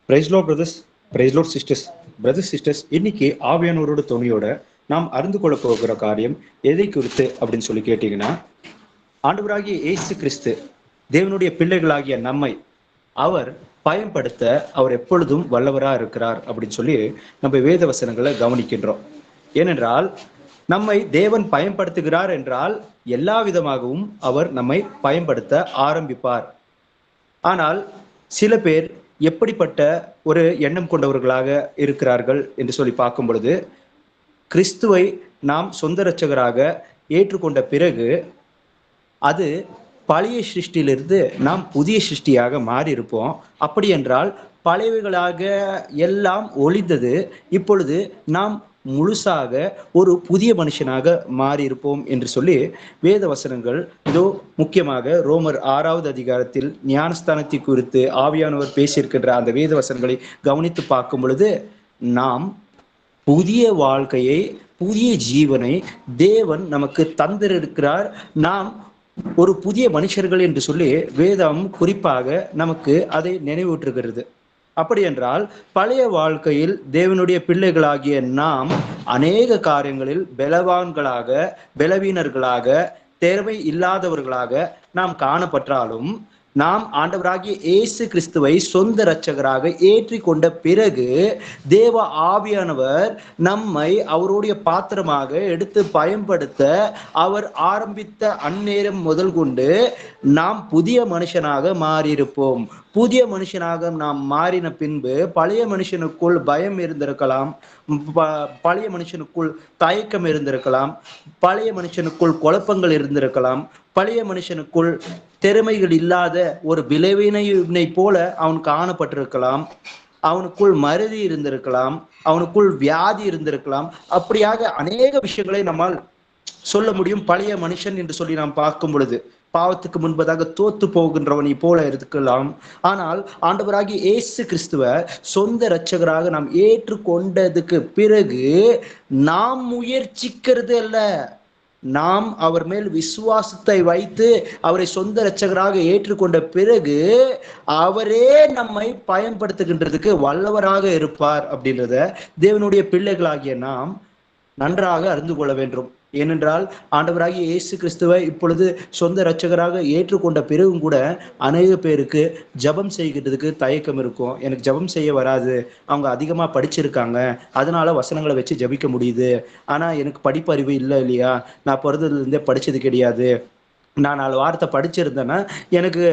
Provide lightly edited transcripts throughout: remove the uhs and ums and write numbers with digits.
Price lord brothers, praise lord sisters. Brothers sisters, இன்னைக்கு ஆவியானவரோட துணையோட நாம் அறிந்து கொள்ள போகிற காரியம் எதை குறித்து அப்படின்னு சொல்லி கேட்டீங்கன்னா, ஆண்டவராகிய இயேசு கிறிஸ்து தேவனுடைய பிள்ளைகளாகிய நம்மை அவர் பயன்படுத்த அவர் எப்பொழுதும் வல்லவரா இருக்கிறார் அப்படின்னு சொல்லி நம்ம வேத வசனங்களை கவனிக்கின்றோம். ஏனென்றால் நம்மை தேவன் பயன்படுத்துகிறார் என்றால் எல்லா விதமாகவும் அவர் நம்மை பயன்படுத்த ஆரம்பிப்பார். ஆனால் சில பேர் எப்படிப்பட்ட ஒரு எண்ணம் கொண்டவர்களாக இருக்கிறார்கள் என்று சொல்லி பார்க்கும் பொழுது, கிறிஸ்துவை நாம் சொந்த இரட்சகராக ஏற்றுக்கொண்ட பிறகு அது பழைய சிருஷ்டியிலிருந்து நாம் புதிய சிருஷ்டியாக மாறி இருப்போம். அப்படி என்றால் பழையவைகளாக எல்லாம் ஒழிந்தது, இப்பொழுது நாம் முழுசாக ஒரு புதிய மனுஷனாக மாறி இருப்போம் என்று சொல்லி வேத வசனங்கள் இதோ முக்கியமாக ரோமர் 6வது அதிகாரத்தில் ஞானஸ்தானத்தை குறித்து ஆவியானவர் பேசியிருக்கின்ற அந்த வேத வசனங்களை கவனித்து பார்க்கும் பொழுது, நாம் புதிய வாழ்க்கையை, புதிய ஜீவனை தேவன் நமக்கு தந்திருக்கிறார். நாம் ஒரு புதிய மனுஷர்கள் என்று சொல்லி வேதம் குறிப்பாக நமக்கு அதை நினைவூற்றுகிறது. அப்படி என்றால் பழைய வாழ்க்கையில் தேவனுடைய பிள்ளைகளாகிய நாம் அநேக காரியங்களில் பலவீனர்களாக, தேவை இல்லாதவர்களாக நாம் காணப்பட்டாலும், நாம் ஆண்டவராகிய இயேசு கிறிஸ்துவை சொந்த இரட்சகராக ஏற்றிக்கொண்ட பிறகு தேவ ஆவியானவர் நம்மை அவருடைய பாத்திரமாக எடுத்து பயன்படுத்த அவர் ஆரம்பித்த அந்நேரம் முதல் கொண்டு நாம் புதிய மனுஷனாக மாறியிருப்போம். புதிய மனுஷனாக நாம் மாறின பின்பு பழைய மனுஷனுக்குள் பயம் இருந்திருக்கலாம், பழைய மனுஷனுக்குள் தயக்கம் இருந்திருக்கலாம், பழைய மனுஷனுக்குள் குழப்பங்கள் இருந்திருக்கலாம், பழைய மனுஷனுக்குள் திறமைகள் இல்லாத ஒரு விளைவினை போல அவன் காணப்பட்டிருக்கலாம், அவனுக்குள் மறதி இருந்திருக்கலாம், அவனுக்குள் வியாதி இருந்திருக்கலாம். அப்படியாக அநேக விஷயங்களை நம்மால் சொல்ல முடியும். பழைய மனுஷன் என்று சொல்லி நாம் பார்க்கும் பொழுது பாவத்துக்கு முன்பதாக தோத்து போகின்றவனை போல இருக்கலாம். ஆனால் ஆண்டவராகிய இயேசு கிறிஸ்துவ சொந்த இரட்சகராக நாம் ஏற்றுக்கொண்டதுக்கு பிறகு நாம் முயற்சிக்கிறது அல்ல, நாம் அவர் மேல் விசுவாசத்தை வைத்து அவரை சொந்த இரட்சகராக ஏற்றுக்கொண்ட பிறகு அவரே நம்மை பயன்படுத்துகின்றதுக்கு வல்லவராக இருப்பார் அப்படின்றத தேவனுடைய பிள்ளைகளாகிய நாம் நன்றாக அறிந்து கொள்ள வேண்டும். ஏனென்றால் ஆண்டவராகிய இயேசு கிறிஸ்துவை இப்பொழுது சொந்த இரட்சகராக ஏற்றுக்கொண்ட பிறகும் கூட அநேக பேருக்கு ஜபம் செய்கிறதுக்கு தயக்கம் இருக்கும். எனக்கு ஜபம் செய்ய வராது, அவங்க அதிகமாக படிச்சிருக்காங்க, அதனால வசனங்களை வச்சு ஜபிக்க முடியுது, ஆனால் எனக்கு படிப்பறிவு இல்லை இல்லையா, நான் பிறந்ததுலேருந்தே படித்தது கிடையாது, நான் 4 வாரத்தை படிச்சிருந்தேன்னா எனக்கு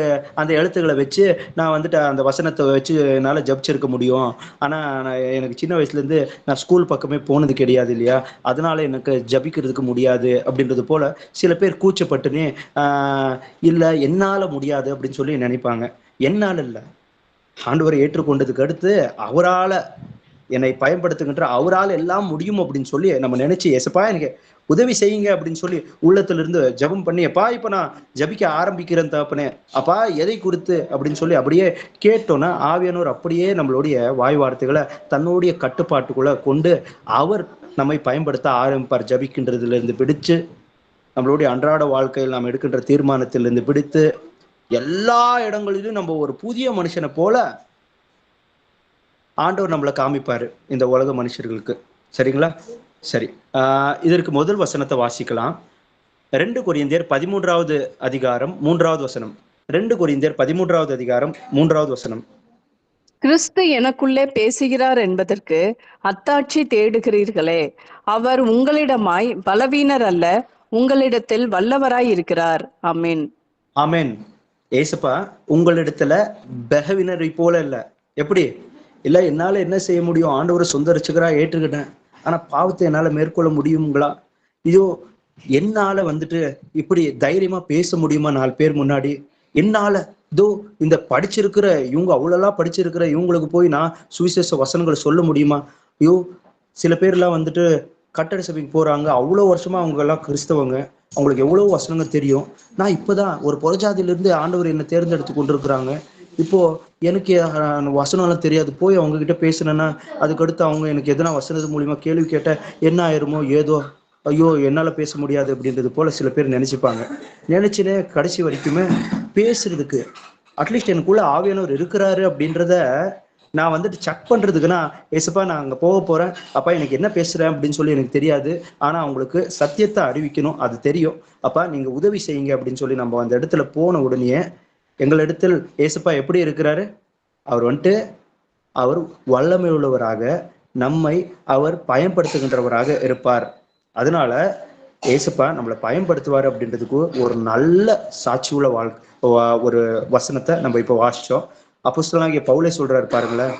அந்த எழுத்துக்களை வச்சு நான் வந்துட்டு அந்த வசனத்தை வச்சு என்னால் ஜபிச்சிருக்க முடியும், ஆனால் எனக்கு சின்ன வயசுலேருந்து நான் ஸ்கூல் பக்கமே போனது கிடையாது இல்லையா, அதனால எனக்கு ஜபிக்கிறதுக்கு முடியாது அப்படின்றது போல சில பேர் கூச்சப்பட்டுனே இல்லை என்னால் முடியாது அப்படின்னு சொல்லி நினைப்பாங்க. என்னால் இல்லை, ஆண்டவரை ஏற்றுக்கொண்டதுக்கு அடுத்து அவரால் என்னை பயன்படுத்துகின்ற அவரால் எல்லாம் முடியும் அப்படின்னு சொல்லி நம்ம நினைச்சு, எசப்பா எனக்கு உதவி செய்யுங்க அப்படின்னு சொல்லி உள்ளத்துல இருந்து ஜபம் பண்ணி, அப்பா இப்ப நான் ஜபிக்க ஆரம்பிக்கிறேன் தகப்பனே, அப்பா எதை குறித்து அப்படின்னு சொல்லி அப்படியே கேட்டோன்னா ஆவியானவர் அப்படியே நம்மளுடைய வாய் வார்த்தைகளை தன்னுடைய கட்டுப்பாட்டுக்குள்ள கொண்டு அவர் நம்மை பயன்படுத்த ஆரம்பிப்பார். ஜபிக்கின்றதுல இருந்து பிடிச்சு, நம்மளுடைய அன்றாட வாழ்க்கையில் நாம் எடுக்கின்ற தீர்மானத்திலிருந்து பிடித்து எல்லா இடங்களிலும் நம்ம ஒரு புதிய மனுஷனை போல ஆண்டவர் நம்மளை காமிப்பாரு இந்த உலக மனுஷர்களுக்கு. சரிங்களா? சரி, இதற்கு முதல் வசனத்தை வாசிக்கலாம். 2 கொரிந்தியர் 13வது அதிகாரம் 3வது வசனம். 2 கொரிந்தியர் 13வது அதிகாரம் 3வது வசனம். கிறிஸ்து எனக்குள்ளே பேசுகிறார் என்பதற்கு அத்தாட்சி தேடுகிறீர்களே, அவர் உங்களிடமாய் பலவீனர் அல்ல, உங்களிடத்தில் வல்லவராய் இருக்கிறார். ஆமென். ஆமென். ஏசப்பா உங்களிடத்துல பலவீனரை போல இல்ல. எப்படி இல்ல, என்னால என்ன செய்ய முடியும், ஆண்டவரை சொந்த ரட்சகரா ஏற்றுக்கிட்டேன், ஆனா பாவத்தை என்னால மேற்கொள்ள முடியுங்களா, இதோ என்னால வந்துட்டு இப்படி தைரியமா பேச முடியுமா 4 பேர் முன்னாடி, என்னால இதோ இந்த படிச்சிருக்கிற இவங்க அவ்வளோலாம் படிச்சிருக்கிற இவங்களுக்கு போய் நான் சுவிசேஷ வசனங்களை சொல்ல முடியுமா, ஐயோ சில பேர்லாம் வந்துட்டு கட்டட சபைக்கு போறாங்க, அவ்வளோ வருஷமா அவங்க எல்லாம் கிறிஸ்தவங்க, அவங்களுக்கு எவ்வளவு வசனங்கள் தெரியும், நான் இப்பதான் ஒரு புறஜாதியிலிருந்து ஆண்டவர் என்னை தேர்ந்தெடுத்து கொண்டிருக்கிறாங்க, இப்போ எனக்கு வசனம்லாம் தெரியாது, போய் அவங்க கிட்ட பேசினேன்னா அதுக்கடுத்து அவங்க எனக்கு எதனா வசனது மூலியமா கேள்வி கேட்ட என்ன ஆயிருமோ ஏதோ, ஐயோ என்னால பேச முடியாது அப்படின்றது போல சில பேர் நினைச்சுப்பாங்க. நினைச்சுனே கடைசி வரைக்குமே பேசுறதுக்கு அட்லீஸ்ட் எனக்குள்ள ஆவியானவர் இருக்கிறாரு அப்படின்றத நான் வந்துட்டு செக் பண்றதுக்குன்னா, ஏசப்பா நான் அங்க போக போறேன், அப்பா எனக்கு என்ன பேசுறேன் அப்படின்னு சொல்லி எனக்கு தெரியாது, ஆனா அவங்களுக்கு சத்தியத்தை அறிவிக்கணும், அது தெரியும், அப்பா நீங்க உதவி செய்யுங்க அப்படின்னு சொல்லி நம்ம அந்த இடத்துல போன உடனே எங்களிடத்தில் ஏசப்பா எப்படி இருக்கிறாரு? அவர் வந்துட்டு அவர் வல்லமை உள்ளவராக நம்மை அவர் பயன்படுத்துகின்றவராக இருப்பார். அதனால ஏசப்பா நம்மளை பயன்படுத்துவார் அப்படின்றதுக்கு ஒரு நல்ல சாட்சி உள்ள ஒரு வசனத்தை நம்ம இப்ப வாசிச்சோம். அப்போஸ்தலனாகிய பவுலே சொல்றாரு பாருங்களேன்,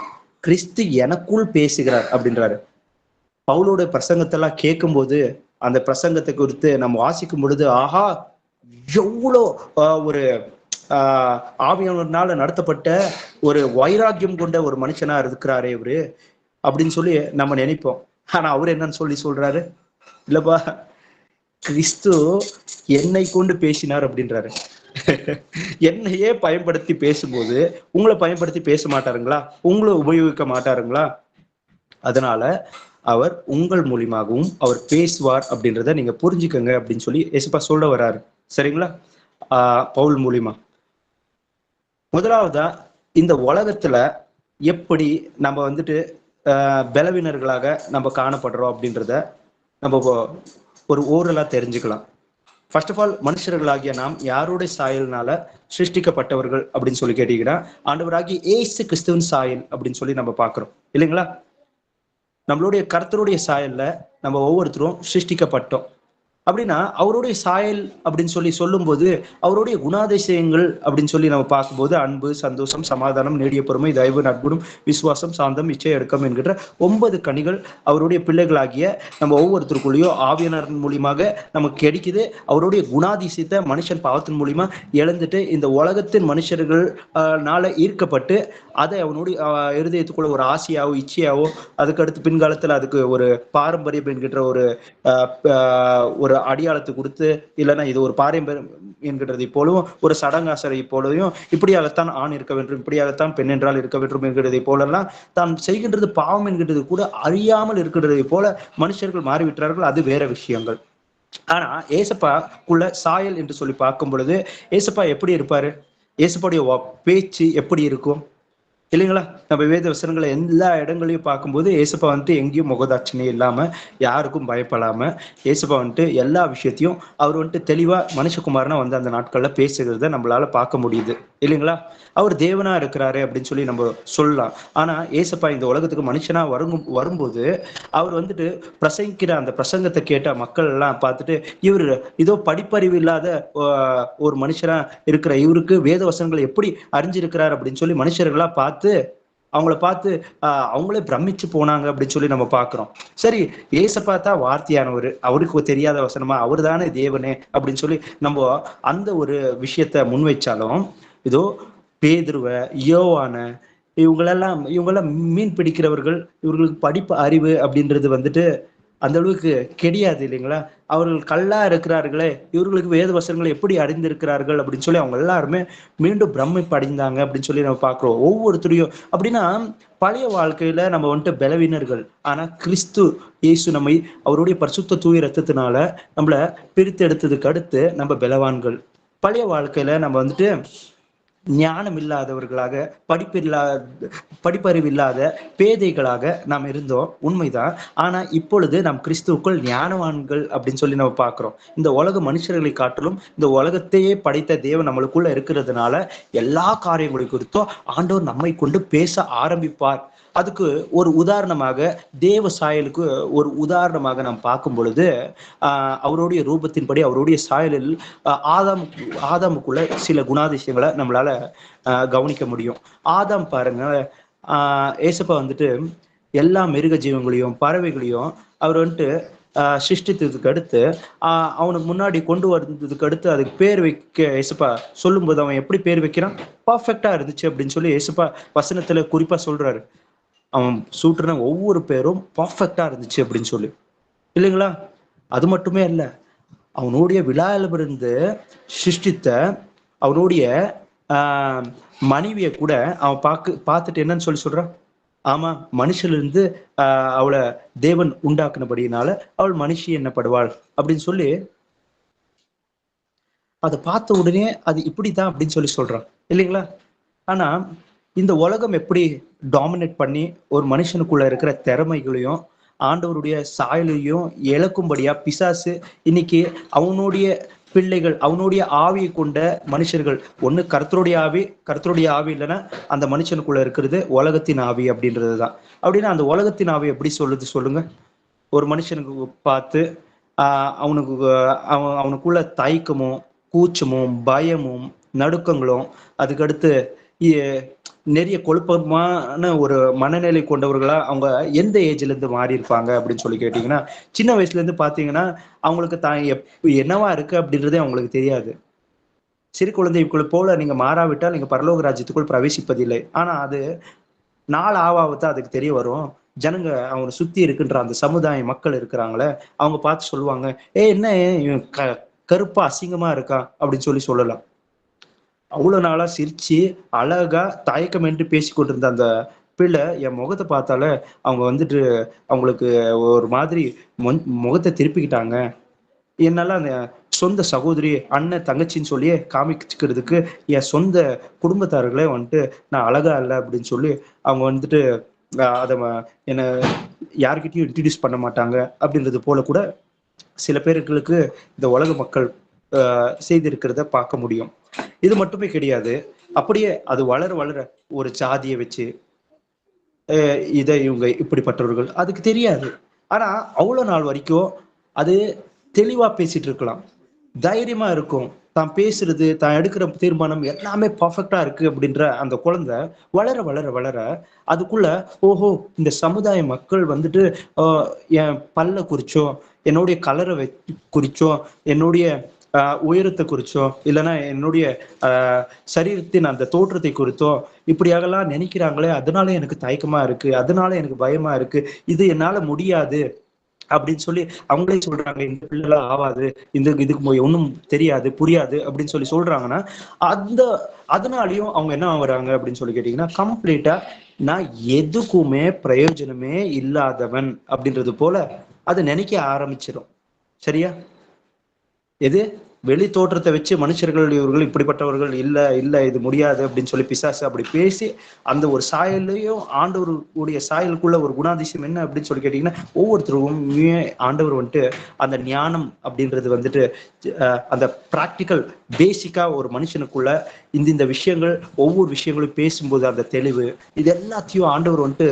கிறிஸ்து எனக்குள் பேசுகிறார் அப்படின்றாரு. பவுலோட பிரசங்கத்தெல்லாம் கேட்கும்போது அந்த பிரசங்கத்தை குறித்து நம்ம வாசிக்கும் பொழுது, ஆஹா எவ்வளோ ஒரு ஆவியானவர்னால நடத்தப்பட்ட ஒரு வைராக்கியம் கொண்ட ஒரு மனுஷனா இருக்கிறாரே இவரு அப்படின்னு சொல்லி நம்ம நினைப்போம். ஆனா அவர் என்னன்னு சொல்லி சொல்றாரு, இல்லப்பா கிறிஸ்து என்னை கொண்டு பேசினார் அப்படின்றாரு. என்னையே பயன்படுத்தி பேசும்போது உங்களை பயன்படுத்தி பேச மாட்டாருங்களா? உங்களை உபயோகிக்க மாட்டாருங்களா? அதனால அவர் உங்கள் மூலியமாகவும் அவர் பேசுவார் அப்படின்றத நீங்க புரிஞ்சுக்கங்க அப்படின்னு சொல்லி ஏசப்பா சொல்ல வர்றாரு. சரிங்களா? பவுல் மூலியமா. முதலாவதா இந்த உலகத்துல எப்படி நம்ம வந்துட்டு பலவீனர்களாக நம்ம காணப்படுறோம் அப்படின்றத நம்ம ஒரு ஓரலா தெரிஞ்சுக்கலாம். ஃபர்ஸ்ட் ஆஃப் ஆல், மனுஷர்களாகிய நாம் யாருடைய சாயல்னால சிருஷ்டிக்கப்பட்டவர்கள் அப்படின்னு சொல்லி கேட்டீங்கன்னா, ஆண்டவராகிய ஏசு கிறிஸ்துவின் சாயல் அப்படின்னு சொல்லி நம்ம பார்க்கிறோம் இல்லைங்களா? நம்மளுடைய கர்த்தருடைய சாயல்ல நம்ம ஒவ்வொருத்தரும் சிருஷ்டிக்கப்பட்டோம். அப்படின்னா அவருடைய சாயல் அப்படின்னு சொல்லி சொல்லும்போது அவருடைய குணாதிசயங்கள் அப்படின்னு சொல்லி நம்ம பார்க்கும்போது அன்பு, சந்தோஷம், சமாதானம், நீடிய பொறுமை, தயவு, நற்குணம், விசுவாசம், சாந்தம், இச்சை, அடக்கம் என்கின்ற 9 கனிகள் அவருடைய பிள்ளைகளாகிய நம்ம ஒவ்வொருத்தருக்குள்ளேயோ ஆவியானவர் மூலியமாக நமக்கு கிடைக்குது. அவருடைய குணாதிசயத்தை மனுஷன் பாவத்தின் மூலியமா இழந்துட்டு இந்த உலகத்தின் மனுஷர்கள் ஈர்க்கப்பட்டு அதை அவனுடைய இருதயத்துக்குள்ள ஒரு ஆசையாவோ இச்சையாவோ அதுக்கடுத்து பின்காலத்துல அதுக்கு ஒரு பாரம்பரியம் என்கின்ற ஒரு அடியாளத்தை கொடுத்து, இல்லைன்னா இது ஒரு பாரம்பரியம் என்கிறதை போலவும் ஒரு சடங்காசரை போலவும் இப்படியாகத்தான் ஆண் இருக்க வேண்டும், இப்படியாகத்தான் பெண் என்றால் இருக்க வேண்டும் என்கிறதை போலெல்லாம் தான் செய்கின்றது பாவம் என்கிறது கூட அறியாமல் இருக்கிறதை போல மனுஷர்கள் மாறிவிட்டார்கள். அது வேற விஷயங்கள். ஆனா ஏசப்பாக்குள்ள சாயல் என்று சொல்லி பார்க்கும் பொழுது ஏசப்பா எப்படி இருப்பாரு? ஏசப்பாடைய பேச்சு எப்படி இருக்கும் இல்லைங்களா? நம்ம வேத வசனங்களை எல்லா இடங்களையும் பார்க்கும்போது ஏசப்பா வந்துட்டு எங்கேயும் முகதாட்சணியம் இல்லாம யாருக்கும் பயப்படாம ஏசப்பா வந்துட்டு எல்லா விஷயத்தையும் அவர் வந்துட்டு தெளிவா மனுஷகுமாரனா வந்து அந்த நாட்கள்ல பேசுகிறத நம்மளால பார்க்க முடியுது இல்லைங்களா? அவர் தேவனா இருக்கிறாரு அப்படின்னு சொல்லி நம்ம சொல்லலாம். ஆனா ஏசப்பா இந்த உலகத்துக்கு மனுஷனா வரும்போது அவர் வந்துட்டு பிரசங்கிக்கிற அந்த பிரசங்கத்தை கேட்ட மக்கள் எல்லாம் பார்த்துட்டு, இவர் இதோ படிப்பறிவு இல்லாத ஒரு மனுஷனா இருக்கிற இவருக்கு வேத வசனங்களை எப்படி அறிஞ்சிருக்கிறார் அப்படின்னு சொல்லி மனுஷர்களா அவங்கள பார்த்து அவங்களே பிரமிச்சு போனாங்க அப்படின்னு சொல்லி நம்ம பாக்குறோம். சரி, ஏசப்பா தான் வார்த்தையானவர், அவருக்கு தெரியாத வசனமா, அவர் தானே தேவனே அப்படின்னு சொல்லி நம்ம அந்த ஒரு விஷயத்த முன்வைச்சாலும், இதோ பேதுருவ, யோவான, இவங்களெல்லாம் மீன் பிடிக்கிறவர்கள், இவர்களுக்கு படிப்பு அறிவு அப்படின்றது வந்துட்டு அந்த அளவுக்கு கிடையாது இல்லைங்களா? அவர்கள் கல்லா இருக்கிறார்களே, இவர்களுக்கு வேத வசனங்களை எப்படி அறிந்திருக்கிறார்கள் அப்படின்னு சொல்லி அவங்க எல்லாருமே மீண்டும் பிரமிப்படைந்தாங்க அப்படின்னு சொல்லி நம்ம பார்க்கிறோம் ஒவ்வொருத்தரையும். அப்படின்னா பழைய வாழ்க்கையில நம்ம வந்துட்டு பலவீனர்கள், ஆனா கிறிஸ்து இயேசு நம்மை அவருடைய பரிசுத்த தூய ரத்தத்தினால நம்மள பிரித்து எடுத்ததுக்கு அடுத்து நம்ம பலவான்கள். பழைய வாழ்க்கையில நம்ம வந்துட்டு ஞானம் இல்லாதவர்களாக, படிப்பறிவு இல்லாத பேதைகளாக நாம் இருந்தோம், உண்மைதான். ஆனா இப்பொழுது நாம் கிறிஸ்துவுக்குள் ஞானவான்கள் அப்படின்னு சொல்லி நம்ம பார்க்கிறோம். இந்த உலக மனுஷர்களை காட்டிலும் இந்த உலகத்தையே படைத்த தேவன் நம்மளுக்குள்ள இருக்கிறதுனால எல்லா காரியங்களை குறித்தும் ஆண்டவர் நம்மை கொண்டு பேச ஆரம்பிப்பார். அதுக்கு ஒரு உதாரணமாக தேவ சாயலுக்கு ஒரு உதாரணமாக நாம் பார்க்கும் பொழுது அவருடைய ரூபத்தின்படி அவருடைய சாயலில் ஆதாமுக்குள்ள சில குணாதிசயங்களை நம்மளால கவனிக்க முடியும். ஆதாம் பாருங்க, ஏசப்பா வந்துட்டு எல்லா மிருக ஜீவங்களையும் பறவைகளையும் அவர் வந்துட்டு சிருஷ்டித்ததுக்கு அடுத்து அவனுக்கு முன்னாடி கொண்டு வந்ததுக்கு அடுத்து அதுக்கு பேர் வைக்க ஏசப்பா சொல்லும்போது அவன் எப்படி பேர் வைக்கிறான்? பர்ஃபெக்டா இருந்துச்சு அப்படின்னு சொல்லி ஏசப்பா வசனத்துல குறிப்பா சொல்றாரு. அவன் சூட்டுன ஒவ்வொரு பேரும் பர்ஃபெக்டா இருந்துச்சு அப்படின்னு சொல்லி, இல்லைங்களா? அது மட்டுமே இல்ல, அவனுடைய விழாவிலிருந்து சிருஷ்டித்த அவனுடைய மனைவியை கூட அவன் பார்த்துட்டு என்னன்னு சொல்லி சொல்றான்? ஆமா, மனுஷிலிருந்து அவளை தேவன் உண்டாக்குனபடினால அவள் மனுஷி என்னப்படுவாள் அப்படின்னு சொல்லி அதை பார்த்த உடனே அது இப்படிதான் அப்படின்னு சொல்லி சொல்றான் இல்லைங்களா? ஆனா இந்த உலகம் எப்படி டாமினேட் பண்ணி ஒரு மனுஷனுக்குள்ள இருக்கிற திறமைகளையும் ஆண்டவருடைய சாயலையும் இழக்கும்படியா பிசாசு இன்னைக்கு அவனுடைய பிள்ளைகள், அவனுடைய ஆவியை கொண்ட மனுஷர்கள், ஒண்ணு கர்த்தருடைய ஆவி இல்லைன்னா அந்த மனுஷனுக்குள்ள இருக்கிறது உலகத்தின் ஆவி அப்படின்றதுதான். அப்படின்னா அந்த உலகத்தின் ஆவி எப்படி சொல்லுது சொல்லுங்க? ஒரு மனுஷனுக்கு பார்த்து அவனுக்கு அவனுக்குள்ள தயக்கமும் கூச்சமும் பயமும் நடுக்கங்களும், அதுக்கடுத்து நிறைய கொழுப்பமான ஒரு மனநிலை கொண்டவர்களா அவங்க எந்த ஏஜ்ல இருந்து மாறி இருப்பாங்க அப்படின்னு சொல்லி கேட்டீங்கன்னா, சின்ன வயசுல இருந்து பாத்தீங்கன்னா அவங்களுக்கு தான் என்னவா இருக்கு அப்படின்றதே அவங்களுக்கு தெரியாது. சிறு குழந்தைக்குள்ள போல நீங்க மாறாவிட்டால் நீங்க பரலோக ராஜ்யத்துக்குள் பிரவேசிப்பதில்லை. ஆனா அது நாள் ஆவாவத்தான் அதுக்கு தெரிய வரும். ஜனங்க அவங்க சுத்தி இருக்குன்ற அந்த சமுதாய மக்கள் இருக்கிறாங்களே, அவங்க பார்த்து சொல்லுவாங்க, என்ன இவன் கருப்பா அசிங்கமா இருக்கான் அப்படின்னு சொல்லலாம். அவ்வளவு நாளா சிரிச்சு அழகா தயக்கமின்றி பேசி கொண்டிருந்த அந்த பிள்ளை என் முகத்தை பார்த்தாலே அவங்க வந்துட்டு அவங்களுக்கு ஒரு மாதிரி முகத்தை திருப்பிக்கிட்டாங்க. என்னால அந்த சொந்த சகோதரி, அண்ணன், தங்கச்சின்னு சொல்லியே காமிச்சுக்கிறதுக்கு என் சொந்த குடும்பத்தார்களே வந்துட்டு நான் அழகா இல்லை அப்படின்னு சொல்லி அவங்க வந்துட்டு அதை என்னை யார்கிட்டயும் இன்ட்ரடியூஸ் பண்ண மாட்டாங்க அப்படின்றது போல கூட சில பேர்களுக்கு இந்த உலக மக்கள் செய்திருக்கிறத பார்க்க முடியும். இது மட்டுமே கிடையாது, அப்படியே அது வளர வளர ஒரு சாதியை வச்சு இதை இவங்க இப்படிப்பட்டவர்கள் அதுக்கு தெரியாது. ஆனா அவ்வளவு நாள் வரைக்கும் அது தெளிவா பேசிட்டு இருக்கலாம், தைரியமா இருக்கும், தான் பேசுறது தான் எடுக்கிற தீர்மானம் எல்லாமே பர்ஃபெக்டா இருக்கு அப்படின்ற அந்த குழந்தை வளர வளர வளர அதுக்குள்ள ஓஹோ இந்த சமுதாய மக்கள் வந்துட்டு என் பல்ல குறிச்சோ, என்னுடைய கலரை குறிச்சோ, என்னுடைய உயரத்தை குறிச்சோ, இல்லைன்னா என்னுடைய சரீரத்தின் அந்த தோற்றத்தை குறித்தோ இப்படியாகலாம் நினைக்கிறாங்களே, அதனால எனக்கு தயக்கமா இருக்கு, அதனால எனக்கு பயமா இருக்கு, இது என்னால முடியாது அப்படின்னு சொல்லி அவங்களே சொல்றாங்க. இந்த பிள்ளைலாம் ஆவாது, இதுக்கு ஒன்றும் தெரியாது புரியாது அப்படின்னு சொல்றாங்கன்னா அதனாலயும் அவங்க என்ன ஆகுறாங்க அப்படின்னு சொல்லி கேட்டீங்கன்னா, கம்ப்ளீட்டா நான் எதுக்குமே பிரயோஜனமே இல்லாதவன் அப்படின்றது போல அதை நினைக்க ஆரம்பிச்சிடும். சரியா? எது வெளி தோற்றத்தை வச்சு மனுஷர்கள் இவர்கள் இப்படிப்பட்டவர்கள் இல்ல இல்ல இது முடியாது அப்படின்னு சொல்லி பிசாசு அப்படி பேசி அந்த ஒரு சாயலையும் ஆண்டவருடைய சாயலுக்குள்ள ஒரு குணாதிசயம் என்ன அப்படின்னு சொல்லி கேட்டீங்கன்னா, ஒவ்வொருத்தருக்கும் ஆண்டவர் வந்துட்டு அந்த ஞானம் அப்படின்றது வந்துட்டு அந்த பிராக்டிக்கல் பேசிக்கா ஒரு மனுஷனுக்குள்ள இந்த விஷயங்கள் ஒவ்வொரு விஷயங்களும் பேசும்போது அந்த தெளிவு இது எல்லாத்தையும் ஆண்டவர் வந்துட்டு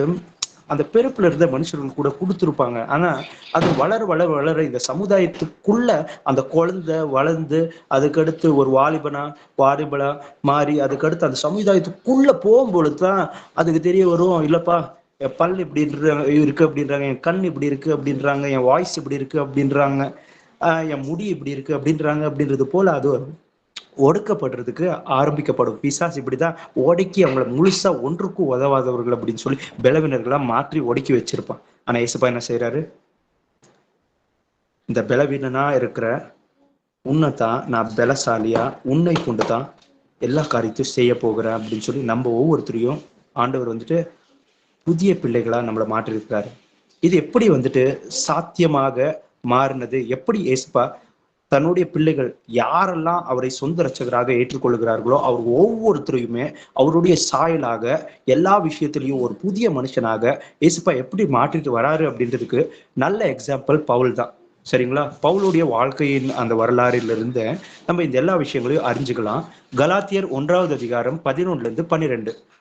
அந்த பிறப்புல இருந்த மனுஷர்கள் கூட கொடுத்துருப்பாங்க. ஆனா அது வளர வளர வளர இந்த சமுதாயத்துக்குள்ள அந்த குழந்தை வளர்ந்து அதுக்கடுத்து ஒரு வாலிபனா மாறி அதுக்கடுத்து அந்த சமுதாயத்துக்குள்ள போகும்பொழுதுதான் அதுக்கு தெரிய வரும், இல்லப்பா என் பல் இப்படி இருக்கு அப்படின்றாங்க, என் கண் இப்படி இருக்கு அப்படின்றாங்க, என் வாய்ஸ் இப்படி இருக்கு அப்படின்றாங்க, என் முடி இப்படி இருக்கு அப்படின்றாங்க. அப்படின்றது போல அது ஒடுக்கப்படுறதுக்கு ஆரம்பிக்கப்படும். பிசாசு இப்படிதான் ஒடுக்கி அவங்களை முழுசா ஒன்றுக்கும் உதவாதவர்கள் அப்படின்னு சொல்லி பலவீனர்களா மாற்றி ஒடுக்கி வச்சிருப்பான். ஆனா இயேசுப்பா என்ன செய்யறாரு? இந்த பலவீனனா இருக்கிற உன்னைத்தான் நான் பலசாலியா உன்னை கொண்டுதான் எல்லா காரியத்தையும் செய்ய போகிறேன் அப்படின்னு சொல்லி நம்ம ஒவ்வொருத்தரையும் ஆண்டவர் வந்துட்டு புதிய பிள்ளைகளா நம்மளை மாற்றிருக்கிறாரு. இது எப்படி வந்துட்டு சாத்தியமாக மாறினது? எப்படி இயேசுப்பா தன்னுடைய பிள்ளைகள் யாரெல்லாம் அவரை சொந்த ரட்சகராக ஏற்றுக்கொள்கிறார்களோ அவர் ஒவ்வொருத்தரையுமே அவருடைய சாயலாக எல்லா விஷயத்திலையும் ஒரு புதிய மனுஷனாக இயேசுப்பா எப்படி மாற்றிட்டு வராரு அப்படின்றதுக்கு நல்ல எக்ஸாம்பிள் பவுல் தான். சரிங்களா? பவுலுடைய வாழ்க்கையின் அந்த வரலாறிலிருந்து நம்ம இந்த எல்லா விஷயங்களையும் அறிஞ்சுக்கலாம். கலாத்தியர் 1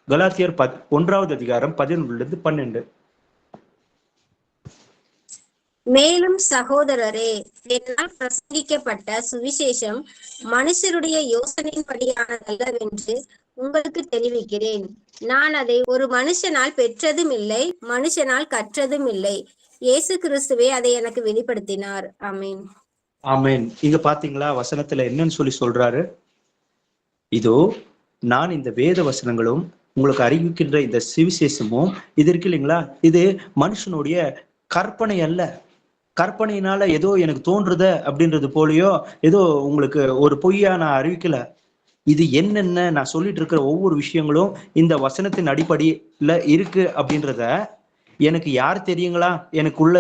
கலாத்தியர் 1 மேலும் சகோதரரே, என்னால் பிரசங்கிக்கப்பட்ட சுவிசேஷம் மனுஷருடைய யோசனையின்படியானதல்லவென்று உங்களுக்கு தெரிவிக்கிறேன். நான் அதை ஒரு மனுஷனால் பெற்றதும் இல்லை, மனுஷனால் கற்றதும் இல்லை. இயேசு கிறிஸ்துவே அதை எனக்கு வெளிப்படுத்தினார். ஆமேன். ஆமேன். இங்க பாத்தீங்களா வசனத்துல என்னன்னு சொல்லி சொல்றாரு? இதோ நான் இந்த வேத வசனங்களும் உங்களுக்கு அறிவிக்கின்ற இந்த சுவிசேஷமும் இது இருக்கு இல்லைங்களா, இது மனுஷனுடைய கற்பனை அல்ல. கற்பனையினால ஏதோ எனக்கு தோன்றுத அப்படின்றது போலயோ ஏதோ உங்களுக்கு ஒரு பொய்யா நான் அறிவிக்கல. இது என்னென்ன நான் சொல்லிட்டு இருக்கிற ஒவ்வொரு விஷயங்களும் இந்த வசனத்தின் அடிப்படையில இருக்கு அப்படின்றத எனக்கு யார் தெரியுங்களா எனக்குள்ள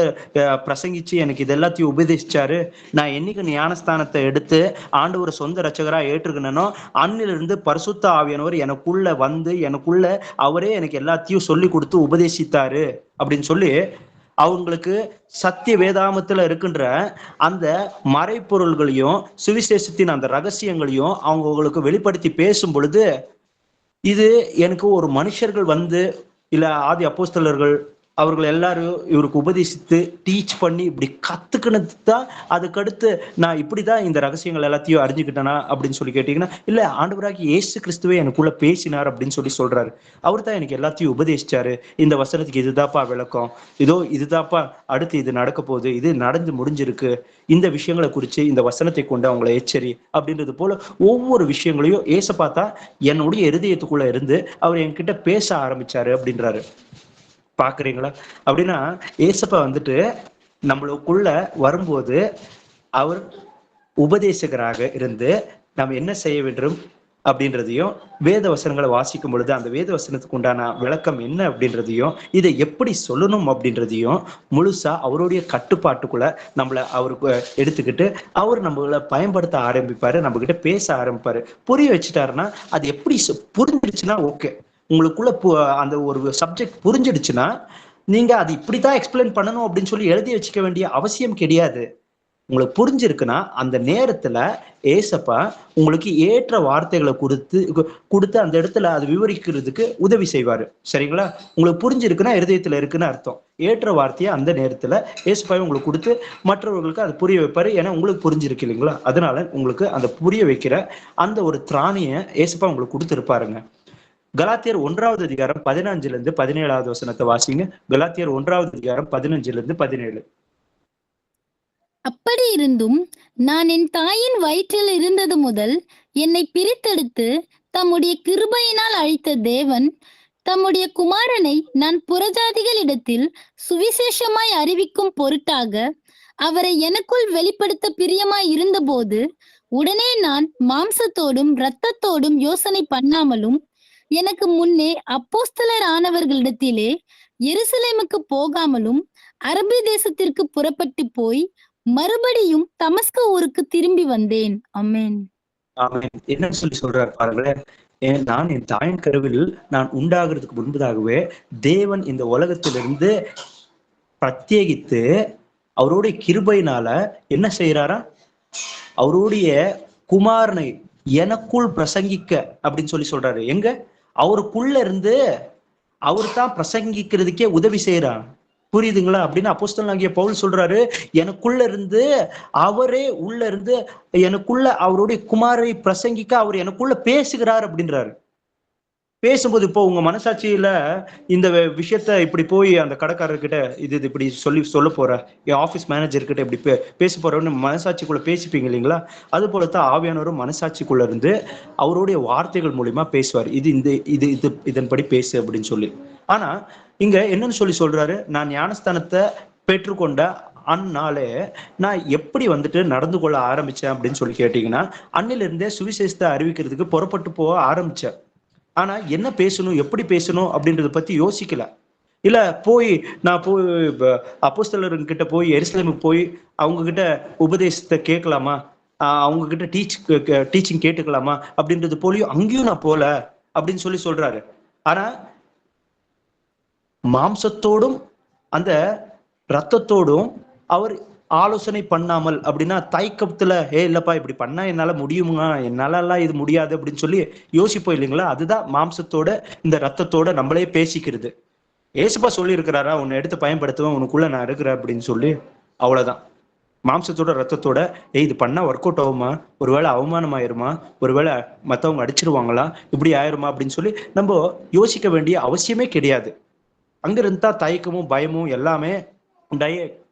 பிரசங்கிச்சு எனக்கு இது எல்லாத்தையும் உபதேசிச்சாரு. நான் என்னைக்கு ஞானஸ்தானத்தை எடுத்து ஆண்டவர் சொந்த ரட்சகரா ஏற்றுக்கணும், அன்னிலிருந்து பரிசுத்த ஆவியானவர் எனக்குள்ள வந்து எனக்குள்ள அவரே எனக்கு எல்லாத்தையும் சொல்லி கொடுத்து உபதேசித்தாரு அப்படின்னு சொல்லி அவங்களுக்கு சத்திய வேதாமத்துல இருக்கின்ற அந்த மறைப்பொருள்களையும் சுவிசேஷத்தின் அந்த ரகசியங்களையும் அவங்களுக்கு வெளிப்படுத்தி பேசும் பொழுது, இது எனக்கு ஒரு மனுஷர்கள் வந்து இல்ல ஆதி அப்போஸ்தலர்கள் அவர்கள் எல்லாரும் இவருக்கு உபதேசித்து டீச் பண்ணி இப்படி கத்துக்கினது தான். அதுக்கடுத்து நான் இப்படிதான் இந்த ரகசியங்கள் எல்லாத்தையும் அறிஞ்சுக்கிட்டேனா அப்படின்னு சொல்லி கேட்டீங்கன்னா, இல்ல, ஆண்டவராகி இயேசு கிறிஸ்துவே எனக்குள்ள பேசினார் அப்படின்னு சொல்லி சொல்றாரு. அவர் தான் எனக்கு எல்லாத்தையும் உபதேசிச்சாரு. இந்த வசனத்துக்கு இதுதாப்பா விளக்கம், இதோ இதுதாப்பா அடுத்து இது நடக்க போகுது, இது நடந்து முடிஞ்சிருக்கு, இந்த விஷயங்களை குறித்து இந்த வசனத்தை கொண்டு அவங்களை எச்சரி அப்படின்றது போல ஒவ்வொரு விஷயங்களையும் ஏசப்பா தான் என்னுடைய இருதயத்துக்குள்ள இருந்து அவர் என்கிட்ட பேச ஆரம்பிச்சாரு அப்படின்றாரு. பாக்குறீங்களா? அப்படின்னா ஏசப்பா வந்துட்டு நம்மளுக்குள்ள வரும்போது அவர் உபதேசகராக இருந்து நாம் என்ன செய்ய வேண்டும் அப்படின்றதையும், வேத வசனங்களை வாசிக்கும் பொழுது அந்த வேத வசனத்துக்கு உண்டான விளக்கம் என்ன அப்படின்றதையும், இதை எப்படி சொல்லணும் அப்படின்றதையும் முழுசா அவருடைய கட்டுப்பாட்டுக்குள்ள நம்மளை அவருக்கு எடுத்துக்கிட்டு அவர் நம்மள பயன்படுத்த ஆரம்பிப்பாரு, நம்ம கிட்ட பேச ஆரம்பிப்பாரு. புரிய வச்சுட்டாருன்னா அது எப்படி புரிஞ்சிடுச்சுன்னா ஓகே. உங்களுக்குள்ள அந்த ஒரு சப்ஜெக்ட் புரிஞ்சிடுச்சுன்னா நீங்க அது இப்படித்தான் எக்ஸ்பிளைன் பண்ணணும் அப்படின்னு சொல்லி எழுதி வச்சுக்க வேண்டிய அவசியம் கிடையாது. உங்களுக்கு புரிஞ்சிருக்குன்னா அந்த நேரத்துல ஏசப்பா உங்களுக்கு ஏற்ற வார்த்தைகளை கொடுத்து அந்த இடத்துல அது விவரிக்கிறதுக்கு உதவி செய்வாரு. சரிங்களா? உங்களுக்கு புரிஞ்சிருக்குன்னா இருதயத்துல இருக்குன்னு அர்த்தம். ஏற்ற வார்த்தையை அந்த நேரத்துல ஏசப்பாவை உங்களுக்கு கொடுத்து மற்றவர்களுக்கு அது புரிய வைப்பாரு. ஏன்னா உங்களுக்கு புரிஞ்சிருக்கு இல்லைங்களா? அதனால உங்களுக்கு அந்த புரிய வைக்கிற அந்த ஒரு திராணியை ஏசப்பா உங்களுக்கு கொடுத்துருப்பாருங்க. கலாத்தியர் 1வது அதிகாரம் 15 17 வசனத்தை வாசிங்க. கலாத்தியர் 1வது அதிகாரம் 15 17. அப்படி இருந்தும் நான் என் தாயின் வயிற்றில் இருந்தது முதல் என்னை பிரித்தெடுத்து தம்முடைய கிருபையினால் அழைத்த தேவன் தம்முடைய குமாரனை நான் புறஜாதிகளிடத்தில் சுவிசேஷமாய் அறிவிக்கும் பொருட்டாக அவரை எனக்குள் வெளிப்படுத்த பிரியமாய் இருந்தபோது உடனே நான் மாம்சத்தோடும் இரத்தத்தோடும் யோசனை பண்ணாமலும் எனக்கு முன்னே அப்போஸ்தலர் ஆனவர்களிடத்திலே எருசலேமுக்கு போகாமலும் அரபி தேசத்திற்கு புறப்பட்டு போய் மறுபடியும் தமஸ்கு ஊருக்கு திரும்பி வந்தேன். ஆமென். ஆமென். என்னன்னு சொல்லி சொல்றாரு பாருங்களேன். நான் என் தாயின் கருவில் நான் உண்டாகிறதுக்கு முன்பதாகவே தேவன் இந்த உலகத்திலிருந்து பிரத்யேகித்து அவருடைய கிருபையினால என்ன செய்யறாரா, அவருடைய குமாரனை எனக்குள் பிரசங்கிக்க அப்படின்னு சொல்லி சொல்றாரு. எங்க? அவருக்குள்ள இருந்து அவர் தான் பிரசங்கிக்கிறதுக்கே உதவி செய்யறான். புரியுதுங்களா? அப்படின்னு அப்போஸ்தலனாகிய பவுல் சொல்றாரு, எனக்குள்ள இருந்து அவரே உள்ள இருந்து எனக்குள்ள அவருடைய குமாரை பிரசங்கிக்க அவர் எனக்குள்ள பேசுகிறார் அப்படின்றாரு. பேசும்போது இப்போ உங்க மனசாட்சியில இந்த விஷயத்த இப்படி போய் அந்த கடைக்காரர்கிட்ட இது இப்படி சொல்ல போற, என் ஆபீஸ் மேனேஜர் கிட்ட இப்படி பேச போறோன்னு மனசாட்சிக்குள்ள பேசிப்பீங்க இல்லைங்களா? அது போலத்தான் ஆவியானவரும் மனசாட்சிக்குள்ள இருந்து அவருடைய வார்த்தைகள் மூலியமா பேசுவார். இதன்படி பேசு அப்படின்னு சொல்லி. ஆனா இங்க என்னன்னு சொல்லி சொல்றாரு, நான் ஞானஸ்தானத்தை பெற்றுக்கொண்ட அந்நாளே நான் எப்படி வந்துட்டு நடந்து கொள்ள ஆரம்பிச்சேன் அப்படின்னு சொல்லி கேட்டீங்கன்னா, அன்னிலிருந்தே சுவிசேஷத்தை அறிவிக்கிறதுக்கு புறப்பட்டு போக ஆரம்பிச்சேன். ஆனா என்ன பேசணும், எப்படி பேசணும் அப்படின்றத பத்தி யோசிக்கல. இல்ல நான் போய் அப்போஸ்தலர்கிட்ட போய் எருசலேமுக்கு போய் அவங்க கிட்ட உபதேசத்தை கேட்கலாமா, அவங்க கிட்ட டீச்சிங் கேட்டுக்கலாமா அப்படின்றது போலியும் அங்கேயும் நான் போல அப்படின்னு சொல்லி சொல்றாரு. ஆனா மாம்சத்தோடும் அந்த இரத்தத்தோடும் அவர் ஆலோசனை பண்ணாமல், அப்படின்னா தயக்கத்துல இல்லப்பா இப்படி பண்ணா என்னால முடியுமா, என்னால எல்லாம் இது முடியாது அப்படின்னு சொல்லி யோசிப்போம் இல்லைங்களா? அதுதான் மாம்சத்தோட இந்த ரத்தத்தோட நம்மளே பேசிக்கிறது. ஏசப்பா சொல்லி இருக்கிறாரா, உன்னை எடுத்து பயன்படுத்துவேன், உனக்குள்ள நான் இருக்கிறேன் அப்படின்னு சொல்லி. அவ்வளவுதான். மாம்சத்தோட ரத்தத்தோட இது பண்ணா ஒர்க் அவுட் ஆகுமா, ஒருவேளை அவமானம் ஆயிருமா, ஒருவேளை மற்றவங்க அடிச்சிருவாங்களா, இப்படி ஆயிருமா அப்படின்னு சொல்லி நம்ம யோசிக்க வேண்டிய அவசியமே கிடையாது. அங்க இருந்தா தயக்கமும் பயமும் எல்லாமே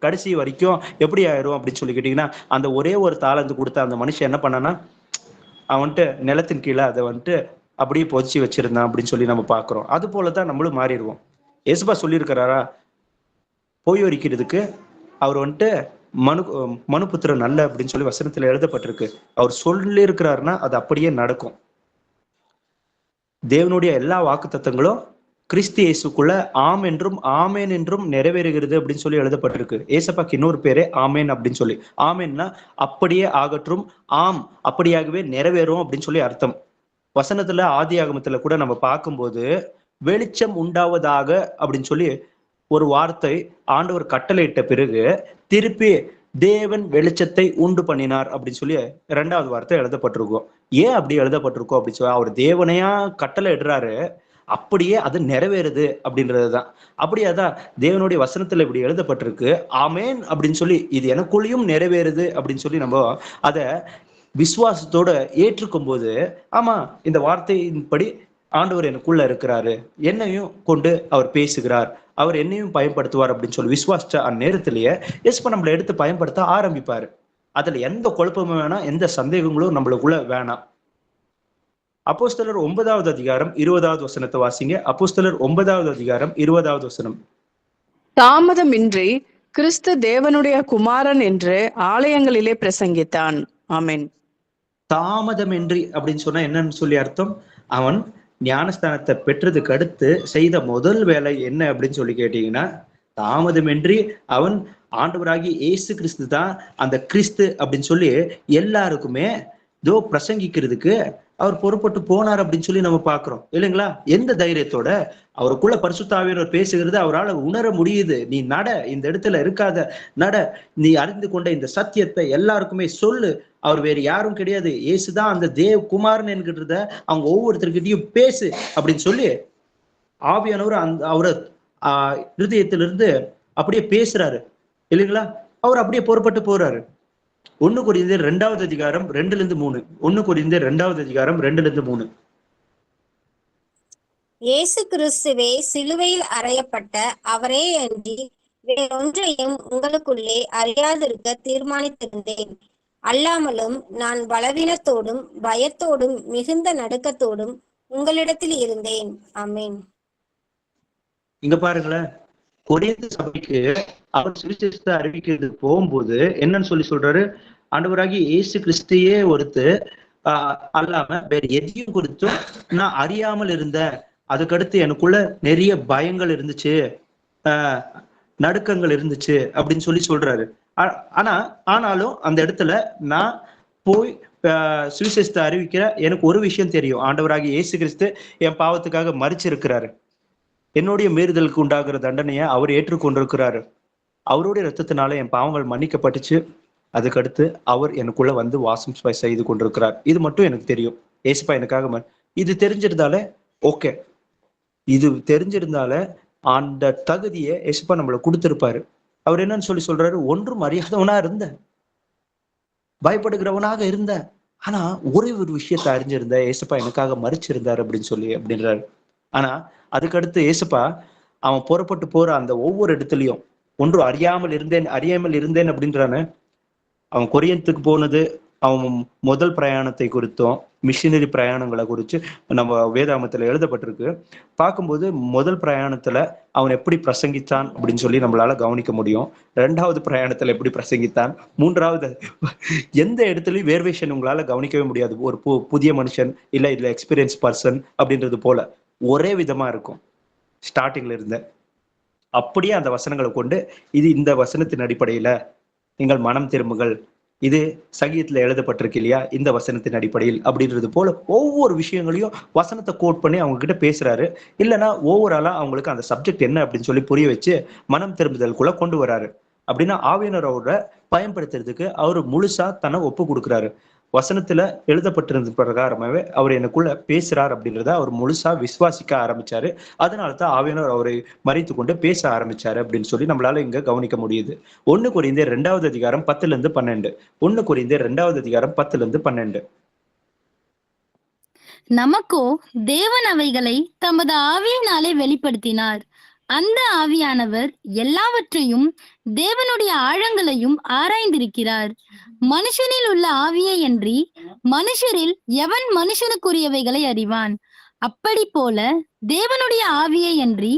கடைசி வரைக்கும் எப்படி ஆயிரும் அப்படின்னு சொல்லி கேட்டீங்கன்னா, அந்த ஒரே ஒரு தாளந்து கொடுத்த அந்த மனுஷன் என்ன பண்ணானா, அவன்ட்டு நிலத்தின் கீழே அதை வந்துட்டு அப்படியே பொதிச்சு வச்சிருந்தான் அப்படின்னு சொல்லி நம்ம பாக்குறோம். அது போலதான் நம்மளும் மாறிடுவோம். ஏசப்பா சொல்லியிருக்கிறாரா, போய் வரிக்கிறதுக்கு அவர் வந்துட்டு மனுபுத்திரன் நல்ல அப்படின்னு சொல்லி வசனத்துல எழுதப்பட்டிருக்கு. அவர் சொல்லி இருக்கிறாருன்னா அது அப்படியே நடக்கும். தேவனுடைய எல்லா வாக்கு தத்தங்களும் கிறிஸ்து இயேசுக்குள்ள ஆம் என்றும் ஆமேன் என்றும் நிறைவேறுகிறது அப்படின்னு சொல்லி எழுதப்பட்டிருக்கு. ஏசப்பாக்கு இன்னொரு பேரே ஆமேன் அப்படின்னு சொல்லி. ஆமேன்னா அப்படியே ஆகற்றும், ஆம் அப்படியாகவே நிறைவேறும் அப்படின்னு சொல்லி அர்த்தம். வசனத்துல ஆதி ஆகமத்துல கூட நம்ம பார்க்கும்போது வெளிச்சம் உண்டாவதாக அப்படின்னு சொல்லி ஒரு வார்த்தை ஆண்டவர் கட்டளையிட்ட பிறகு திருப்பி தேவன் வெளிச்சத்தை உண்டு பண்ணினார் அப்படின்னு சொல்லி 2வது வார்த்தை எழுதப்பட்டிருக்கும். ஏன் அப்படி எழுதப்பட்டிருக்கோம் அப்படின்னு சொல்லி அவர் தேவனையா கட்டளை இடுறாரு, அப்படியே அது நிறைவேறுது அப்படின்றதுதான். அப்படியாதான் தேவனுடைய வசனத்துல இப்படி எழுதப்பட்டிருக்கு, ஆமேன் அப்படின்னு சொல்லி இது எனக்குள்ளேயும் நிறைவேறுது அப்படின்னு சொல்லி நம்ம அதை விசுவாசத்தோட ஏற்றுக்கும் போது, ஆமா இந்த வார்த்தையின்படி ஆண்டவர் எனக்குள்ள இருக்கிறாரு, என்னையும் கொண்டு அவர் பேசுகிறார், அவர் என்னையும் பயன்படுத்துவார் அப்படின்னு சொல்லி விசுவாசிச்ச அந்நேரத்திலேயே எஸ்பா நம்மளை எடுத்து பயன்படுத்த ஆரம்பிப்பாரு. அதுல எந்த குழப்பமும் வேணாம், எந்த சந்தேகங்களும் நம்மளுக்குள்ள வேணாம். அப்போஸ்தலர் 9வது அதிகாரம் 20வது வசனத்தை வாசிங்க. அப்போஸ்தலர் 9வது அதிகாரம் 20வது வசனம். தாமதமின்றி கிறிஸ்து தேவனுடைய குமாரன் என்று ஆலயங்களிலே பிரசங்கித்தான். ஆமென். தாமதமின்றி அப்படின்னு சொன்னா என்னன்னு சொல்லி அர்த்தம்? அவன் ஞானஸ்தானத்தை பெற்றதுக்கு அடுத்து செய்த முதல் வேலை என்ன அப்படின்னு சொல்லி கேட்டீங்கன்னா, தாமதமின்றி அவன் ஆண்டவராகி இயேசு கிறிஸ்து தான் அந்த கிறிஸ்து அப்படின்னு சொல்லி எல்லாருக்குமே பிரசங்கிக்கிறதுக்கு அவர் பொறுப்பட்டு போனார் அப்படின்னு சொல்லி நம்ம பாக்குறோம் இல்லைங்களா? எந்த தைரியத்தோட அவருக்குள்ள பரிசுத்த ஆவியானவர் பேசுகிறது அவரால் உணர முடியுது. நீ நட, இந்த இடத்துல இருக்காத, நட, நீ அறிந்து கொண்ட இந்த சத்தியத்தை எல்லாருக்குமே சொல்லு, அவர் வேறு யாரும் கிடையாது, இயேசுதான் அந்த குமாரன் என்கிறத அவங்க ஒவ்வொருத்தருக்கிட்டையும் பேசு அப்படின்னு சொல்லி ஆவியானவர் அந்த அவரை இருதயத்திலிருந்து அப்படியே பேசுறாரு இல்லைங்களா? அவர் அப்படியே பொறுப்பட்டு போறாரு. 1 கொரிந்தியர் 2வது அதிகாரம் 2-3. 1 கொரிந்தியர் 2வது அதிகாரம் 2-3. இயேசு கிறிஸ்துவே சிலுவையில் அறையப்பட்ட அவரே அன்றி வேறொன்றையும் உங்களுக்குள்ளே அறியாதிருக்க தீர்மானித்திருந்தேன். அல்லாமலும் நான் பலவீனத்தோடும் பயத்தோடும் மிகுந்த நடுக்கத்தோடும் உங்களிடத்தில் இருந்தேன். ஆமென். இங்க பாருங்களேன், கொரிந்து சபைக்கு அவர் சுவிசேஷத்தை அறிவிக்கிறது போகும்போது என்னன்னு சொல்லி சொல்றாரு, ஆண்டவராகி இயேசு கிறிஸ்தையே அல்லாம வேற எதையும் குறித்தும் நான் அறியாமல் இருந்தேன். அதுக்கடுத்து எனக்குள்ள நிறைய பயங்கள் இருந்துச்சு, நடுக்கங்கள் இருந்துச்சு அப்படின்னு சொல்லி சொல்றாரு. ஆனாலும் அந்த இடத்துல நான் போய் சுவிசேஷத்தை அறிவிக்கிற எனக்கு ஒரு விஷயம் தெரியும், ஆண்டவராகி இயேசு கிறிஸ்து என் பாவத்துக்காக மரிச்சிருக்கிறாரு, என்னுடைய மீறுதலுக்கு உண்டாகிற தண்டனையை அவர் ஏற்றுக்கொண்டிருக்கிறாரு, அவருடைய ரத்தத்தினால என் பாவங்கள் மன்னிக்கப்பட்டுச்சு, அதுக்கடுத்து அவர் எனக்குள்ள வந்து வாசம் செய்து கொண்டிருக்கிறார். இது மட்டும் எனக்கு தெரியும். ஏசப்பா எனக்காக இது தெரிஞ்சிருந்தாலே ஓகே, இது தெரிஞ்சிருந்தாலே அந்த தகுதியை ஏசப்பா நம்மளை கொடுத்திருப்பாரு. அவர் என்னன்னு சொல்லி சொல்றாரு, ஒன்றும் அறியாதவனா இருந்த, பயப்படுகிறவனாக இருந்த, ஆனா ஒரே ஒரு விஷயத்த அறிஞ்சிருந்த, ஏசப்பா எனக்காக மரிச்சிருந்தாரு அப்படின்றாரு. ஆனா அதுக்கடுத்து ஏசப்பா அவன் புறப்பட்டு போற அந்த ஒவ்வொரு இடத்துலயும் ஒன்றும் அறியாமல் இருந்தேன் அப்படின்றானு. அவன் கொரியன்த்துக்கு போனது அவன் முதல் பிரயாணத்தை குறித்தும் மிஷினரி பிரயாணங்களை குறித்து நம்ம வேதாமத்துல எழுதப்பட்டிருக்கு. பார்க்கும்போது முதல் பிரயாணத்துல அவன் எப்படி பிரசங்கித்தான் அப்படின்னு சொல்லி நம்மளால கவனிக்க முடியும். 2வது பிரயாணத்துல எப்படி பிரசங்கித்தான், 3வது எந்த இடத்துலயும் வேர்வேஷன் உங்களால கவனிக்கவே முடியாது. ஒரு புதிய மனுஷன் இல்ல எக்ஸ்பீரியன்ஸ் பர்சன் அப்படின்றது போல ஒரே விதமா இருக்கும். ஸ்டார்டிங்ல இருந்த அப்படியே அந்த வசனங்களை கொண்டு இது இந்த வசனத்தின் அடிப்படையில நீங்கள் மனம் திரும்புங்கள், இது சங்கீதத்துல எழுதப்பட்டிருக்கு இல்லையா, இந்த வசனத்தின் அடிப்படையில் அப்படின்றது போல ஒவ்வொரு விஷயங்களையும் வசனத்தை கோட் பண்ணி அவங்க கிட்ட பேசுறாரு. இல்லைன்னா ஓவராலா அவங்களுக்கு அந்த சப்ஜெக்ட் என்ன அப்படின்னு சொல்லி புரிய வச்சு மனம் திரும்புதலுக்குள்ள கொண்டு வராரு. அப்படின்னா ஆவியானவர் அவரை பயன்படுத்துறதுக்கு அவர் முழுசா தன்னை ஒப்பு கொடுக்குறாரு. வசனத்துல எழுதப்பட்டிருந்த பிரகாரமாவே அவர் எனக்குள்ள பேசுறார் அப்படின்றத அவர் முழுசா விசுவாசிக்க ஆரம்பிச்சாரு. அதனாலதான் ஆவியானவர் அவரை மறைத்து கொண்டு பேச ஆரம்பிச்சாரு அப்படின்னு சொல்லி நம்மளால இங்க கவனிக்க முடியுது. 1 கொரிந்தியர் 2வது அதிகாரம் 10-12. 1 கொரிந்தியர் 2வது அதிகாரம் 10-12. நமக்கோ தேவன் அவைகளை தமது ஆவியினாலே வெளிப்படுத்தினார். அந்த ஆவியானவர் எல்லாவற்றையும் தேவனுடைய ஆழங்களையும் ஆராய்ந்திருக்கிறார். மனுஷனில் உள்ள ஆவியை அன்றி மனுஷரில் எவன் மனுஷனுக்குரியவைகளை அறிவான்? அப்படி போல தேவனுடைய ஆவியை அன்றி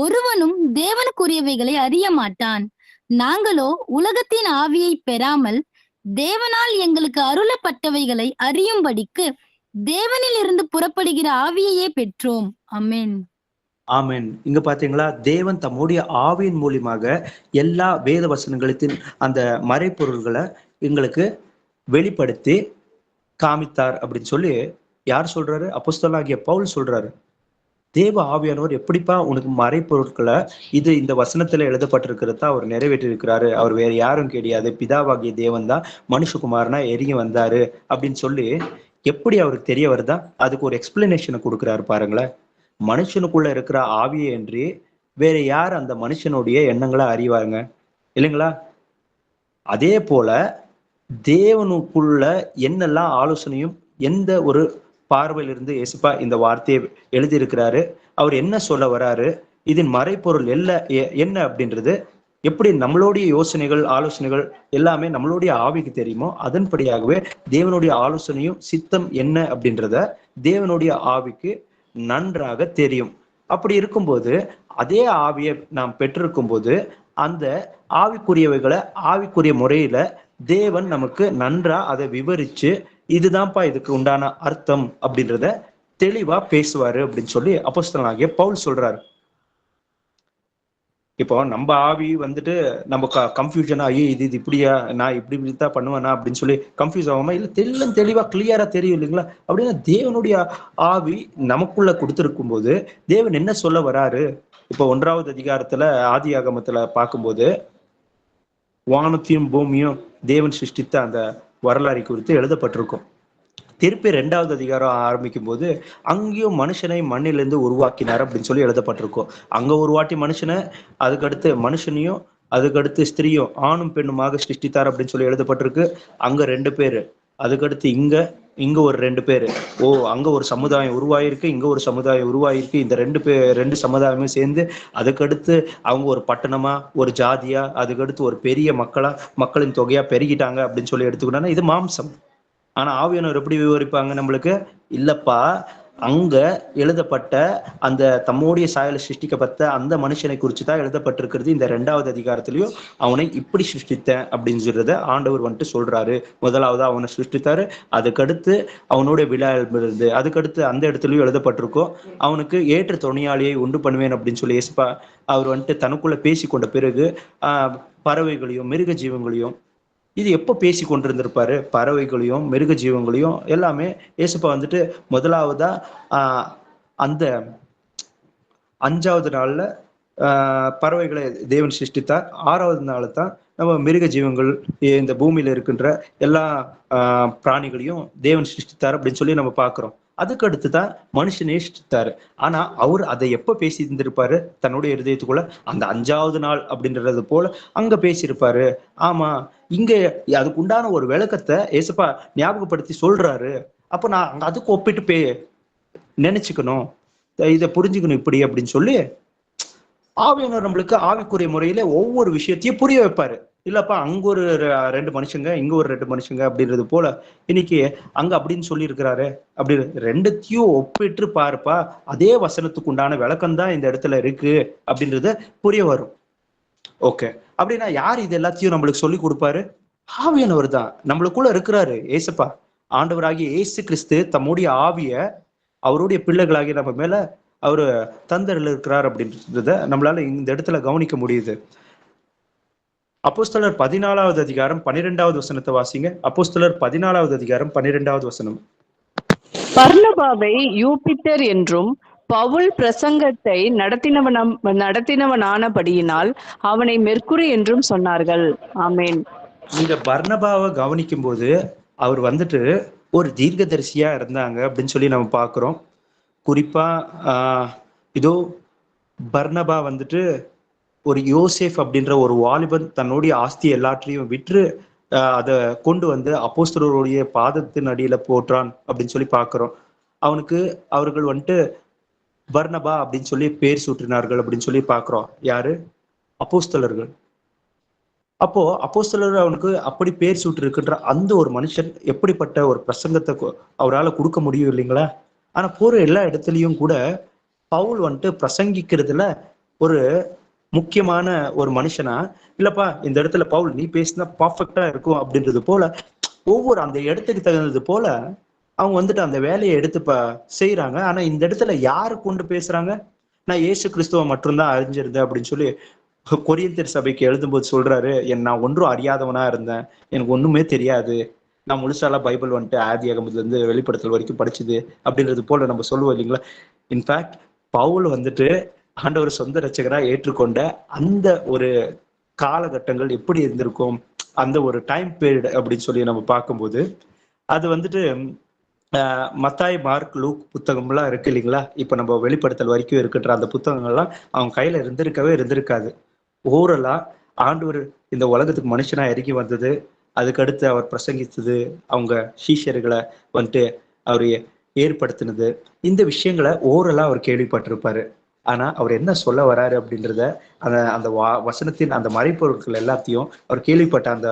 ஒருவனும் தேவனுக்குரியவைகளை அறிய மாட்டான். நாங்களோ உலகத்தின் ஆவியை பெறாமல் தேவனால் எங்களுக்கு அருளப்பட்டவைகளை அறியும்படிக்கு தேவனில் இருந்து புறப்படுகிற ஆவியையே பெற்றோம். ஆமென். ஆமென். இங்க பாத்தீங்களா, தேவன் தம்முடைய ஆவியின் மூலியமாக எல்லா வேத வசனங்களின் அந்த மறைப்பொருள்களை எங்களுக்கு வெளிப்படுத்தி காமித்தார் அப்படின்னு சொல்லி யார் சொல்றாரு? அப்போஸ்தலனாகிய பவுல் சொல்றாரு. தேவ ஆவியானவர் எப்படிப்பா உனக்கு மறைப்பொருட்களை இது இந்த வசனத்துல எழுதப்பட்டிருக்கிறதா அவர் நிறைவேற்றி இருக்கிறாரு. அவர் வேற யாரும் கிடையாது, பிதாவாகிய தேவன் தான் மனுஷகுமாரனா இறங்கி வந்தாரு அப்படின்னு சொல்லி எப்படி அவருக்கு தெரிய வருதா? அதுக்கு ஒரு எக்ஸ்பிளனேஷனை கொடுக்குறாரு பாருங்களேன். மனுஷனுக்குள்ள இருக்கிற ஆவியை என்று வேற யார் அந்த மனுஷனுடைய எண்ணங்களை அறிவாங்க இல்லைங்களா? அதே போல தேவனுக்குள்ள என்னெல்லாம் ஆலோசனையும் எந்த ஒரு பார்வையிலிருந்து இயேசுப்பா இந்த வார்த்தையை எழுதியிருக்கிறாரு, அவர் என்ன சொல்ல வராரு, இதன் மறைப்பொருள் என்ன அப்படின்றது எப்படி நம்மளுடைய யோசனைகள் ஆலோசனைகள் எல்லாமே நம்மளுடைய ஆவிக்கு தெரியுமோ அதன்படியாகவே தேவனுடைய ஆலோசனையும் சித்தம் என்ன அப்படின்றத தேவனுடைய ஆவிக்கு நன்றாக தெரியும். அப்படி இருக்கும்போது அதே ஆவியை நாம் பெற்றிருக்கும் போது அந்த ஆவிக்குரியவைகளை ஆவிக்குரிய முறையில தேவன் நமக்கு நன்றா அதை விவரிச்சு இதுதான்ப்பா இதுக்கு உண்டான அர்த்தம் அப்படின்றத தெளிவா பேசுவாரு அப்படின்னு சொல்லி அப்போஸ்தலனாகிய பவுல் சொல்றாரு. இப்போ நம்ம ஆவி வந்துட்டு நம்ம கன்ஃபியூஷனா, ஐயோ இது இப்படியா, நான் இப்படித்தான் பண்ணுவேனா அப்படின்னு சொல்லி கன்ஃபியூஸ் ஆகாம இல்ல தெளிவா கிளியரா தெரியும் இல்லைங்களா? அப்படின்னா தேவனுடைய ஆவி நமக்குள்ள கொடுத்திருக்கும் போது தேவன் என்ன சொல்ல வராரு? இப்போ 1வது அதிகாரத்துல ஆதி ஆகமத்துல பார்க்கும்போது வானத்தையும் பூமியும் தேவன் சிருஷ்டித்த அந்த வரலாறு குறித்து எழுதப்பட்டிருக்கும். திருப்பி 2வது அதிகாரம் ஆரம்பிக்கும் போது அங்கேயும் மனுஷனை மண்ணிலிருந்து உருவாக்கினார் அப்படின்னு சொல்லி எழுதப்பட்டிருக்கும். அங்க ஒரு வாட்டி மனுஷனை, அதுக்கடுத்து மனுஷனையும் அதுக்கடுத்து ஸ்திரீயும் ஆணும் பெண்ணுமாக சிருஷ்டித்தார் அப்படின்னு சொல்லி எழுதப்பட்டிருக்கு. அங்க 2 பேரு, அதுக்கடுத்து இங்க ஒரு 2 பேரு. அங்க ஒரு சமுதாயம் உருவாயிருக்கு, இங்க ஒரு சமுதாயம் உருவாயிருக்கு. இந்த 2 சமுதாயமும் சேர்ந்து அதுக்கடுத்து அவங்க ஒரு பட்டணமா ஒரு ஜாதியா அதுக்கடுத்து ஒரு பெரிய மக்களின் தொகையா பெருகிட்டாங்க அப்படின்னு சொல்லி எடுத்துக்கிட்டோம்னா இது மாம்சம். ஆனா ஆவியானவர் எப்படி விவரிப்பாங்க நம்மளுக்கு? இல்லப்பா, அங்க எழுதப்பட்ட அந்த தம்முடைய சாயல சிருஷ்டிக்கப்பட்ட அந்த மனுஷனை குறித்து தான் எழுதப்பட்டிருக்கிறது. இந்த 2வது அதிகாரத்திலையும் அவனை இப்படி சிருஷ்டித்தேன் அப்படின்னு சொல்றத ஆண்டவர் வந்துட்டு சொல்றாரு. முதலாவது அவனை சிருஷ்டித்தாரு, அதுக்கடுத்து அவனுடைய விழா இருந்தது, அதுக்கடுத்து அந்த இடத்துலயும் எழுதப்பட்டிருக்கும் அவனுக்கு ஏற்ற துணையாளியை உண்டு பண்ணுவேன் அப்படின்னு சொல்லி இயேசுப்பா அவர் வந்துட்டு தனக்குள்ள பேசி கொண்ட பிறகு பறவைகளையும் மிருக ஜீவங்களையும், இது எப்போ பேசி கொண்டிருந்திருப்பாரு? பறவைகளையும் மிருக ஜீவங்களையும் எல்லாமே இயேசுப்பா வந்துட்டு முதலாவதா அந்த 5வது நாள்ல பறவைகளை தேவன் சிருஷ்டித்தார். 6வது நாள் தான் நம்ம மிருக ஜீவங்கள் இந்த பூமியில இருக்கின்ற எல்லா பிராணிகளையும் தேவன் சிருஷ்டித்தார் அப்படின்னு சொல்லி நம்ம பார்க்கிறோம். அதுக்கு அடுத்துதான் மனுஷனே சிருஷ்டித்தாரு. ஆனா அவர் அதை எப்ப பேசி இருந்திருப்பாரு? தன்னுடைய இருதயத்துக்குள்ள அந்த 5வது நாள் அப்படின்றது போல அங்க பேசியிருப்பாரு. ஆமா, இங்க அதுக்கு உண்டான ஒரு விளக்கத்தை ஏசப்பா ஞாபகப்படுத்தி சொல்றாரு. அப்ப நான் அதுக்கு ஒப்பிட்டு நினைச்சுக்கணும், இதை புரிஞ்சுக்கணும் இப்படி அப்படின்னு சொல்லி ஆவியானவர் நம்மளுக்கு ஆவிக்குரிய முறையில ஒவ்வொரு விஷயத்தையும் புரிய வைப்பாரு. இல்லப்பா, அங்க ஒரு 2 மனுஷங்க, இங்க ஒரு 2 மனுஷங்க அப்படின்றது போல இன்னைக்கு அங்க அப்படின்னு சொல்லி இருக்கிறாரு. அப்படி 2த்தையும் ஒப்பிட்டு பாருப்பா, அதே வசனத்துக்கு உண்டான விளக்கம் தான் இந்த இடத்துல இருக்கு அப்படின்றத புரிய வரும். ஓகே, அப்படின்னா யார் இது எல்லாத்தையும் நம்மளுக்கு சொல்லி கொடுப்பாரு? ஆவியானவர் தான் நம்மளுக்குள்ள இருக்கிறாரு. ஏசப்பா ஆண்டவராகிய இயேசு கிறிஸ்து தம்முடைய ஆவிய அவருடைய பிள்ளைகளாகிய நம்ம மேல அவரு தந்தரில் இருக்கிறார் அப்படின்றத நம்மளால இந்த இடத்துல கவனிக்க முடியுது. அப்போஸ்தலர் 14வது அதிகாரம் 12வது வசனத்தை வாசிங்க. அப்போஸ்தலர் 14வது அதிகாரம் 12வது வசனம். பர்னபாவை யூபிட்டர் என்றும் பவுல் பிரசங்கத்தை நடத்தினவனானபடியினால் அவனை மெர்க்குரி என்றும் சொன்னார்கள். ஆமேன். இந்த பர்னபாவை கவனிக்கும் போது அவர் வந்துட்டு ஒரு தீர்க்கதரிசியா இருந்தாங்க அப்படின்னு சொல்லி நம்ம பார்க்கிறோம். குறிப்பா இதோ பர்னபா வந்துட்டு ஒரு யோசேப் அப்படின்ற ஒரு வாலிபன் தன்னுடைய ஆஸ்தி எல்லாற்றையும் விற்று அதை கொண்டு வந்து அப்போஸ்தலருடைய பாதத்தின் அடியில போற்றான் அப்படின்னு சொல்லி பார்க்கிறோம். அவர்கள் வந்துட்டு பர்னபா அப்படின்னு சொல்லி பேர் சூட்டினார்கள் அப்படின்னு சொல்லி பார்க்கிறோம். யாரு? அப்போஸ்தலர்கள். அப்போ அப்போஸ்தலர் அவனுக்கு அப்படி பேர் சூட்டு இருக்கின்ற அந்த ஒரு மனுஷன் எப்படிப்பட்ட ஒரு பிரசங்கத்தை அவரால் கொடுக்க முடியும் இல்லைங்களா? ஆனா போற எல்லா இடத்துலயும் கூட பவுல் வந்துட்டு பிரசங்கிக்கிறதுல ஒரு முக்கியமான ஒரு மனுஷனா இல்லப்பா, இந்த இடத்துல பவுல் நீ பேசினா பர்ஃபெக்டா இருக்கும் அப்படின்றது போல ஒவ்வொரு அந்த இடத்துக்கு தகுந்தது போல அவங்க வந்துட்டு அந்த வேலையை எடுத்து செய்யறாங்க. ஆனா இந்த இடத்துல யாரு கொண்டு பேசுறாங்க? நான் இயேசு கிறிஸ்துவ மட்டும்தான் அறிஞ்சிருந்தேன் அப்படின்னு சொல்லி கொரிந்தியர் சபைக்கு எழுதும்போது சொல்றாரு, நான் ஒன்றும் அறியாதவனா இருந்தேன், எனக்கு ஒண்ணுமே தெரியாது, நான் முழுசாலாம் பைபிள் வந்துட்டு ஆதி ஆகமத்துல இருந்து வெளிப்படுத்தல் வரைக்கும் படிச்சது அப்படின்றது போல நம்ம சொல்லுவோம் இல்லைங்களா. இன்ஃபேக்ட் பவுல் வந்துட்டு ஆண்டவர் சொந்த ரட்சகரா ஏற்றுக்கொண்ட அந்த ஒரு காலகட்டங்கள் எப்படி இருந்திருக்கும், அந்த ஒரு டைம் பீரியட் அப்படின்னு சொல்லி நம்ம பார்க்கும்போது அது வந்துட்டு மத்தாய், மார்க், லூக் புத்தகம்லாம் இருக்கு இல்லைங்களா. இப்ப நம்ம வெளிப்படுத்தல் வரைக்கும் இருக்கின்ற அந்த புத்தகங்கள்லாம் அவங்க கையில இருந்திருக்காது. ஓரலா ஆண்டவர் இந்த உலகத்துக்கு மனுஷனா இறங்கி வந்தது, அதுக்கடுத்து அவர் பிரசங்கித்தது, அவங்க சீஷர்களை வந்துட்டு அவர் ஏற்படுத்தினது, இந்த விஷயங்களை ஓரலா அவர் கேள்விப்பட்டிருப்பாரு. ஆனா அவர் என்ன சொல்ல வராரு அப்படின்றத அந்த அந்த வசனத்தின் அந்த மறைப்பொருட்கள் எல்லாத்தையும் அவர் கேள்விப்பட்ட அந்த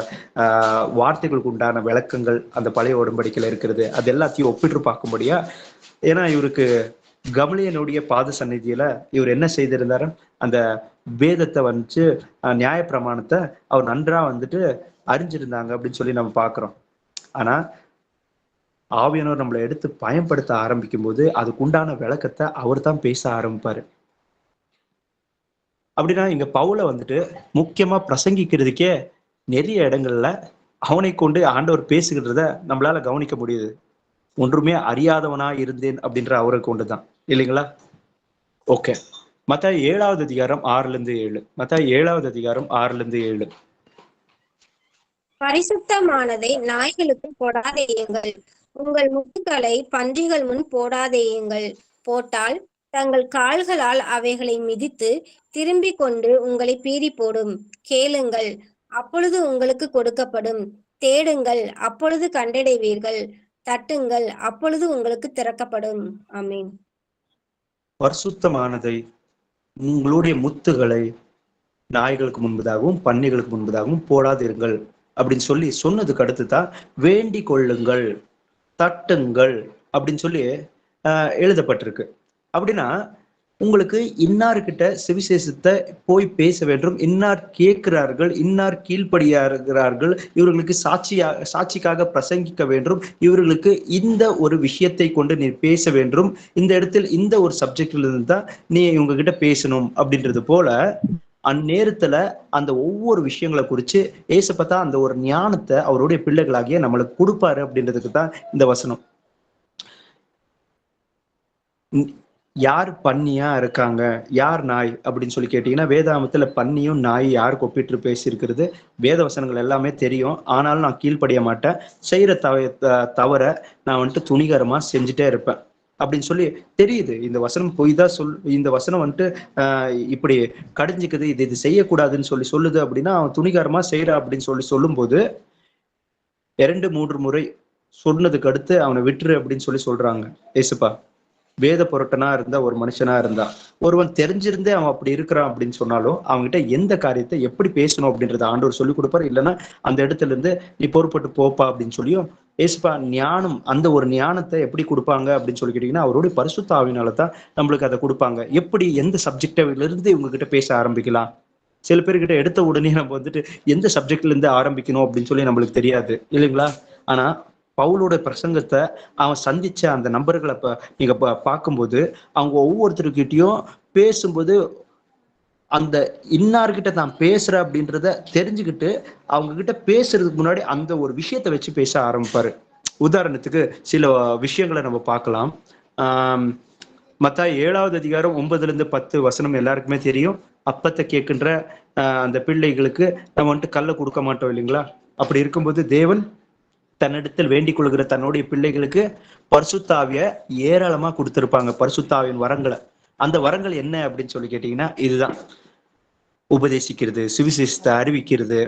வார்த்தைகளுக்கு உண்டான விளக்கங்கள் அந்த பழைய உடன்படிக்கையில இருக்கிறது அது எல்லாத்தையும் ஒப்பிட்டு பார்க்கும்படியா. ஏன்னா இவருக்கு கமலியனுடைய பாத சந்நிதியில இவர் என்ன செய்திருந்தாரு, அந்த வேதத்தை வந்துட்டு நியாய பிரமாணத்தை அவர் நன்றா வந்துட்டு அறிஞ்சிருந்தாங்க அப்படின்னு சொல்லி நம்ம பார்க்கிறோம். ஆனா ஆவியானவர் நம்மளை எடுத்து பயன்படுத்த ஆரம்பிக்கும் போது அதுக்குண்டான விளக்கத்தை அவர் தான் பேச ஆரம்பிப்பாரு. அப்படின்னா இங்க பவுல வந்துட்டு முக்கியமா பிரசங்கிக்கிறதுக்கே நிறைய இடங்கள்ல அவனை கொண்டு ஆண்டவர் பேசுகிறத நம்மளால கவனிக்க முடியுது. ஒன்றுமே அறியாதவனா இருந்தேன் அப்படின்ற அவரை கொண்டுதான் இல்லைங்களா. ஓகே, மத்தாய் 7வது அதிகாரம் 6-7. மத்தாய் 7வது அதிகாரம் 6-7. பரிசுத்தமானதை நாய்களுக்கு போடாதேயுங்கள், உங்கள் முட்டுகளை பன்றிகள் முன் போடாதேயுங்கள், போட்டால் தங்கள் கால்களால் அவைகளை மிதித்து திரும்பிக் கொண்டு உங்களை பீறி போடும். கேளுங்கள், அப்பொழுது உங்களுக்கு கொடுக்கப்படும், தேடுங்கள், அப்பொழுது கண்டடைவீர்கள், தட்டுங்கள், அப்பொழுது உங்களுக்கு திறக்கப்படும். ஆமென். பரிசுத்தமானதை உங்களுடைய முத்துகளை நாய்களுக்கு முன்பதாகவும் பன்னிகளுக்கு முன்பதாகவும் போடாதிருங்கள் அப்படின்னு சொல்லி சொன்னதுக்கு அடுத்துதான் வேண்டிக் கொள்ளுங்கள், தட்டுங்கள் அப்படின்னு சொல்லி எழுதப்பட்டிருக்கு. அப்படின்னா உங்களுக்கு இன்னார்கிட்ட சுவிசேஷத்தை போய் பேச வேண்டும், இன்னார் கேட்கிறார்கள், இன்னார் கீழ்ப்படியாகிறார்கள், இவர்களுக்கு சாட்சிக்காக பிரசங்கிக்க வேண்டும், இவர்களுக்கு இந்த ஒரு விஷயத்தை கொண்டு நீ பேச வேண்டும், இந்த இடத்தில் இந்த ஒரு சப்ஜெக்ட்ல இருந்து தான் நீ இவங்க கிட்ட பேசணும் அப்படின்றது போல அந்நேரத்துல அந்த ஒவ்வொரு விஷயங்களை குறிச்சு ஏசப்பா அந்த ஒரு ஞானத்தை அவருடைய பிள்ளைகளாகிய நம்மளுக்கு கொடுப்பாரு அப்படின்றதுக்கு தான் இந்த வசனம். யார் பன்னியா இருக்காங்க, யார் நாய் அப்படின்னு சொல்லி கேட்டீங்கன்னா வேதாமத்துல பன்னியும் நாய் யாருக்கு ஒப்பிட்டு பேசியிருக்கிறது வேத வசனங்கள் எல்லாமே தெரியும். ஆனாலும் நான் கீழ்ப்படிய மாட்டேன், செய்யற தவிர நான் வந்துட்டு துணிகரமா செஞ்சுட்டே இருப்பேன் அப்படின்னு சொல்லி தெரியுது. இந்த வசனம் பொய் தான் இந்த வசனம் வந்துட்டு இப்படி கடிஞ்சுக்குது, இது செய்யக்கூடாதுன்னு சொல்லி சொல்லுது அப்படின்னா அவன் துணிகரமா செய்யற அப்படின்னு சொல்லி சொல்லும் போது 2-3 முறை சொன்னதுக்கு அடுத்து அவனை விட்டுரு அப்படின்னு சொல்லி சொல்றாங்க ஏசுப்பா. வேத பொருட்டனா இருந்தா ஒரு மனுஷனா இருந்தா ஒருவன் தெரிஞ்சிருந்தே அவன் அப்படி இருக்கிறான் அப்படின்னு சொன்னாலும் அவன்கிட்ட எந்த காரியத்தை எப்படி பேசணும் அப்படின்றத ஆண்டவர் சொல்லி கொடுப்பாரு. இல்லைன்னா அந்த இடத்துல இருந்து நீ பொறுப்பட்டு போப்பா அப்படின்னு சொல்லியும் ஏசுப்பா ஞானம், அந்த ஒரு ஞானத்தை எப்படி கொடுப்பாங்க அப்படின்னு சொல்லி கேட்டீங்கன்னா அவருடைய பரிசுத்த ஆவியினாலதான் நம்மளுக்கு அதை கொடுப்பாங்க. எப்படி எந்த சப்ஜெக்ட்ல இருந்து இவங்க கிட்ட பேச ஆரம்பிக்கலாம். சில பேர்கிட்ட எடுத்த உடனே நம்ம வந்துட்டு எந்த சப்ஜெக்ட்ல இருந்து ஆரம்பிக்கணும் அப்படின்னு சொல்லி நம்மளுக்கு தெரியாது இல்லைங்களா. ஆனா பவுலோட பிரசங்கத்தை அவன் சந்திச்ச அந்த நபர்களை நீங்க பார்க்கும்போது அவங்க ஒவ்வொருத்தருக்கிட்டையும் பேசும்போது அந்த இன்னார்கிட்ட தான் பேசுற அப்படின்றத தெரிஞ்சுக்கிட்டு அவங்க கிட்ட பேசுறதுக்கு முன்னாடி அந்த ஒரு விஷயத்த வச்சு பேச ஆரம்பிப்பாரு. உதாரணத்துக்கு சில விஷயங்களை நம்ம பார்க்கலாம். மத்தாய் 7வது அதிகாரம் 9-10 வசனம் எல்லாருக்குமே தெரியும். அப்பத்தை கேட்கின்ற அந்த பிள்ளைகளுக்கு நம்ம வந்துட்டு கல்லை கொடுக்க மாட்டோம் இல்லைங்களா. அப்படி இருக்கும்போது தேவன் தன்னிடத்தில் வேண்டிக் கொள்கிற தன்னுடைய பிள்ளைகளுக்கு பரிசுத்தாவிய ஏராளமா கொடுத்திருப்பாங்க, பரிசுத்தாவின் வரங்களை. அந்த வரங்கள் என்ன அப்படின்னு சொல்லி கேட்டீங்கன்னா இதுதான், உபதேசிக்கிறது, சுவிசேஷத்தை அறிவிக்கிறது,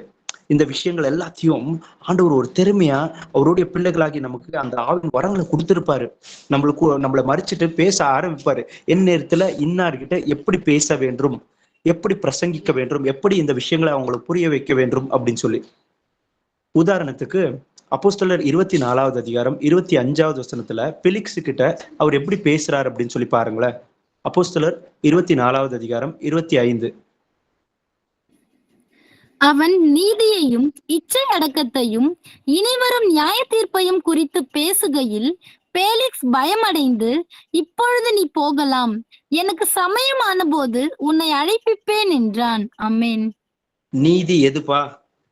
இந்த விஷயங்கள் எல்லாத்தையும் ஆண்டவர் ஒரு திறமையா அவருடைய பிள்ளைகளாகி நமக்கு அந்த ஆவின் வரங்களை கொடுத்திருப்பாரு. நம்மளை மறிச்சுட்டு பேச ஆரம்பிப்பாரு. என் நேரத்துல இன்னார்கிட்ட எப்படி பேச வேண்டும், எப்படி பிரசங்கிக்க வேண்டும், எப்படி இந்த விஷயங்களை அவங்களுக்கு புரிய வைக்க வேண்டும் அப்படின்னு சொல்லி. உதாரணத்துக்கு அப்போஸ்தலர் 24வது அதிகாரம் 25வது வசனத்துல பெலிக்ஸ் கிட்ட அவர் எப்படி பேசுறாரு அப்படின்னு சொல்லி பாருங்களேன். அப்போஸ்தலர் 24வது அதிகாரம் 25. அவன் நீதியையும் இச்சை அடக்கத்தையும் இனிவரும் நியாய தீர்ப்பையும் குறித்து பேசுகையில் பேலிக்ஸ் பயமடைந்து, இப்பொழுது நீ போகலாம், எனக்கு சமயமான போது உன்னை அழைப்பிப்பேன் என்றான். ஆமென். நீதி எதுப்பா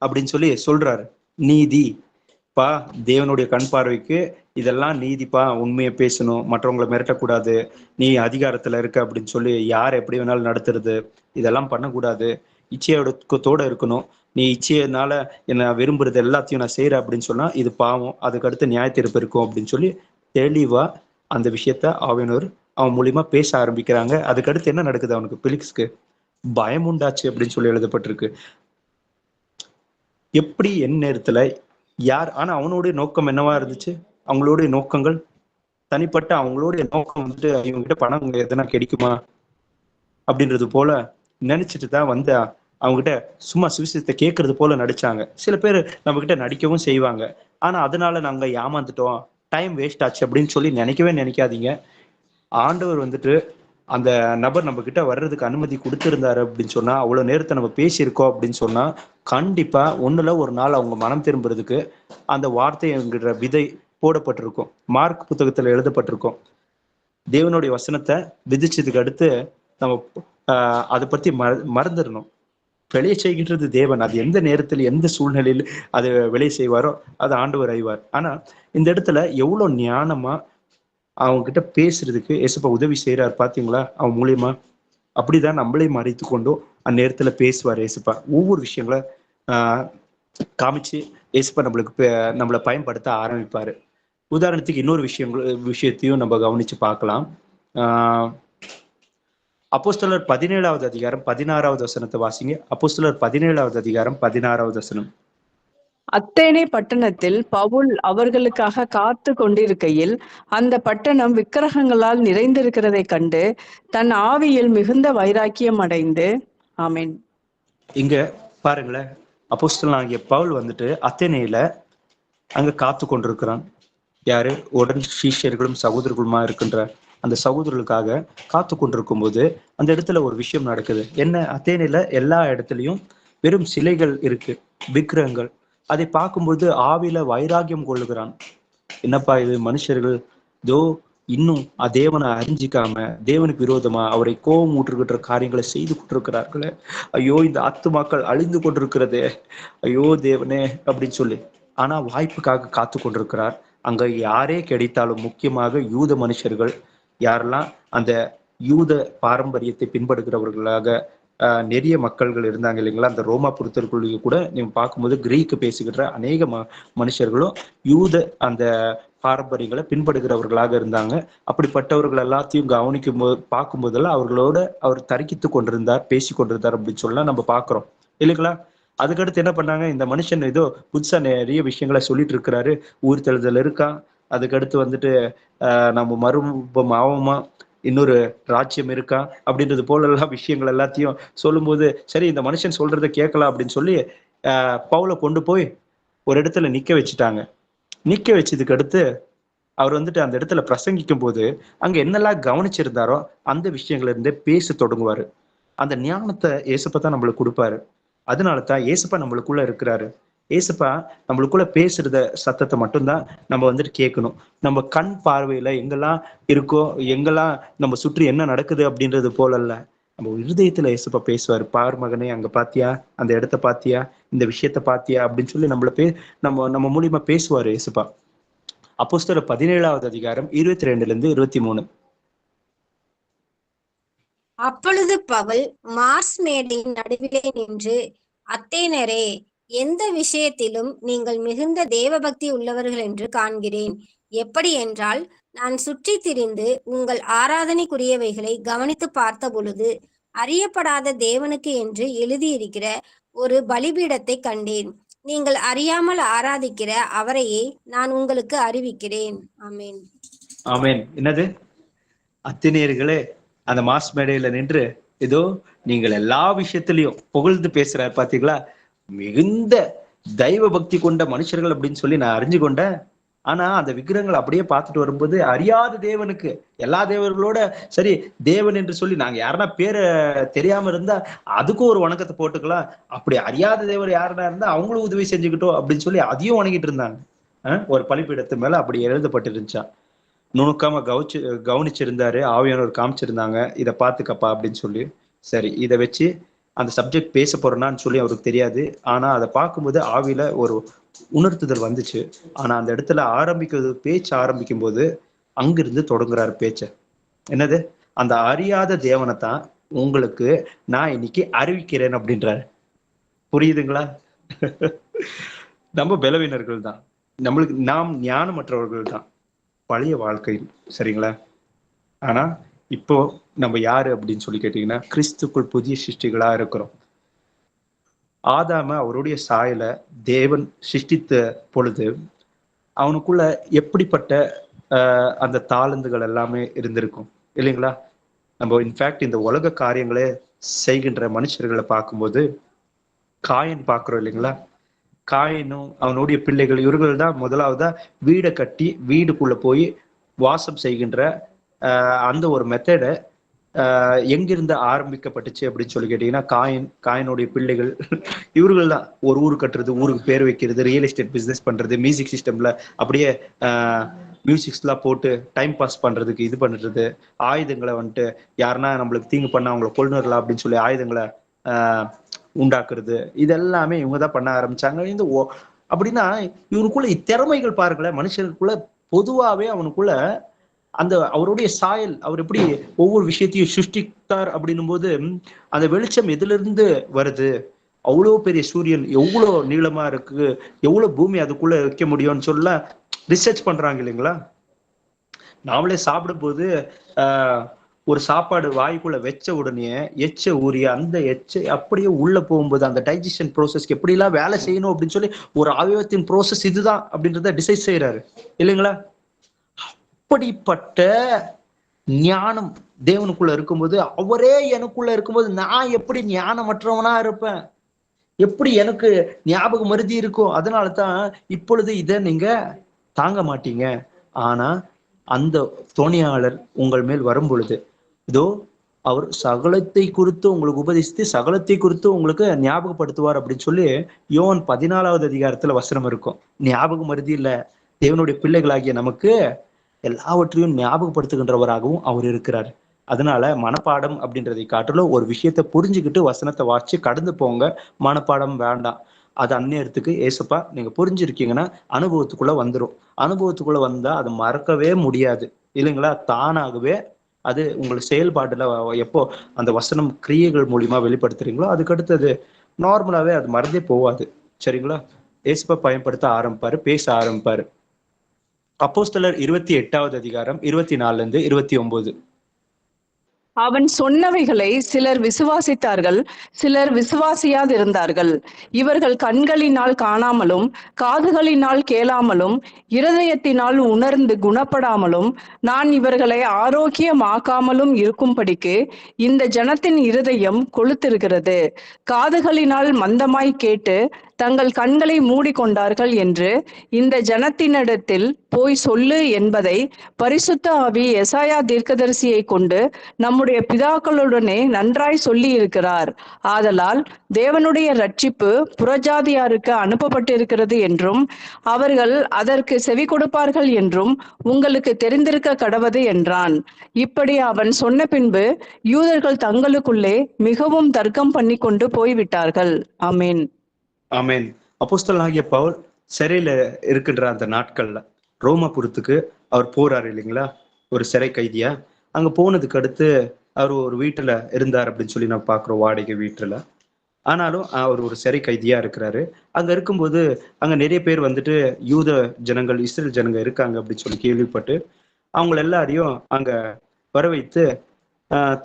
அப்படின்னு சொல்லி சொல்றாரு. நீதி பா, தேவனுடைய கண் பார்வைக்கு இதெல்லாம் நீதிப்பா, உண்மையை பேசணும், மற்றவங்களை மிரட்டக்கூடாது, நீ அதிகாரத்துல இருக்க அப்படின்னு சொல்லி யார் எப்படி வேணாலும் நடத்துறது, இதெல்லாம் பண்ணக்கூடாது, இச்சையோட இருக்கணும், நீ இச்சையினால என்ன விரும்புறது எல்லாத்தையும் நான் செய்யறேன் அப்படின்னு சொன்னா இது பாவம், அதுக்கு அடுத்து நியாய தீர்ப்பு இருக்கும் அப்படின்னு சொல்லி தெளிவா அந்த விஷயத்த அவன் மூலியமா பேச ஆரம்பிக்கிறாங்க. அதுக்கடுத்து என்ன நடக்குது, அவனுக்கு பிலிக்ஸ்க்கு பயம் உண்டாச்சு அப்படின்னு சொல்லி எழுதப்பட்டிருக்கு. எப்படி என் நேரத்துல யார், ஆனா அவனுடைய நோக்கம் என்னவா இருந்துச்சு, அவங்களுடைய நோக்கங்கள் தனிப்பட்ட அவங்களுடைய நோக்கம் வந்துட்டு இவங்க கிட்ட பணம் எதனா கிடைக்குமா அப்படின்றது போல நினைச்சிட்டு தான் வந்து அவங்க கிட்ட சும்மா சுவிசேஷத்தை கேட்கறது போல நடிச்சாங்க. சில பேர் நம்ம கிட்ட நடிக்கவும் செய்வாங்க, ஆனா அதனால நாங்க ஏமாந்துட்டோம், டைம் வேஸ்ட் ஆச்சு அப்படின்னு சொல்லி நினைக்காதீங்க. ஆண்டவர் வந்துட்டு அந்த நபர் நம்ம கிட்ட வர்றதுக்கு அனுமதி கொடுத்திருந்தாரு அப்படின்னு சொன்னா, அவ்வளவு நேரத்தை நம்ம பேசியிருக்கோம் அப்படின்னு சொன்னா, கண்டிப்பா ஒண்ணுல ஒரு நாள் அவங்க மனம் திரும்புறதுக்கு அந்த வார்த்தை என்கிற விதை போடப்பட்டிருக்கும். மார்க் புத்தகத்துல எழுதப்பட்டிருக்கும். தேவனுடைய வசனத்தை விதிச்சதுக்கு அடுத்து நம்ம அதை பத்தி மறந்துடணும். விளைய செய்கின்றது தேவன். அது எந்த நேரத்தில் எந்த சூழ்நிலையில் அது விளைய செய்வாரோ அது ஆண்டவர் அறிவார். ஆனா இந்த இடத்துல எவ்வளவு ஞானமா அவங்க கிட்ட பேசுறதுக்கு ஏசப்பா உதவி செய்யறாரு பாத்தீங்களா, அவன் மூலியமா. அப்படிதான் நம்மளையும் மறைத்து கொண்டும் அந்நேரத்துல பேசுவார் ஏசப்பா. ஒவ்வொரு விஷயங்கள காமிச்சு ஏசப்பா நம்மளை பயன்படுத்த ஆரம்பிப்பாரு. உதாரணத்துக்கு இன்னொரு விஷயத்தையும் நம்ம கவனிச்சு பார்க்கலாம். அப்போஸ்தலர் 17வது அதிகாரம் 16வது வசனத்தை வாசிங்க. அப்போஸ்தலர் 17வது அதிகாரம் 16வது வசனம். அத்தேனே பட்டணத்தில் பவுல் அவர்களுக்காக காத்து கொண்டிருக்கையில் அந்த பட்டணம் விக்கிரகங்களால் நிறைந்திருக்கிறதை கண்டு தன் ஆவியில் மிகுந்த வைராக்கியம் அடைந்து. ஆமென். இங்க பாருங்களேன், அப்போஸ்தலனாகிய பவுல் வந்துட்டு அத்தேனையில அங்க காத்து கொண்டிருக்கிறான். யாரு? உடன் சீஷர்களும் சகோதரர்களுமா இருக்கின்ற அந்த சகோதரர்களுக்காக காத்து கொண்டிருக்கும் போது அந்த இடத்துல ஒரு விஷயம் நடக்குது. என்ன? அத்தேனையில எல்லா இடத்துலயும் வெறும் சிலைகள் இருக்கு, விக்கிரகங்கள். அதை பார்க்கும்போது ஆவியில வைராகியம் கொள்ளுகிறான். என்னப்பா இது, மனுஷர்கள் இன்னும் தேவனை அறிஞ்சிக்காம தேவனுக்கு விரோதமா அவரை கோபம் ஊற்றுகின்ற காரியங்களை செய்து கொண்டிருக்கிறார்களே, ஐயோ இந்த ஆத்துமாக்கள் அழிந்து கொண்டிருக்கிறதே, ஐயோ தேவனே அப்படின்னு சொல்லி. ஆனா வாய்ப்புக்காக காத்து கொண்டிருக்கிறார். அங்க யாரே கிடைத்தாலும், முக்கியமாக யூத மனுஷர்கள், யாரெல்லாம் அந்த யூத பாரம்பரியத்தை பின்படுகிறவர்களாக நிறைய மக்கள்கள் இருந்தாங்க இல்லைங்களா, அந்த ரோமா புறத்திற்குள்ளேயே கூட நீங்க பார்க்கும்போது கிரீக்கு பேசுகின்ற அநேக மனுஷர்களும் யூத அந்த பாரம்பரியங்களை பின்படுகிறவர்களாக இருந்தாங்க. அப்படிப்பட்டவர்கள் எல்லாத்தையும் கவனிக்கும் போது பார்க்கும்போதெல்லாம் அவர்களோட அவர் தரிக்கித்து கொண்டிருந்தார், பேசி கொண்டிருந்தார் அப்படின்னு சொல்லலாம் நம்ம பார்க்கிறோம் இல்லைங்களா. அதுக்கடுத்து என்ன பண்ணாங்க, இந்த மனுஷன் ஏதோ புதுசா நிறைய விஷயங்களை சொல்லிட்டு இருக்கிறாரு, ஊர் தழுதல் இருக்கான், அதுக்கடுத்து வந்துட்டு நம்ம மறுபம் ஆவமா இன்னொரு ராஜ்யம் இருக்கா அப்படின்றது போல எல்லாம் விஷயங்கள் எல்லாத்தையும் சொல்லும்போது, சரி இந்த மனுஷன் சொல்றதை கேட்கலாம் அப்படின்னு சொல்லி பவுலை கொண்டு போய் ஒரு இடத்துல நிக்க வச்சுட்டாங்க. நிக்க வச்சதுக்கு அடுத்து அவர் வந்துட்டு அந்த இடத்துல பிரசங்கிக்கும் போது அங்க என்னெல்லாம் கவனிச்சிருந்தாரோ அந்த விஷயங்கள்ல இருந்தே பேச தொடங்குவாரு. அந்த ஞானத்தை ஏசப்பா தான் நம்மளுக்கு கொடுப்பாரு. அதனாலதான் ஏசப்பா நம்மளுக்குள்ள இருக்கிறாரு. ஏசப்பா நம்மளுக்குள்ள பேசுறத சத்தத்தை மட்டும்தான் நம்ம வந்துட்டு கேட்கணும். நம்ம கண் பார்வையில எங்கெல்லாம் இருக்கோ, எங்கெல்லாம் நம்ம சுற்றி என்ன நடக்குது அப்படின்றது போல இல்ல, நம்ம இருதயத்துல ஏசப்பா பேசுவாரு. பார் மகனே, அங்க பாத்தியா, அந்த இடத்த பாத்தியா, இந்த விஷயத்த பாத்தியா அப்படின்னு சொல்லி நம்ம மூலியமா பேசுவாரு ஏசப்பா. அப்போஸ்தலர் 17வது அதிகாரம் 22 23. அப்பொழுது பவுல் மார்ஸ் மேடையின் நடுவிலே நின்று, அத்தேனரே, எந்த விஷயத்திலும் நீங்கள் மிகுந்த தேவபக்தி உள்ளவர்கள் என்று காண்கிறேன். எப்படி என்றால், நான் சுற்றி திரிந்து உங்கள் ஆராதனைக்குரியவைகளை கவனித்து பார்த்த பொழுது அறியப்படாத தேவனுக்கு என்று எழுதியிருக்கிற ஒரு பலிபீடத்தை கண்டேன். நீங்கள் அறியாமல் ஆராதிக்கிற அவரையே நான் உங்களுக்கு அறிவிக்கிறேன். ஆமேன். ஆமேன். என்னது? அத்தினியர்களே, அந்த மாஸ் மேடையில நின்று ஏதோ நீங்கள் எல்லா விஷயத்திலையும் புகழ்ந்து பேசுறாரு பாத்தீங்களா, மிகுந்த தெய்வ பக்தி கொண்ட மனுஷர்கள் அப்படின்னு சொல்லி நான் அறிஞ்சு கொண்டேன். ஆனா அந்த விக்கிரகங்கள் அப்படியே பார்த்துட்டு வரும்போது அறியாத தேவனுக்கு, எல்லா தேவர்களோட சரி தேவன் என்று சொல்லி நாங்க யாருன்னா பேரை தெரியாம இருந்தா அதுக்கும் ஒரு வணக்கத்தை போட்டுக்கலாம், அப்படி அறியாத தேவர் யாருன்னா இருந்தா அவங்களும் உதவி செஞ்சுக்கிட்டோம் அப்படின்னு சொல்லி அதையும் வணங்கிட்டு இருந்தாங்க. ஒரு பலிபீடத்து மேல அப்படி எழுதப்பட்டு இருந்துச்சா. நுணுக்காம கவனிச்சிருந்தாரு. ஆவியானவர் காமிச்சிருந்தாங்க, இதை பார்த்துக்கப்பா அப்படின்னு சொல்லி. சரி, இதை வச்சு அந்த சப்ஜெக்ட் பேச போறேனான்னு சொல்லி அவருக்கு தெரியாது. ஆனா அதை பார்க்கும்போது ஆவியில ஒரு உணர்த்துதல் வந்துச்சு. ஆனா அந்த இடத்துல பேச்சு ஆரம்பிக்கும் போது அங்கிருந்து தொடங்குறாரு பேச்ச. என்னது? அந்த அறியாத தேவனை தான் உங்களுக்கு நான் இன்னைக்கு அறிவிக்கிறேன் அப்படின்றாரு. புரியுதுங்களா? நம்ம பலவீனர்கள் தான், நாம் ஞானமற்றவர்கள் தான் பழைய வாழ்க்கையில், சரிங்களா? ஆனா இப்போ நம்ம யாரு அப்படின்னு சொல்லி கேட்டீங்கன்னா, கிறிஸ்துக்குள் புதிய சிருஷ்டிகளா இருக்கிறோம். ஆதாம அவருடைய சாயல தேவன் சிருஷ்டித்த பொழுது அவனுக்குள்ள எப்படிப்பட்ட அந்த தாளந்துகள் எல்லாமே இருந்திருக்கும் இல்லைங்களா? நம்ம இன்ஃபேக்ட் இந்த உலக காரியங்களே செய்கின்ற மனுஷர்களை பார்க்கும்போது காயன் பார்க்கிறோம் இல்லைங்களா? காயனும் அவனுடைய பிள்ளைகள், இவர்கள் தான் முதலாவதா வீடை கட்டி வீடுக்குள்ள போய் வாசம் செய்கின்ற அந்த ஒரு மெத்தடை எங்கிருந்து ஆரம்பிக்கப்பட்டுச்சு அப்படின்னு சொல்லி கேட்டீங்கன்னா, காயினுடைய பிள்ளைகள் இவர்கள் தான் ஒரு ஊரு கட்டுறது, ஊருக்கு பேர் வைக்கிறது, ரியல் எஸ்டேட் பிசினஸ் பண்றது, மியூசிக் சிஸ்டம்ல அப்படியே மியூசிக்ஸ்லாம் போட்டு டைம் பாஸ் பண்றதுக்கு இது பண்றது, ஆயுதங்களை வந்துட்டு யாருன்னா நம்மளுக்கு தீங்கு பண்ண அவங்களை கொள்ளுறலாம் அப்படின்னு சொல்லி ஆயுதங்களை உண்டாக்குறது, இதெல்லாமே இவங்க தான் பண்ண ஆரம்பிச்சாங்க. அப்படின்னா இவனுக்குள்ள திறமைகள் பாருங்களேன். மனுஷனுக்குள்ள பொதுவாவே அவனுக்குள்ள அந்த அவருடைய சாயல், அவர் எப்படி ஒவ்வொரு விஷயத்தையும் சிருஷ்டித்தார் அப்படின்னும் போது அந்த வெளிச்சம் எதுல இருந்து வருது? அவ்வளவு பெரிய சூரியன் எவ்வளவு நீளமா இருக்கு, எவ்வளவு பூமி அதுக்குள்ள வைக்க முடியும்னு சொல்ல ரிசர்ச் பண்றாங்க இல்லைங்களா? நாமளே சாப்பிடும் போது ஒரு சாப்பாடு வாய்க்குள்ள வச்ச உடனே எச்ச ஊறி அந்த எச்சை அப்படியே உள்ள போகும்போது அந்த டைஜஷன் ப்ரோசஸ்க்கு எப்படி எல்லாம் வேலை செய்யணும் அப்படின்னு சொல்லி ஒரு அவயவத்தின் ப்ரோசஸ் இதுதான் அப்படின்றத டிசைட் செய்யறாரு இல்லைங்களா? அப்படிப்பட்ட ஞானம் தேவனுக்குள்ள இருக்கும்போது, அவரே எனக்குள்ள இருக்கும்போது நான் எப்படி ஞானமற்றவனா இருப்பேன்? எப்படி எனக்கு ஞாபகம் மருதி இருக்கும்? அதனாலதான் இப்பொழுது இதை நீங்க தாங்க மாட்டீங்க. ஆனா அந்த துணையாளர் உங்கள் மேல் வரும் பொழுது, இதோ அவர் சகலத்தை குறித்து உங்களுக்கு உபதேசித்து சகலத்தை குறித்து உங்களுக்கு ஞாபகப்படுத்துவார் அப்படின்னு சொல்லி யோவான் 14வது அதிகாரத்துல வசனம் இருக்கும். ஞாபகம் மருதி இல்ல, தேவனுடைய பிள்ளைகளாகிய நமக்கு எல்லாவற்றையும் ஞாபகப்படுத்துகின்றவராகவும் அவர் இருக்கிறார். அதனால மனப்பாடம் அப்படின்றதை காட்டிலும் ஒரு விஷயத்த புரிஞ்சுக்கிட்டு வசனத்தை வாசிச்சு கடந்து போங்க. மனப்பாடம் வேண்டாம். அது அந்நேரத்துக்கு ஏசப்பா நீங்க புரிஞ்சிருக்கீங்கன்னா அனுபவத்துக்குள்ள வந்துடும். அனுபவத்துக்குள்ள வந்தா அது மறக்கவே முடியாது இல்லைங்களா? தானாகவே அது உங்களுக்கு செயல்பாட்டுல எப்போ அந்த வசனம் கிரியைகள் மூலியமா வெளிப்படுத்துறீங்களோ அதுக்கடுத்தது நார்மலாவே அது மறந்தே போவாது. சரிங்களா? ஏசப்பா பயன்படுத்த ஆரம்பிப்பாரு, பேச ஆரம்பிப்பாரு. அப்போஸ்தலர் 28வது அதிகாரம் 24 29. அவன் சொன்னவைகளை சிலர் விசுவாசித்தார்கள், சிலர் விசுவாசியாதிருந்தார்கள். இவர்கள் கண்களினால் காணாமலும் காதுகளினால் கேளாமலும் இருதயத்தினால் உணர்ந்து குணப்படாமலும் நான் இவர்களை ஆரோக்கியமாக்காமலும் இருக்கும்படிக்கு இந்த ஜனத்தின் இருதயம் கொழுத்திருக்கிறது. காதுகளினால் மந்தமாய் கேட்டு தங்கள் கண்களை மூடிக்கொண்டார்கள் என்று இந்த ஜனத்தினிடத்தில் போய் சொல்லு என்பதை பரிசுத்த ஆவி எசாயா தீர்க்கதரிசியை கொண்டு நம்முடைய பிதாக்களுடனே நன்றாய் சொல்லி இருக்கிறார். ஆதலால் தேவனுடைய ரட்சிப்பு புறஜாதியாருக்கு அனுப்பப்பட்டிருக்கிறது என்றும் அவர்கள் அதற்கு செவி கொடுப்பார்கள் என்றும் உங்களுக்கு தெரிந்திருக்க கடவது என்றான். இப்படி அவன் சொன்ன பின்பு யூதர்கள் தங்களுக்குள்ளே மிகவும் தர்க்கம் பண்ணி கொண்டு போய்விட்டார்கள். ஆமேன். ஆமேன். அப்போஸ்தலனாகிய பவுல் சிறையில இருக்கின்ற அந்த நாட்கள்ல ரோமாபுரத்துக்கு அவர் போறாரு இல்லைங்களா? ஒரு சிறை கைதியா. அங்க போனதுக்கு அடுத்து அவர் ஒரு வீட்டுல இருந்தார் அப்படின்னு சொல்லி நான் பாக்குறோம், வாடகை வீட்டுல. ஆனாலும் அவர் ஒரு சிறை கைதியா இருக்கிறாரு. அங்க இருக்கும்போது அங்க நிறைய பேர் வந்துட்டு யூத ஜனங்கள், இஸ்ரேல் ஜனங்க இருக்காங்க அப்படின்னு சொல்லி கேள்விப்பட்டு அவங்க எல்லாரையும் அங்க வர வைத்து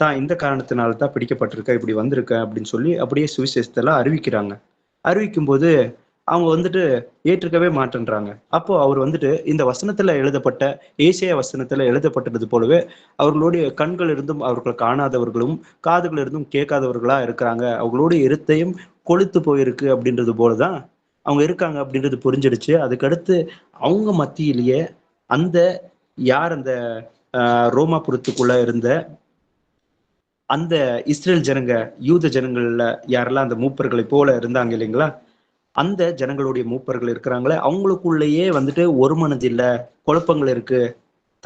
தான் இந்த காரணத்தினால்தான் பிடிக்கப்பட்டிருக்க, இப்படி வந்திருக்க அப்படின்னு சொல்லி அப்படியே சுவிசேஷத்தெல்லாம் அறிவிக்கிறாங்க. அறிவிக்கும் போது அவங்க வந்துட்டு ஏற்றுக்கவே மாட்டேன்றாங்க. அப்போ அவர் வந்துட்டு இந்த வசனத்துல எழுதப்பட்ட ஏசாயா வசனத்துல எழுதப்பட்டது போலவே அவர்களுடைய கண்கள் இருந்தும் அவர்கள் காணாதவர்களும் காதுகள் இருந்தும் கேட்காதவர்களா இருக்கிறாங்க, அவங்களுடைய இருத்தையும் கொளுத்து போயிருக்கு அப்படின்றது போலதான் அவங்க இருக்காங்க அப்படின்றது புரிஞ்சிடுச்சு. அதுக்கடுத்து அவங்க மத்தியிலேயே அந்த அந்த ரோமாபுரத்துக்குள்ள இருந்த அந்த இஸ்ரேல் ஜனங்க, யூத ஜனங்கள்ல யாரெல்லாம் அந்த மூப்பர்களை போல இருந்தாங்க இல்லைங்களா, அந்த ஜனங்களுடைய மூப்பர்கள் இருக்கிறாங்களே அவங்களுக்குள்ளேயே வந்துட்டு ஒரு மனது இல்ல, குழப்பங்கள் இருக்கு,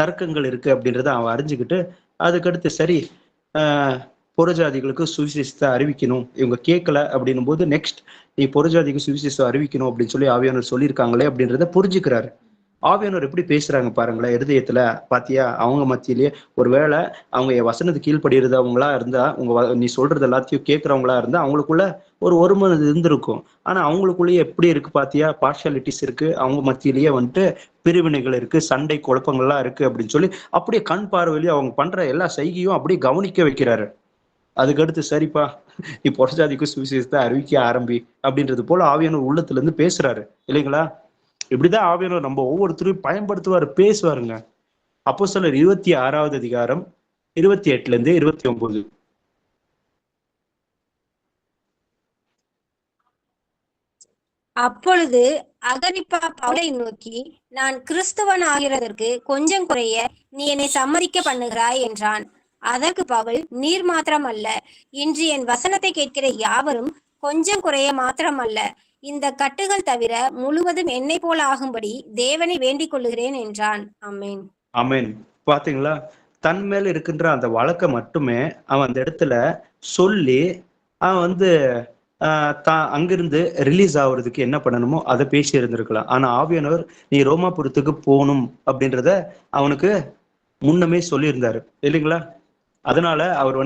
தர்க்கங்கள் இருக்கு அப்படின்றத அவன் அறிஞ்சுக்கிட்டு அதுக்கடுத்து சரி புறஜாதிகளுக்கு சுவிசேஷத்தை அறிவிக்கணும், இவங்க கேட்கல அப்படின்னும் போது நெக்ஸ்ட் நீ புறஜாதிக்கு சுவிசேஷத்தை அறிவிக்கணும் அப்படின்னு சொல்லி ஆவியானவர் சொல்லியிருக்காங்களே அப்படின்றத புரிஞ்சுக்கிறாரு. ஆவியானவர் எப்படி பேசுறாங்க பாருங்களேன் இருதயத்துல. பாத்தியா, அவங்க மத்தியிலேயே ஒருவேளை அவங்க என் வசனத்துக்கு கீழ்படுகிறவங்களா இருந்தா, நீ சொல்றது எல்லாத்தையும் கேட்கறவங்களா இருந்தா அவங்களுக்குள்ள ஒரு மனது இருந்திருக்கும். ஆனா அவங்களுக்குள்ளேயே எப்படி இருக்கு பாத்தியா, பார்ஷியாலிட்டிஸ் இருக்கு, அவங்க மத்தியிலேயே வந்துட்டு பிரிவினைகள் இருக்கு, சண்டை குழப்பங்கள்லாம் இருக்கு அப்படின்னு சொல்லி அப்படியே கண் பார்வையிலேயே அவங்க பண்ற எல்லா செய்கையும் அப்படியே கவனிக்க வைக்கிறாரு. அதுக்கடுத்து சரிப்பா நீ புறஜாதிக்கு சுவிசேஷத்தை அறிவிக்க ஆரம்பி அப்படின்றது போல ஆவியானவர் உள்ளத்துல இருந்து பேசுறாரு இல்லைங்களா? இப்படிதான் ஆவியானவர் நம்ம ஒவ்வொருத்தரையும் பயன்படுத்துவாரு, பேசுவாருங்க. அப்போஸ்தலர் 26வது அதிகாரம் 28 29. அப்பொழுது அகிரிப்பா பவுலை நோக்கி, நான் கிறிஸ்தவன் ஆகிறதற்கு கொஞ்சம் குறைய நீ என்னை சம்மதிக்க பண்ணுகிறாய் என்றான். அதற்கு பவுல், நீர் மாத்திரமல்ல, இன்று என் வசனத்தை கேட்கிற யாவரும் கொஞ்சம் குறைய மாத்திரமல்ல, இந்த கட்டுகள் தவிர முழுவதும் என்னை போல ஆகும்படி தேவனை வேண்டிக் கொள்ளுகிறேன் என்றான். ஆமென். ஆமென். பாத்தீங்களா, தன் மேல இருக்கின்ற அந்த வழக்கை மட்டுமே அவன் அந்த இடத்துல சொல்லி அவன் தான் அங்கிருந்து ரிலீஸ் ஆகுறதுக்கு என்ன பண்ணணுமோ அதை பேசி இருந்திருக்கலாம். ஆனா ஆவியானவர் நீ ரோமாபுரத்துக்கு போகணும் அப்படின்றத அவனுக்கு முன்னமே சொல்லியிருந்தாரு இல்லைங்களா? அதனால அவர்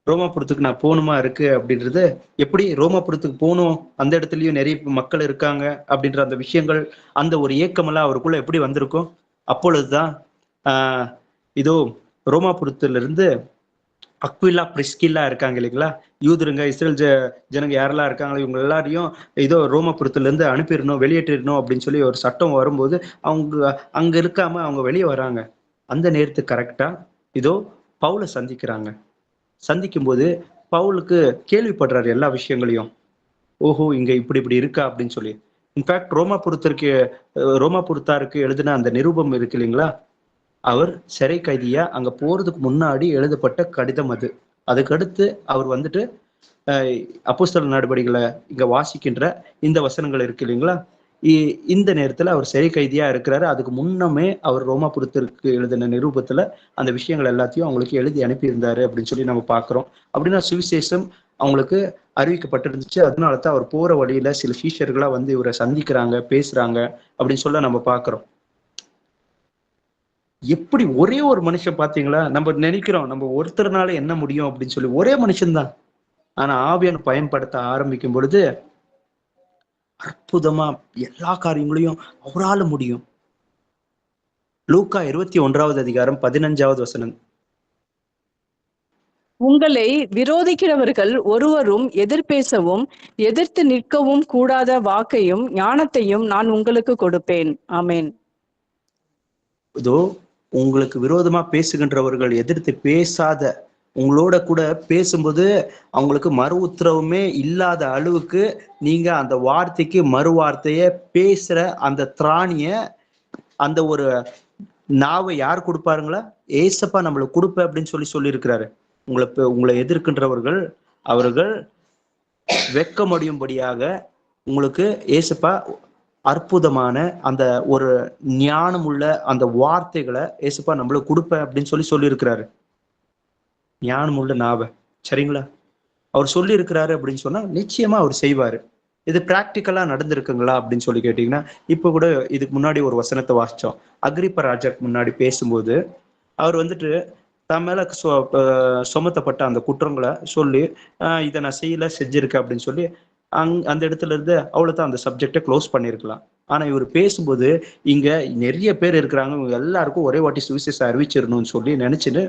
ரோமாபுரத்துக்கு நான் போகணுமா இருக்கு அப்படின்றது, எப்படி ரோமாபுரத்துக்கு போகணும், அந்த இடத்துலயும் நிறைய மக்கள் இருக்காங்க அப்படின்ற அந்த விஷயங்கள், அந்த ஒரு ஏக்கமெல்லாம் அவருக்குள்ள எப்படி வந்திருக்கும்? அப்பொழுதுதான் இதோ ரோமாபுரத்துல இருந்து அக்விலா பிரிஸ்கில்லா இருக்காங்க இல்லைங்களா, யூதருங்க, இஸ்ரேல் ஜனங்க யாரெல்லாம் இருக்காங்களோ இவங்க எல்லாரையும் இதோ ரோமாபுரத்துல இருந்து அனுப்பிடணும், வெளியேற்றிடணும் அப்படின்னு சொல்லி ஒரு சட்டம் வரும்போது அவங்க அங்க இருக்காம அவங்க வெளியே வராங்க. அந்த நேரத்துக்கு கரெக்டா இதோ பவுலை சந்திக்கிறாங்க. சந்திக்கும் போது பவுலுக்கு கேள்விப்படுறாரு எல்லா விஷயங்களையும். ஓஹோ, இங்க இப்படி இப்படி இருக்கா அப்படின்னு சொல்லி. இன்ஃபேக்ட் ரோமாபுரத்தாருக்கு எழுதின அந்த நிருபம் இருக்கு இல்லைங்களா, அவர் சிறை கைதியா அங்க போறதுக்கு முன்னாடி எழுதப்பட்ட கடிதம் அது. அதுக்கடுத்து அவர் அப்போஸ்தலர் நடபடிகளை இங்க வாசிக்கின்ற இந்த வசனங்கள் இருக்கு இல்லைங்களா, இந்த நேரத்துல அவர் சிறை கைதியா இருக்கிறாரு. அதுக்கு முன்னமே அவர் ரோமாபுரத்திற்கு எழுதின நிரூபத்துல அந்த விஷயங்கள் எல்லாத்தையும் அவங்களுக்கு எழுதி அனுப்பியிருந்தாரு அப்படின்னு சொல்லி நம்ம பாக்குறோம். அப்படின்னா சுவிசேஷம் அவங்களுக்கு அறிவிக்கப்பட்டிருந்துச்சு. அதனாலதான் அவர் போற வழியில சில சீஷர்களா இவரை சந்திக்கிறாங்க, பேசுறாங்க அப்படின்னு சொல்ல நம்ம பாக்குறோம். எப்படி ஒரே ஒரு மனுஷன், பாத்தீங்களா, நம்ம நினைக்கிறோம் நம்ம ஒருத்தர்னால என்ன முடியும் அப்படின்னு சொல்லி, ஒரே மனுஷன்தான். ஆனா ஆவியான பயன்படுத்த ஆரம்பிக்கும் பொழுது அற்புதமா எல்லா காரியங்களையும் அவரால முடியும். லூக்கா 21வது அதிகாரம் 15வது வசனம். உங்களை விரோதிக்கிறவர்கள் ஒருவரும் எதிர்பேசவும் எதிர்த்து நிற்கவும் கூடாத வாக்கையும் ஞானத்தையும் நான் உங்களுக்கு கொடுப்பேன். ஆமென். இதோ உங்களுக்கு விரோதமா பேசுகின்றவர்கள் எதிர்த்து பேசாத, உங்களோட கூட பேசும்போது அவங்களுக்கு மறு உத்தரவுமே இல்லாத அளவுக்கு நீங்க அந்த வார்த்தைக்கு மறு வார்த்தைய பேசுற அந்த திராணிய, அந்த ஒரு நாவை யார் கொடுப்பாருங்களா? ஏசப்பா நம்மளுக்கு கொடுப்ப அப்படின்னு சொல்லியிருக்கிறாரு. உங்களை எதிர்க்கின்றவர்கள் அவர்கள் வெட்கமடையும்படியாக உங்களுக்கு ஏசப்பா அற்புதமான அந்த ஒரு ஞானம் உள்ள அந்த வார்த்தைகளை ஏசப்பா நம்மளுக்கு கொடுப்பேன் அப்படின்னு சொல்லியிருக்கிறாரு. ஞானம் உள்ள நாவ, சரிங்களா, அவர் சொல்லி இருக்கிறாரு அப்படின்னு சொன்னா நிச்சயமா அவர் செய்வாரு. இது பிராக்டிக்கலா நடந்திருக்குங்களா அப்படின்னு சொல்லி கேட்டீங்கன்னா, இப்ப கூட இதுக்கு முன்னாடி ஒரு வசனத்தை வாசிச்சோம். அகிரிப்பா ராஜாக்கு முன்னாடி பேசும்போது அவர் தன் மேல சுமத்தப்பட்ட அந்த குற்றங்களை சொல்லி இதை நான் செஞ்சிருக்கேன் அப்படின்னு சொல்லி அந்த இடத்துல இருந்து அவ்வளவுதான் அந்த சப்ஜெக்டை க்ளோஸ் பண்ணிருக்கலாம். ஆனா இவர் பேசும்போது இங்க நிறைய பேர் இருக்கிறாங்க, இவங்க எல்லாருக்கும் ஒரே வாட்டி சுவிசேஷம் அறிவிச்சிடணும்னு சொல்லி நினைச்சுன்னு,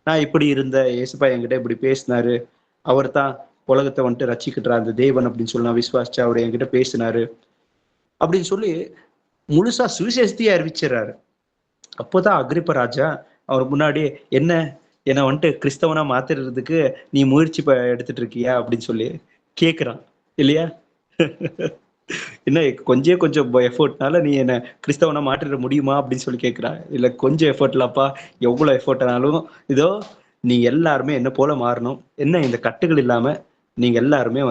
நான் இப்படி இருந்த ஏசப்பா என்கிட்ட இப்படி பேசினாரு, அவர் தான் உலகத்தை ரசிக்கிட்டார் அந்த தேவன் அப்படின்னு சொல்லி நான் விசுவாசிச்சு அவர் என்கிட்ட பேசினாரு அப்படின்னு சொல்லி முழுசா சுவிசேஷத்தையே அறிவிச்சிடறாரு. அப்போதான் அகிரிப்பா ராஜா அவர் முன்னாடி என்னை கிறிஸ்தவனா மாத்திடுறதுக்கு நீ முயற்சி எடுத்துட்டு இருக்கியா அப்படின்னு சொல்லி கேக்குறான் இல்லையா? என்ன கொஞ்சம் எஃபோர்ட்னால நீ என்ன கிறிஸ்தவனா மாற்றிட முடியுமா அப்படின்னு சொல்லி கேட்கிறான். இல்ல கொஞ்சம் எஃபோர்ட்லப்பா, எவ்வளவு எஃபோர்ட்னாலும் இதோ நீ எல்லாருமே என்ன போல மாறணும், என்ன இந்த கட்டுகள் இல்லாம நீங்க எல்லாருமே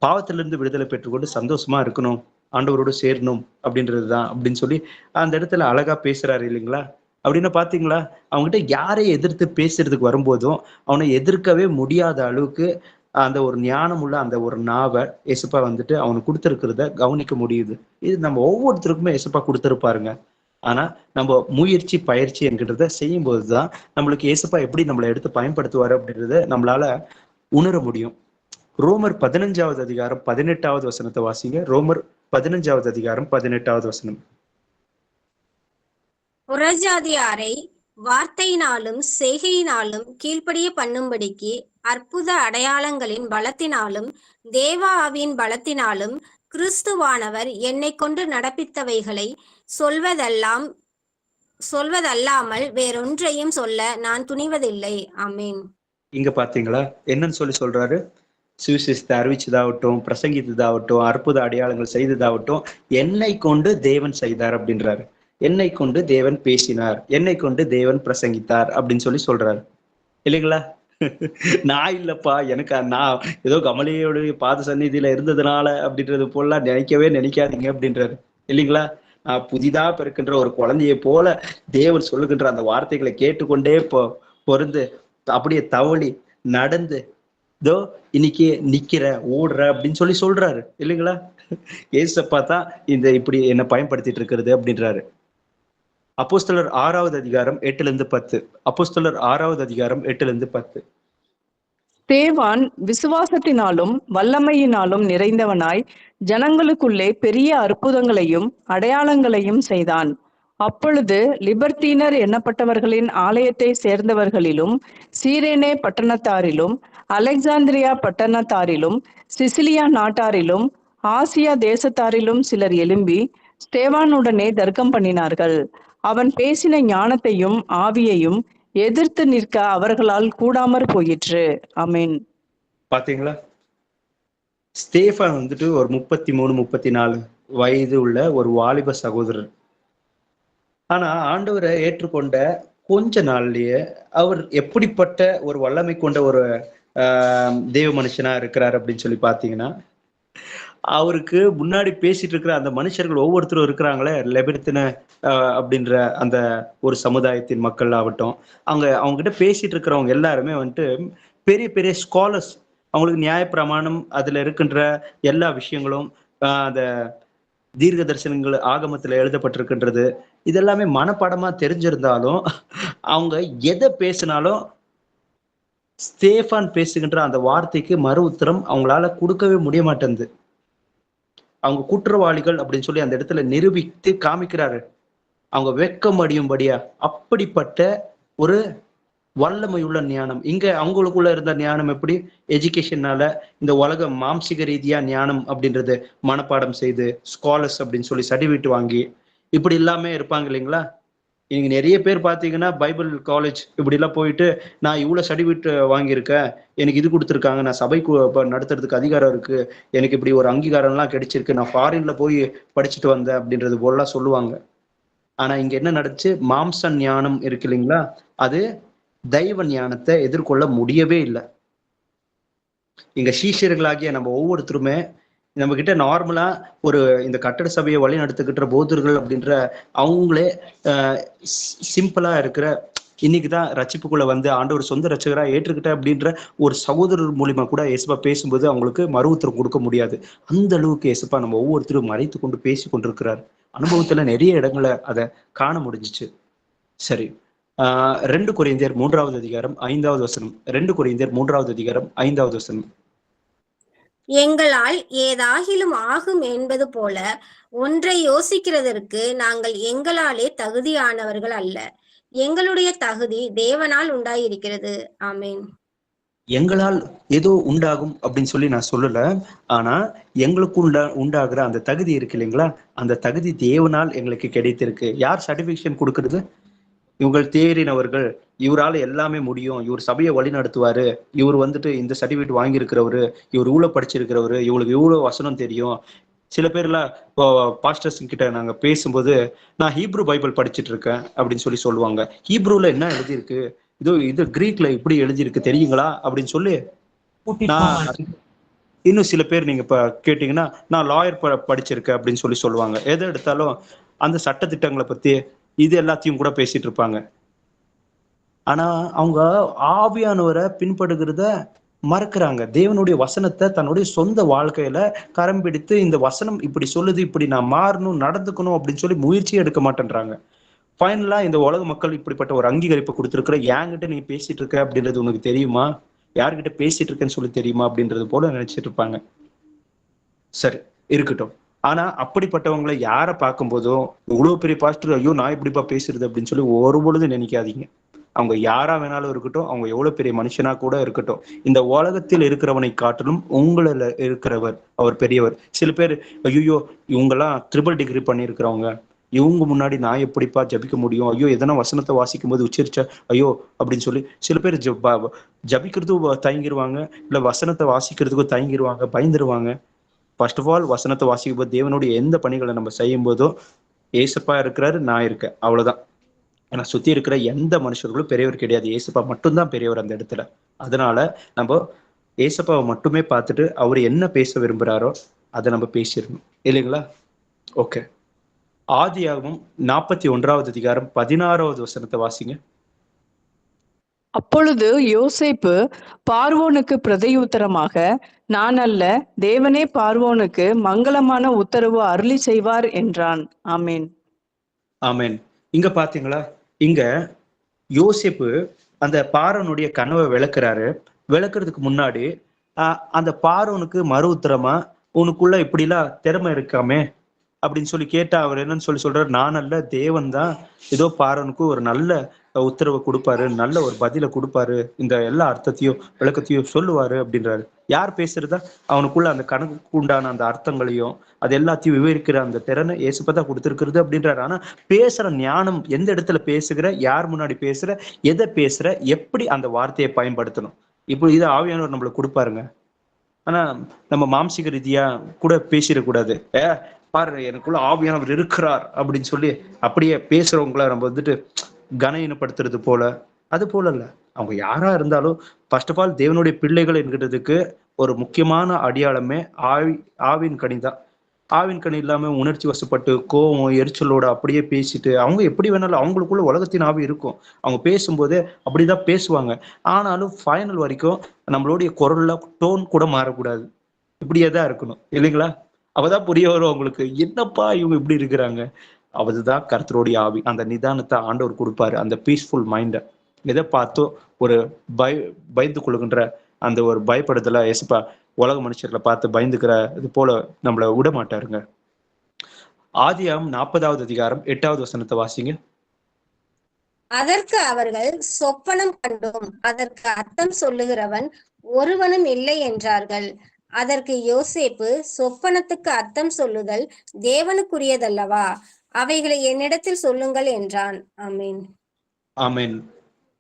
பாவத்திலிருந்து விடுதலை பெற்றுக்கொண்டு சந்தோஷமா இருக்கணும் ஆண்டவரோடு சேரணும் அப்படின்றதுதான் அப்படின்னு சொல்லி அந்த இடத்துல அழகா பேசுறாரு இல்லைங்களா? அப்படின்னு பாத்தீங்களா? அவங்ககிட்ட யாரை எதிர்த்து பேசுறதுக்கு வரும்போதும் அவனை எதிர்க்கவே முடியாத அளவுக்கு அந்த ஒரு ஞானம் உள்ள அந்த ஒரு நாவை எசப்பா வந்துட்டு அவனுக்கு கொடுத்துருக்கிறத கவனிக்க முடியுது. இது நம்ம ஒவ்வொருத்தருக்குமே எசப்பா கொடுத்துருப்பாருங்க. ஆனா நம்ம முயற்சி பயிற்சி என்கிறத செய்யும் போதுதான் நம்மளுக்கு ஏசப்பா எப்படி நம்மளை எடுத்து பயன்படுத்துவாரு அப்படின்றத நம்மளால உணர முடியும். ரோமர் 15வது அதிகாரம் 18வது வசனத்தை வாசிங்க. ரோமர் 15வது அதிகாரம் 18வது வசனம். புறஜாதியாரை வார்த்தையினாலும் செய்கையினாலும் கீழ்ப்படிய பண்ணும்படிக்கு அற்புத அடையாளங்களின் பலத்தினாலும் தேவ ஆவியின் பலத்தினாலும் கிறிஸ்துவானவர் என்னை கொண்டு நடப்பித்தவைகளை சொல்வதல்லாமல் வேறொன்றையும் சொல்ல நான் துணிவதில்லை. ஆமீன். இங்க பாத்தீங்களா என்னன்னு சொல்றாரு? சுவிசேஷத்தை அறிவிச்சதாகட்டும், பிரசங்கித்ததாகட்டும், அற்புத அடையாளங்கள் செய்ததாகட்டும் என்னை கொண்டு தேவன் செய்தார் அப்படின்றாரு. என்னை கொண்டு தேவன் பேசினார், என்னை கொண்டு தேவன் பிரசங்கித்தார் அப்படின்னு சொல்றாரு இல்லைங்களா? நான் இல்லப்பா, எனக்கு நான் ஏதோ கமலியோடைய பாத சந்நிதியில இருந்ததுனால அப்படின்றது போல நினைக்காதீங்க அப்படின்றாரு இல்லைங்களா? நான் புதிதா பிறக்கின்ற ஒரு குழந்தையை போல தேவன் சொல்லுகின்ற அந்த வார்த்தைகளை கேட்டுக்கொண்டே பொருந்து அப்படியே தவளி நடந்து இதோ இன்னைக்கு நிக்கிற ஓடுற அப்படின்னு சொல்றாரு இல்லைங்களா? ஏசப்பா தான் இந்த இப்படி என்ன பயன்படுத்திட்டு இருக்கிறது அப்படின்றாரு. அப்போஸ்தலர் 6வது அதிகாரம் 8-10. அப்போஸ்தலர் 6வது அதிகாரம் 8-10. ஸ்தேவான் விசுவாசத்தினாலும் வல்லமையினாலும் நிறைந்தவனாய் ஜனங்களுக்குள்ளே பெரிய அற்புதங்களையும் அடையாளங்களையும் செய்தான். அப்பொழுது லிபர்த்தீனர் எண்ணப்பட்டவர்களின் ஆலயத்தை சேர்ந்தவர்களிலும் சீரேனே பட்டணத்தாரிலும் அலெக்சாந்திரியா பட்டணத்தாரிலும் சிசிலியா நாட்டாரிலும் ஆசியா தேசத்தாரிலும் சிலர் எழும்பி ஸ்தேவானுடனே தர்க்கம் பண்ணினார்கள். அவன் பேசின ஞானத்தையும் ஆவியையும் எதிர்த்து நிற்க அவர்களால் கூடாமற் போயிற்று. ஆமென். பாத்தீங்களா? ஸ்தேவான் வந்துட்டு ஒரு 33-34 வயது உள்ள ஒரு வாலிப சகோதரர். ஆனா ஆண்டவரை ஏற்றுக்கொண்ட கொஞ்ச நாள்லயே அவர் எப்படிப்பட்ட ஒரு வல்லமை கொண்ட ஒரு தேவ மனுஷனா இருக்கிறார் அப்படின்னு பாத்தீங்கன்னா, அவருக்கு முன்னாடி பேசிட்டு இருக்கிற அந்த மனுஷர்கள் ஒவ்வொருத்தரும் இருக்கிறாங்களே, லெபர்த்தின அப்படின்ற அந்த ஒரு சமுதாயத்தின் மக்கள் ஆகட்டும், அவங்க கிட்ட பேசிட்டு இருக்கிறவங்க எல்லாருமே வந்துட்டு பெரிய பெரிய ஸ்காலர்ஸ். அவங்களுக்கு நியாயப்பிரமாணம் அதுல இருக்கின்ற எல்லா விஷயங்களும் அந்த தீர்க்க தரிசனங்கள் ஆகமத்துல எழுதப்பட்டிருக்கின்றது இதெல்லாமே மனப்பாடமா தெரிஞ்சிருந்தாலும் அவங்க எதை பேசினாலும் ஸ்தேவான் பேசுகின்ற அந்த வார்த்தைக்கு மறு உத்தரம் அவங்களால கொடுக்கவே முடிய மாட்டேங்குது. அவங்க குற்றவாளிகள் அப்படின்னு அந்த இடத்துல நிரூபித்து காமிக்கிறாரு, அவங்க வெக்கம் அடியும்படியா. அப்படிப்பட்ட ஒரு வல்லமையுள்ள ஞானம் இங்க அவங்களுக்குள்ள இருந்த ஞானம் எப்படி? எஜுகேஷனால இந்த உலக மாம்சிக ரீதியா ஞானம் அப்படின்றது மனப்பாடம் செய்து ஸ்காலர்ஸ் அப்படின்னு சர்டிஃபிகேட் வாங்கி இப்படி இல்லாம இருப்பாங்க இல்லைங்களா? இன்னைக்கு நிறைய பேர் பாத்தீங்கன்னா பைபிள் காலேஜ் இப்படி எல்லாம் போயிட்டு நான் இவ்வளவு சர்டிஃபிகேட் வாங்கியிருக்கேன், எனக்கு இது கொடுத்துருக்காங்க, நான் சபைக்கு நடத்துறதுக்கு அதிகாரம் இருக்கு, எனக்கு இப்படி ஒரு அங்கீகாரம் எல்லாம் கிடைச்சிருக்கு, நான் ஃபாரின்ல போய் படிச்சுட்டு வந்தேன் அப்படின்றது போலாம் சொல்லுவாங்க. ஆனா இங்க என்ன நடந்துச்சு? மாம்ச ஞானம் இருக்கு இல்லைங்களா, அது தெய்வ ஞானத்தை எதிர்கொள்ள முடியவே இல்லை. இங்க சீஷர்களாகிய நம்ம ஒவ்வொருத்தருமே நம்ம கிட்ட நார்மலா ஒரு இந்த கட்டட சபையை வழி நடத்துக்கின்ற போதர்கள் அப்படின்ற அவங்களே சிம்பிளா இருக்கிற இன்னைக்குதான் ரட்சிப்புக்குள்ள வந்து ஆண்டவர் சொந்த ரட்சகரா ஏற்றுக்கிட்ட அப்படின்ற ஒரு சகோதரர் மூலியமா கூட ஏசப்பா பேசும்போது அவங்களுக்கு மறு உத்தரவு கொடுக்க முடியாது. அந்த அளவுக்கு ஏசப்பா நம்ம ஒவ்வொருத்தரும் மறைத்து கொண்டு பேசி கொண்டிருக்கிறார். அனுபவத்துல நிறைய இடங்களை அதை காண முடிஞ்சிச்சு. சரி, 2 கொரிந்தியர் 3வது அதிகாரம் 5வது வசனம். 2 கொரிந்தியர் 3வது அதிகாரம் 5வது வசனம். எங்களால் ஏதாகிலும் ஆகும் என்பது போல ஒன்றை யோசிக்கிறதற்கு நாங்கள் எங்களாலே தகுதியானவர்கள் அல்ல, எங்களுடைய தகுதி தேவனால் உண்டாயிருக்கிறது. ஆமேன். எங்களால் ஏதோ உண்டாகும் அப்படின்னு நான் சொல்லல. ஆனா எங்களுக்கு உண்டாகிற அந்த தகுதி இருக்கு இல்லைங்களா, அந்த தகுதி தேவனால் எங்களுக்கு கிடைத்திருக்கு. யார் சர்டிபிகேஷன் கொடுக்கறது? இவங்கள் தேறினவர்கள், இவரால் எல்லாமே முடியும், இவர் சபையை வழி நடத்துவாரு, இவர் வந்துட்டு இந்த சர்டிபிகேட் வாங்கியிருக்கிறவரு, இவர் இவ்வளவு படிச்சிருக்கிறவரு, இவங்களுக்கு இவ்வளவு வசனம் தெரியும். சில பேர்லாம் பாஸ்டர்ஸ் கிட்ட நாங்க பேசும்போது நான் ஹீப்ரு பைபிள் படிச்சுட்டு இருக்கேன் அப்படின்னு சொல்லுவாங்க. ஹீப்ரூல என்ன எழுதியிருக்கு, இது கிரீக்ல இப்படி எழுதியிருக்கு தெரியுங்களா அப்படின்னு சொல்லி இன்னும் சில பேர் நீங்க இப்ப கேட்டீங்கன்னா, நான் லாயர் படிச்சிருக்கேன் அப்படின்னு சொல்லுவாங்க. எதை எடுத்தாலும் அந்த சட்ட திட்டங்களை பத்தி இது எல்லாத்தையும் கூட பேசிட்டு இருப்பாங்க. ஆனா அவங்க ஆவியானவரை பின்படுகிறத மறக்கிறாங்க. தேவனுடைய வசனத்தை தன்னுடைய சொந்த வாழ்க்கையில கரம் பிடித்து இந்த வசனம் இப்படி சொல்லுது, இப்படி நான் மாறணும், நடந்துக்கணும் அப்படின்னு சொல்லி முயற்சியே எடுக்க மாட்டேன்றாங்க. ஃபைனலா இந்த உலக மக்கள் இப்படிப்பட்ட ஒரு அங்கீகரிப்பை கொடுத்திருக்கிற, என்கிட்ட நீ பேசிட்டு இருக்க அப்படின்றது உனக்கு தெரியுமா, யார்கிட்ட பேசிட்டு இருக்கேன்னு சொல்லி தெரியுமா அப்படின்றது போல நினைச்சிட்டு இருப்பாங்க. சரி, இருக்கட்டும். ஆனா அப்படிப்பட்டவங்களை யார பார்க்கும்போதும் இவ்வளவு பெரிய பாஸ்டர், ஐயோ நான் இப்படிப்பா பேசுறது அப்படின்னு சொல்லி ஒரு பொழுது நினைக்காதீங்க. அவங்க யாரா வேணாலும் இருக்கட்டும், அவங்க எவ்வளவு பெரிய மனுஷனா கூட இருக்கட்டும், இந்த உலகத்தில் இருக்கிறவனை காட்டிலும் உங்களில் இருக்கிறவர் அவர் பெரியவர். சில பேர், ஐயோ இவங்கெல்லாம் ட்ரிபிள் டிகிரி பண்ணியிருக்கிறவங்க, இவங்க முன்னாடி நான் எப்படிப்பா ஜபிக்க முடியும், ஐயோ எதனா வசனத்தை வாசிக்கும் போது உச்சரிச்சா ஐயோ அப்படின்னு சொல்லி சில பேர் ஜபிக்கிறதுக்கும் தயங்கிடுவாங்க, இல்ல வசனத்தை வாசிக்கிறதுக்கும் தயங்கிடுவாங்க, பயந்துருவாங்க. ஃபர்ஸ்ட் ஆஃப் ஆல் வசனத்தை வாசிக்கும் போது தேவனுடைய எந்த பணிகளை நம்ம செய்யும் போதோ ஏசப்பா இருக்கிறாரு, நான் இருக்கேன், அவ்வளவுதான். ஏன்னா சுத்தி இருக்கிற எந்த மனுஷர்களும் பெரியவர் கிடையாது, ஏசப்பா மட்டும்தான் பெரியவர் அந்த இடத்துல. அதனால நம்ம ஏசப்பாவை மட்டுமே பார்த்துட்டு அவர் என்ன பேச விரும்புறாரோ அதை நம்ம பேசிடணும், இல்லைங்களா? ஓகே, ஆதியாகமம் 41வது அதிகாரம் 16வது வசனத்தை வாசிங்க. அப்பொழுது யோசேப்பு பார்வோனுக்கு பிரதியுத்தரமாக, நான் அல்ல, தேவனே பார்வோனுக்கு மங்களமான உத்தரவு அருளி செய்வார் என்றான். ஆமேன். ஆமேன். இங்க பாத்தீங்களா, இங்க யோசேப்பு அந்த பார்வோனுடைய கனவை விளக்குறாரு. விளக்குறதுக்கு முன்னாடி அந்த பார்வோனுக்கு மறு உத்தரமா, உனக்குள்ள இப்படிலாம் திறமை இருக்காமே அப்படின்னு சொல்லி கேட்டா அவர் என்னன்னு சொல்றாரு, நான் அல்ல, தேவன் தான் ஏதோ பார்வனுக்கு ஒரு நல்ல உத்தரவை கொடுப்பாரு, நல்ல ஒரு பதிலை கொடுப்பாரு, இந்த எல்லா அர்த்தத்தையும் விளக்கத்தையும் சொல்லுவாரு அப்படின்றாரு. யார் பேசுறதா? அவனுக்குள்ள அந்த கணக்கு உண்டான அந்த அர்த்தங்களையும் அது எல்லாத்தையும் விவரிக்கிற அந்த திறனை ஏசுப்பதான் கொடுத்திருக்கிறது அப்படின்றாரு. ஆனா பேசுற ஞானம், எந்த இடத்துல பேசுகிற, யார் முன்னாடி பேசுற, எதை பேசுற, எப்படி அந்த வார்த்தையை பயன்படுத்தணும், இப்போ இதை ஆவியானவர் நம்மளுக்கு கொடுப்பாருங்க. ஆனா நம்ம மாம்சிக ரீதியா கூட பேசிடக்கூடாது. பாரு எனக்குள்ள ஆவியானவர் இருக்கிறார் அப்படின்னு சொல்லி அப்படியே பேசுறவங்கள நம்ம வந்துட்டு கனஈனப்படுத்துறது போல, அது போல இல்ல. அவங்க யாரா இருந்தாலும் ஃபர்ஸ்ட் ஆஃப் ஆல் தேவனுடைய பிள்ளைகள் என்கிறதுக்கு ஒரு முக்கியமான அடையாளமே ஆவின் கனி தான். ஆவின் கனி இல்லாம உணர்ச்சி வசப்பட்டு கோவம் எரிச்சலோட அப்படியே பேசிட்டு அவங்க எப்படி வேணாலும், அவங்களுக்குள்ள உலகத்தின் ஆவி இருக்கும், அவங்க பேசும்போதே அப்படிதான் பேசுவாங்க. ஆனாலும் ஃபைனல் வரைக்கும் நம்மளுடைய குரல்ல டோன் கூட மாறக்கூடாது, இப்படியேதான் இருக்கணும், இல்லைங்களா? அவதான் புரிய வரும் அவங்களுக்கு, என்னப்பா இவங்க இப்படி இருக்கிறாங்க. அதுதான் கர்த்தருடைய ஆவி. அந்த நிதானத்தை ஆண்டவர் கொடுப்பாரு, அந்த பீஸ்ஃபுல் மைண்டை. எதை பார்த்தோ ஒரு பயந்து கொள்ளுகின்ற அந்த ஒரு பயப்படுதல ஏசப்பா உலக மனுஷர்களை பார்த்து பயந்துக்கிற இது போல நம்மளை விட மாட்டாருங்க. ஆதியாகமம் 40வது அதிகாரம் 8வது வசனத்தை வாசிங்க. அதற்கு அவர்கள், சொப்பனம் கண்டோம், அதற்கு அர்த்தம் சொல்லுகிறவன் ஒருவனும் இல்லை என்றார்கள். அதற்கு யோசேப்பு, சொப்பனத்துக்கு அர்த்தம் சொல்லுதல் தேவனுக்குரியதல்லவா, அவைகளை என்னிடத்தில் சொல்லுங்கள் என்றான். ஆமீன். ஆமீன்.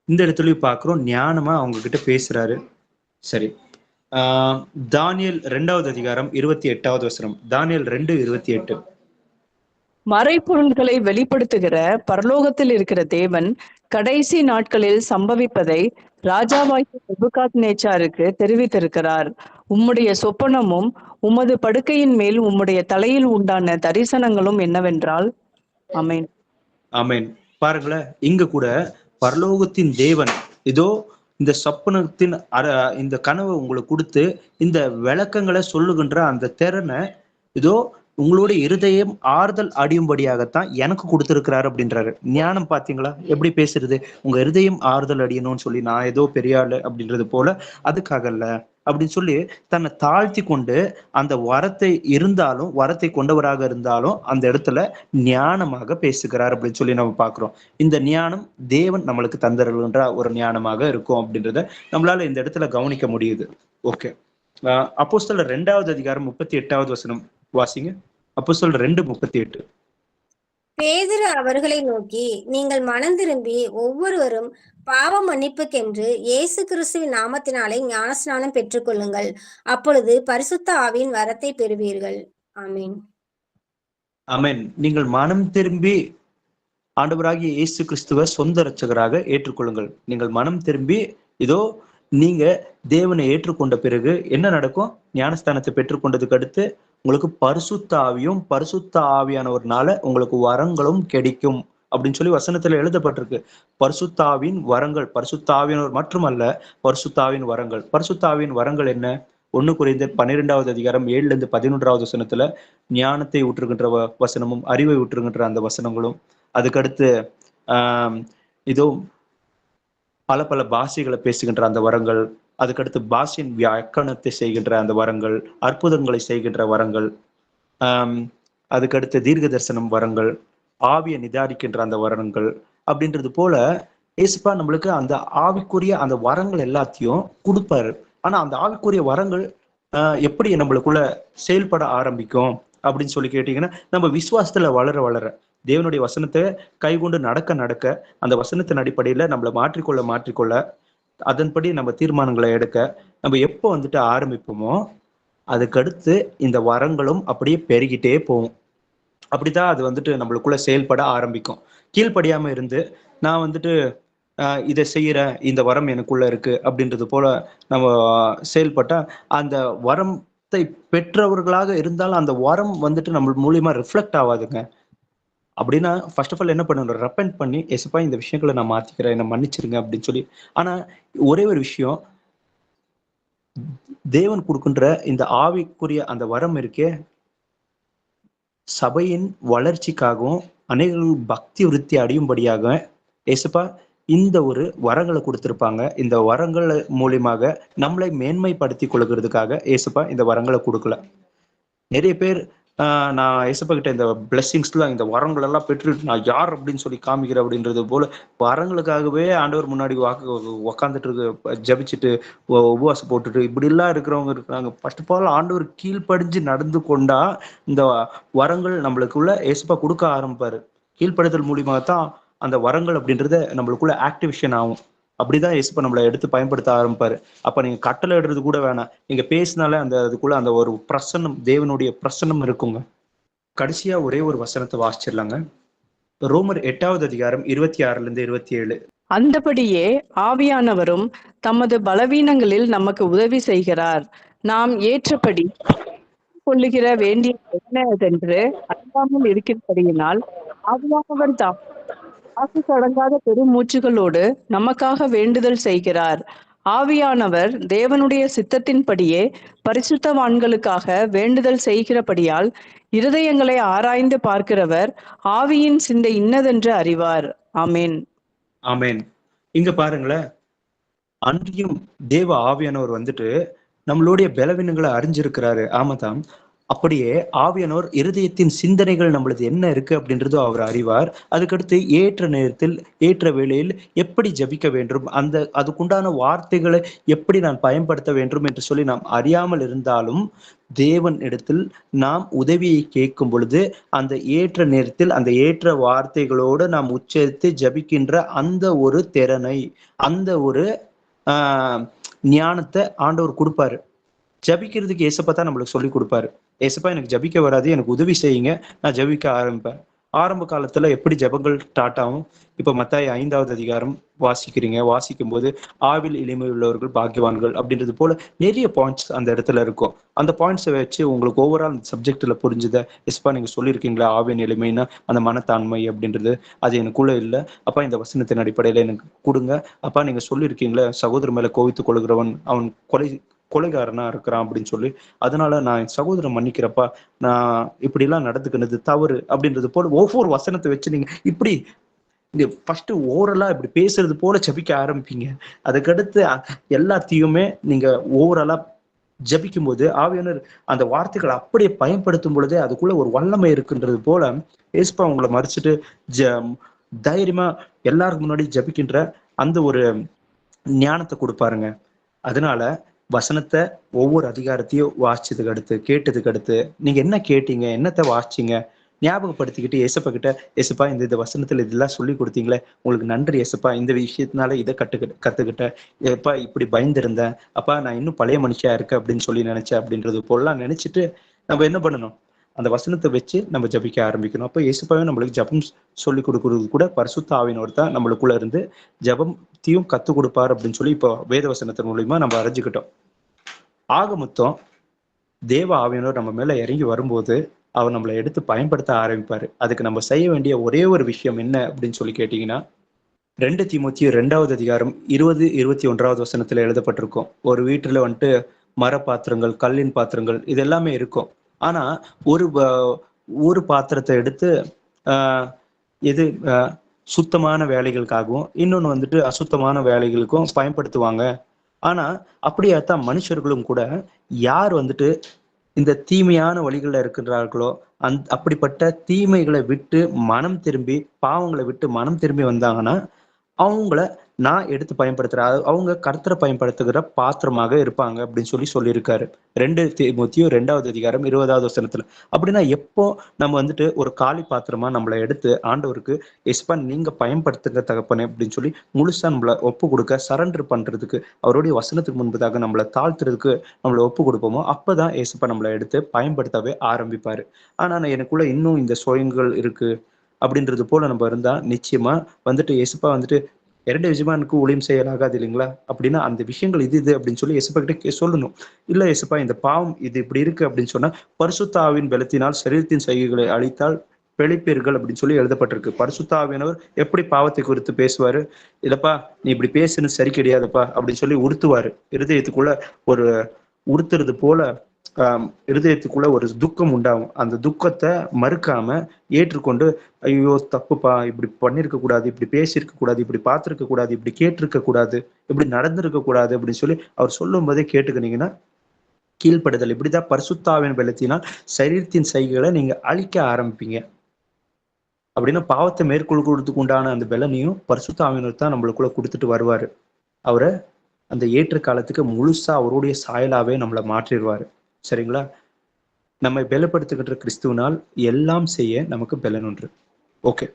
இந்த இடத்துலயும் பாக்குறோம் ஞானமா அவங்க கிட்ட பேசுறாரு. சரி, தானியேல் 2வது அதிகாரம் 28வது வசனம். தானியேல் 2:28. மறைப்பொருள்களை வெளிப்படுத்துகிற பரலோகத்தில் இருக்கிற தேவன் கடைசி நாட்களில் சம்பவிப்பதை ராஜாவாகிய நேபுகாத்நேச்சாருக்கு தெரிவித்திருக்கிறார். உம்முடைய சொப்பனமும் உமது படுக்கையின் மேல் உம்முடைய தலையில் உண்டான தரிசனங்களும் என்னவென்றால். ஆமேன். ஆமேன். பாருங்களேன், இங்க கூட பரலோகத்தின் தேவன் இதோ இந்த சொப்பனத்தின் இந்த கனவை உங்களுக்கு கொடுத்து இந்த விளக்கங்களை சொல்லுகின்ற அந்த திறனை இதோ உங்களுடைய இருதயம் ஆறுதல் அடியும்படியாகத்தான் எனக்கு கொடுத்திருக்கிறாரு அப்படின்றாரு. ஞானம் பாத்தீங்களா எப்படி பேசுறது? உங்க இருதயம் ஆறுதல் அடியணும்னு சொல்லி நான் ஏதோ பெரிய ஆளு அப்படின்றது போல அதுக்காக இல்ல அப்படின்னு சொல்லி தன்னை தாழ்த்தி கொண்டு அந்த வரத்தை இருந்தாலும், வரத்தை கொண்டவராக இருந்தாலும் அந்த இடத்துல ஞானமாக பேசுகிறார் அப்படின்னு சொல்லி நம்ம பாக்குறோம். இந்த ஞானம் தேவன் நம்மளுக்கு தந்தருகின்ற ஒரு ஞானமாக இருக்கும் அப்படின்றத நம்மளால இந்த இடத்துல கவனிக்க முடியுது. ஓகே, அப்போஸ்தலர் 2வது அதிகாரம் 38வது வசனம் வாசிங்க. அப்போஸ்தலர் 2:38. பேதுரு அவர்களை நோக்கி, நீங்கள் மனம் திரும்பி ஒவ்வொருவரும் பாவ மன்னிப்புக்கென்று இயேசு கிறிஸ்துவின் நாமத்தினாலே ஞானஸ்நானம் பெற்றுக்கொள்ளுங்கள், அப்பொழுது பரிசுத்த ஆவியின் வரத்தை பெறுவீர்கள். ஆமீன். ஆமேன். நீங்கள் மனம் திரும்பி ஆண்டவராகிய இயேசு கிறிஸ்துவ சொந்த இரட்சகராக ஏற்றுக்கொள்ளுங்கள். நீங்கள் மனம் திரும்பி இதோ நீங்க தேவனை ஏற்றுக்கொண்ட பிறகு என்ன நடக்கும்? ஞானஸ்தானத்தை பெற்றுக்கொண்டதுக்கு அடுத்து உங்களுக்கு பரிசுத்த ஆவியும் பரிசுத்த ஆவியானவர்னால உங்களுக்கு வரங்களும் கிடைக்கும் அப்படின்னு சொல்லி வசனத்துல எழுதப்பட்டிருக்கு. பரிசுத்தாவின் வரங்கள், பரிசுத்தாவியனவர் மட்டுமல்ல, பரிசுத்தாவின் வரங்கள். பரிசுத்தாவின் வரங்கள் என்ன? 1 கொரிந்தியர் 12வது அதிகாரம் 7-11 வசனத்துல ஞானத்தை ஊற்றுகின்ற வசனமும் அறிவை ஊற்றுகின்ற அந்த வசனங்களும், அதுக்கடுத்து இதோ பல பல பாஷைகளை பேசுகின்ற அந்த வரங்கள், அதுக்கடுத்து பாஷையின் வியாக்கணத்தை செய்கின்ற அந்த வரங்கள், அற்புதங்களை செய்கின்ற வரங்கள், அதுக்கடுத்து தீர்க்க தரிசனம் வரங்கள், ஆவியை நிதானிக்கின்ற அந்த வரங்கள் அப்படின்றது போல ஏசுப்பா நம்மளுக்கு அந்த ஆவிக்குரிய அந்த வரங்கள் எல்லாத்தையும் கொடுப்பாரு. ஆனா அந்த ஆவிக்குரிய வரங்கள் எப்படி நம்மளுக்குள்ள செயல்பட ஆரம்பிக்கும் அப்படின்னு சொல்லி கேட்டீங்கன்னா, நம்ம விசுவாசத்துல வளர வளர, தேவனுடைய வசனத்தை கைகொண்டு நடக்க நடக்க, அந்த வசனத்தின் அடிப்படையில நம்மளை மாற்றிக்கொள்ள அதன்படி நம்ம தீர்மானங்களை எடுக்க நம்ம எப்போ வந்துட்டு ஆரம்பிப்போமோ அதுக்கடுத்து இந்த வரங்களும் அப்படியே பெருகிட்டே போகும். அப்படிதான் அது வந்துட்டு நம்மளுக்குள்ள செயல்பட ஆரம்பிக்கும். கீழ்ப்படியாம இருந்து நான் வந்துட்டு இதை செய்யறேன், இந்த வரம் எனக்குள்ள இருக்கு அப்படின்றது போல நம்ம செயல்பட்டா அந்த வரத்தை பெற்றவர்களாக இருந்தாலும் அந்த வரம் வந்துட்டு நம்ம மூலியமா ரிஃப்ளெக்ட் ஆகாதுங்க. அப்படின்னா ஃபர்ஸ்ட் ஆஃப் ஆல் என்ன பண்ணணும்? ரெப்பெண்ட் பண்ணி, எஸ்ப்பா இந்த விஷயங்களை நான் மாத்திக்கிறேன், என்ன மன்னிச்சிருங்க அப்படின்னு சொல்லி. ஆனா ஒரே ஒரு விஷயம், தேவன் கொடுக்கின்ற இந்த ஆவிக்குரிய அந்த வரம் இருக்கே, சபையின் வளர்ச்சிக்காகவும் அநேகர்கள் பக்தி விருத்தி அடையும்படியாக ஏசப்பா இந்த ஒரு வரங்களை கொடுத்திருப்பாங்க. இந்த வரங்கள் மூலியமாக நம்மளை மேன்மைப்படுத்தி கொள்கிறதுக்காக ஏசப்பா இந்த வரங்களை கொடுக்கல. நிறைய பேர் நான் ஏசப்பா கிட்ட இந்த பிளெஸிங்ஸ்லாம், இந்த வரங்கள் எல்லாம் பெற்றுட்டு நான் யார் அப்படின்னு சொல்லி காமிக்கிறேன் அப்படின்றது போல வரங்களுக்காகவே ஆண்டவர் முன்னாடி உக்காந்துட்டு இருக்கு, ஜபிச்சுட்டு உபவாசம் போட்டுட்டு இப்படி எல்லாம் இருக்கிறவங்க இருக்காங்க. ஃபர்ஸ்ட் ஆஃப் ஆல் ஆண்டவர் கீழ்ப்படிஞ்சு நடந்து கொண்டா இந்த வரங்கள் நம்மளுக்குள்ள ஏசப்பா கொடுக்க ஆரம்பிப்பாரு. கீழ்ப்படுதல் மூலியமாகத்தான் அந்த வரங்கள் அப்படின்றத நம்மளுக்குள்ள ஆக்டிவேஷன் ஆகும். அப்படிதான் ஏசப்பா நம்மளை எடுத்து பயன்படுத்த ஆரம்பிப்பாரு. அப்ப நீங்க கட்டளை இடுறது கூட வேணாம், நீங்க பேசினாலே அந்த அதுக்குள்ள அந்த ஒரு பிரசன்னம், தேவனுடைய பிரசன்னம் இருக்குங்க. கடைசியா ஒரே ஒரு வசனத்தை வாசிச்சிடலாங்க. ரோமர் 8வது அதிகாரம் 26-27. அந்தபடியே ஆவியானவரும் தமது பலவீனங்களில் நமக்கு உதவி செய்கிறார். நாம் ஏற்றபடி கொள்ளுகிற வேண்டிய என்னதென்று அறியாமல் இருக்கிறபடியினால் ஆவியானவர் தாம் ஆசை அடங்காத பெருமூச்சுகளோடு நமக்காக வேண்டுதல் செய்கிறார். ஆவியானவர் தேவனுடைய சித்தத்தின்படியே பரிசுத்தவான்களுக்காக வேண்டுதல் செய்கிறபடியால் இருதயங்களை ஆராய்ந்து பார்க்கிறவர் ஆவியின் சிந்தை இன்னதென்று அறிவார். ஆமேன். ஆமேன். இங்க பாருங்களேன், அன்றியும் தேவ ஆவியானவர் வந்துட்டு நம்மளுடைய பலவீனங்களை அறிஞ்சிருக்கிறாரு. ஆமாதான். அப்படியே ஆவியானவர் இருதயத்தின் சிந்தனைகள் நம்மளது என்ன இருக்கு அப்படின்றது அவர் அறிவார். அதுக்கடுத்து ஏற்ற நேரத்தில் ஏற்ற வேளையில் எப்படி ஜபிக்க வேண்டும், அந்த அதுக்குண்டான வார்த்தைகளை எப்படி நான் பயன்படுத்த வேண்டும் என்று சொல்லி நாம் அறியாமல் இருந்தாலும் தேவன் இடத்தில் நாம் உதவியை கேட்கும் பொழுது அந்த ஏற்ற நேரத்தில் அந்த ஏற்ற வார்த்தைகளோடு நாம் உச்சரித்து ஜபிக்கின்ற அந்த ஒரு திறனை, அந்த ஒரு ஞானத்தை ஆண்டவர் கொடுப்பாரு. ஜபிக்கிறதுக்கு ஏசப்பா தான் நம்மளுக்கு சொல்லி கொடுப்பாரு. ஏசப்பா எனக்கு ஜபிக்க வராது, எனக்கு உதவி செய்யுங்க, நான் ஜபிக்க ஆரம்பிப்பேன். ஆரம்ப காலத்துல எப்படி ஜபங்கள் ஸ்டார்ட் ஆகும்? இப்ப மத்தாய் 5வது அதிகாரம் வாசிக்கிறீங்க, வாசிக்கும் போது ஆவில் எளிமை உள்ளவர்கள் பாக்கியவான்கள் அப்படின்றது போல நிறைய பாயிண்ட்ஸ் அந்த இடத்துல இருக்கும். அந்த பாயிண்ட்ஸை வச்சு உங்களுக்கு ஓவரால் சப்ஜெக்ட்ல புரிஞ்சுத, எஸ்ப்பா நீங்க சொல்லியிருக்கீங்களா ஆவின் எளிமைன்னா அந்த மனத்தாண்மை அப்படின்றது அது எனக்குள்ள இல்லை, அப்பா இந்த வசனத்தின் அடிப்படையில எனக்கு கொடுங்க. அப்பா நீங்க சொல்லியிருக்கீங்களா சகோதரர் மேல கோவித்துக் கொள்கிறவன் அவன் கொலைகாரனா இருக்கிறான் அப்படின்னு சொல்லி, அதனால நான் என் சகோதரன் மன்னிக்கிறப்பா, நான் இப்படி எல்லாம் நடந்துக்கினது தவறு அப்படின்றது போல ஒவ்வொரு வசனத்தை வச்சு நீங்க இப்படி ஃபர்ஸ்ட் ஓவரலா இப்படி பேசுறது போல ஜபிக்க ஆரம்பிப்பீங்க. அதுக்கடுத்து எல்லாத்தையுமே நீங்க ஓவராலா ஜபிக்கும் போது ஆவியானவர் அந்த வார்த்தைகளை அப்படியே பயன்படுத்தும் பொழுதே அதுக்குள்ள ஒரு வல்லமை இருக்குன்றது போல ஏசப்பா உங்களை மறைச்சிட்டு தைரியமா எல்லாருக்கும் முன்னாடி ஜபிக்கின்ற அந்த ஒரு ஞானத்தை கொடுப்பாருங்க. அதனால வசனத்தை ஒவ்வொரு அதிகாரத்தையும் வாசிச்சதுக்கு அடுத்து கேட்டதுக்கு அடுத்து நீங்க என்ன கேட்டீங்க, என்னத்தை வாசிச்சீங்க ஞாபகப்படுத்திக்கிட்டு ஏசப்பா கிட்ட, ஏசப்பா இந்த வசனத்துல இதெல்லாம் சொல்லி கொடுத்தீங்களே உங்களுக்கு நன்றி ஏசப்பா, இந்த விஷயத்தினால இதை கத்துக்கிட்டேன், எப்பா இப்படி பயந்துருந்தேன், அப்பா நான் இன்னும் பழைய மனுஷியா இருக்கேன் அப்படின்னு சொல்லி நினைச்சேன் அப்படின்றது போலாம் நினைச்சிட்டு நம்ம என்ன பண்ணணும், அந்த வசனத்தை வச்சு நம்ம ஜபிக்க ஆரம்பிக்கணும். அப்போ இயேசுப்பாவே நம்மளுக்கு ஜபம் சொல்லி கொடுக்கறது கூட பரிசுத்த ஆவியினவர் தான் நம்மளுக்குள்ள இருந்து ஜபத்தையும் கத்துக் கொடுப்பார் அப்படின்னு சொல்லி இப்போ வேத வசனத்தின் மூலியமா நம்ம அறிஞ்சுக்கிட்டோம். ஆக மொத்தம் தேவ ஆவியினவர் நம்ம மேல இறங்கி வரும்போது அவர் நம்மளை எடுத்து பயன்படுத்த ஆரம்பிப்பாரு. அதுக்கு நம்ம செய்ய வேண்டிய ஒரே ஒரு விஷயம் என்ன அப்படின்னு சொல்லி கேட்டீங்கன்னா, 2 தீமோத்தேயு 2வது அதிகாரம் 20-21 வசனத்துல எழுதப்பட்டிருக்கும். ஒரு வீட்டுல வந்துட்டு மர பாத்திரங்கள், கல்லின் பாத்திரங்கள் இது எல்லாமே இருக்கும். ஆனா ஒரு பாத்திரத்தை எடுத்து எது சுத்தமான வேலைகளுக்காகவும் இன்னொன்னு வந்துட்டு அசுத்தமான வேலைகளுக்கும் பயன்படுத்துவாங்க. ஆனா அப்படியாத்தான் மனுஷர்களும் கூட யார் வந்துட்டு இந்த தீமையான வழிகள்ல இருக்கின்றார்களோ அப்படிப்பட்ட தீமைகளை விட்டு மனம் திரும்பி, பாவங்களை விட்டு மனம் திரும்பி வந்தாங்கன்னா அவங்கள நான் எடுத்து பயன்படுத்துறேன். அவங்க கர்த்தரை பயன்படுத்துகிற பாத்திரமாக இருப்பாங்க அப்படின்னு சொல்லியிருக்காரு 2 தீமோத்தேயு 2வது அதிகாரம் 20வது வசனத்துல. அப்படின்னா எப்போ நம்ம வந்துட்டு ஒரு காலி பாத்திரமா நம்மளை எடுத்து ஆண்டவருக்கு எஸ்பா நீங்க பயன்படுத்துங்க தகப்பனே அப்படின்னு சொல்லி முழுசா நம்மளை ஒப்பு கொடுக்க சரண்டர் பண்றதுக்கு, அவருடைய வசனத்துக்கு முன்பதாக நம்மளை தாழ்த்துறதுக்கு நம்மளை ஒப்பு கொடுப்போமோ அப்பதான் ஏசப்பா நம்மளை எடுத்து பயன்படுத்தவே ஆரம்பிப்பாரு. ஆனா எனக்குள்ள இன்னும் இந்த சுயங்கள் இருக்கு அப்படின்றது போல நம்ம இருந்தா நிச்சயமா வந்துட்டு ஏசப்பா வந்துட்டு 2 எஜமானுக்கு ஊழியம் செய்யலாகாது இல்லைங்களா? அப்படின்னா அந்த விஷயங்கள் இது அப்படின்னு சொல்லி ஏசப்பா கிட்ட சொல்லணும். இல்ல ஏசப்பா இந்த பாவம் இது இப்படி இருக்கு அப்படின்னு சொன்னா பரிசுத்த ஆவியின் பலத்தினால் சரீரத்தின் செய்கைகளை அழித்தால் பிழைப்பீர்கள் அப்படின்னு சொல்லி எழுதப்பட்டிருக்கு. பரிசுத்த ஆவியானவர் எப்படி பாவத்தை குறித்து பேசுவாரு? இல்லப்பா நீ இப்படி பேசுன்னு சரி கிடையாதுப்பா அப்படின்னு சொல்லி உறுத்துவாரு. இருதயத்துக்குள்ள ஒரு உறுத்துறது போல இருதயத்துக்குள்ள ஒரு துக்கம் உண்டாகும். அந்த துக்கத்தை மறுக்காம ஏற்றுக்கொண்டு ஐயோ தப்புப்பா, இப்படி பண்ணிருக்க கூடாது, இப்படி பேசியிருக்க கூடாது, இப்படி பார்த்திருக்க கூடாது, இப்படி கேட்டிருக்க கூடாது, இப்படி நடந்திருக்க கூடாது அப்படின்னு சொல்லி அவர் சொல்லும் போதே கேட்டுக்கினீங்கன்னா கீழ்ப்படுதல். இப்படிதான் பரிசுத்தாவின் பலத்தினால் சரீரத்தின் செய்கைகளை நீங்க அழிக்க ஆரம்பிப்பீங்க. அப்படின்னா பாவத்தை மேற்கொள்கிறதுக்கு உண்டான அந்த பலனையும் பரிசுத்த ஆவியினர் தான் நம்மளுக்குள்ள கொடுத்துட்டு வருவாரு. அவரை அந்த ஏற்ற காலத்துக்கு முழுசா அவருடைய சாயலாவே நம்மளை மாற்றிடுவாரு. சரிங்களா? நம்மை பலப்படுத்துகின்ற கிறிஸ்துவனால் எல்லாம் செய்ய நமக்கு பலன் ஒன்று. ஓகே,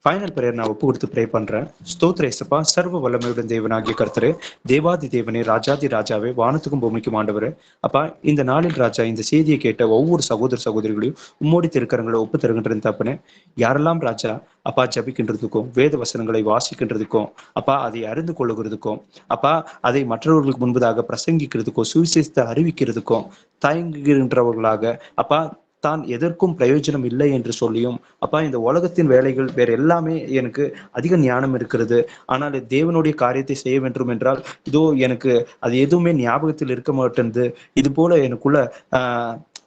ஃபைனல் பிரேயர் நான் ஒப்பு கொடுத்து ப்ரே பண்றேன். ஸ்தோத்திர இயேசுப்பா, சர்வ வல்லமையுடன் தேவனாகிய கர்த்தரே, தேவாதி தேவனே, ராஜாதி ராஜாவே, வானத்துக்கும் பூமிக்கும் ஆண்டவரே, அப்பா இந்த நாளில் ராஜா இந்த செய்தியை கேட்ட ஒவ்வொரு சகோதர சகோதரிகளையும் உம்மோடி திருக்கரங்களை ஒப்பு தருகின்றேன் தப்பனே. யாரெல்லாம் ராஜா அப்பா ஜபிக்கின்றதுக்கும் வேத வசனங்களை வாசிக்கின்றதுக்கும் அப்பா அதை அறிந்து கொள்ளுகிறதுக்கும் அப்பா அதை மற்றவர்களுக்கு முன்பதாக பிரசங்கிக்கிறதுக்கும் சுவிசேஷத்தை அறிவிக்கிறதுக்கும் தயங்குகின்றவர்களாக அப்பா தான் எதற்கும் பிரயோஜனம் இல்லை என்று சொல்லியும் அப்பா இந்த உலகத்தின் வேலைகள் வேற எல்லாமே எனக்கு அதிக ஞானம் இருக்கிறது, ஆனால் தேவனுடைய காரியத்தை செய்ய வேண்டும் என்றால் இதோ எனக்கு அது எதுவுமே ஞாபகத்தில் இருக்க மாட்டேங்குது, இது போல எனக்குள்ள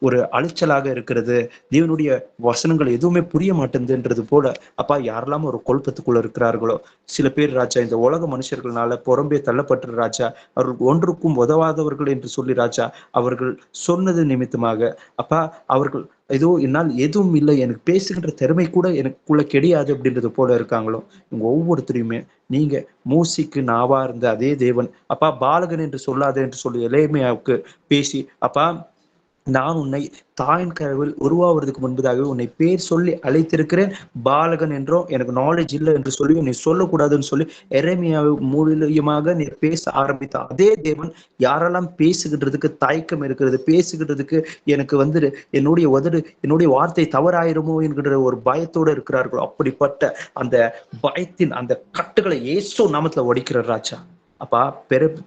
ஒரு அலைச்சலாக இருக்கிறது, தேவனுடைய வசனங்கள் எதுவுமே புரிய மாட்டேங்குதுன்றது போல அப்பா யாரெல்லாம் ஒரு குழப்பத்துக்குள்ள இருக்கிறார்களோ சில பேர் ராஜா இந்த உலக மனுஷர்களால புறம்பே தள்ளப்பட்ட ராஜா அவர்கள் ஒன்றுக்கும் உதவாதவர்கள் என்று சொல்லி ராஜா அவர்கள் சொன்னது நிமித்தமாக அப்பா அவர்கள் ஏதோ என்னால் எதுவும் இல்லை, எனக்கு பேசுகின்ற திறமை கூட எனக்குள்ள கிடையாது அப்படின்றது போல இருக்காங்களோ இவங்க ஒவ்வொருத்தரையுமே நீங்க மூசிக்கு நாவா இருந்த அதே தேவன் அப்பா பாலகன் என்று சொல்லாத என்று சொல்லி எளிமையாவுக்கு பேசி அப்பா நான் உன்னை தாயின் கருவில் உருவாவதுக்கு முன்பதாகவே உன்னை பேர் சொல்லி அழைத்திருக்கிறேன், பாலகன் என்றோ எனக்கு நாலேஜ் இல்லை என்று சொல்லி நீ சொல்லக்கூடாதுன்னு சொல்லி எரேமியா மூலியமாக நீ பேச ஆரம்பித்த அதே தேவன் யாரெல்லாம் பேசுகின்றதுக்கு தயக்கம் இருக்கிறது, பேசுகின்றதுக்கு எனக்கு வந்து என்னுடைய வார்த்தை தவறாயிருமோ என்கின்ற ஒரு பயத்தோடு இருக்கிறார்களோ அப்படிப்பட்ட அந்த பயத்தின் அந்த கட்டுகளை இயேசு நாமத்துல ஒடிக்கிற ராஜா அப்பா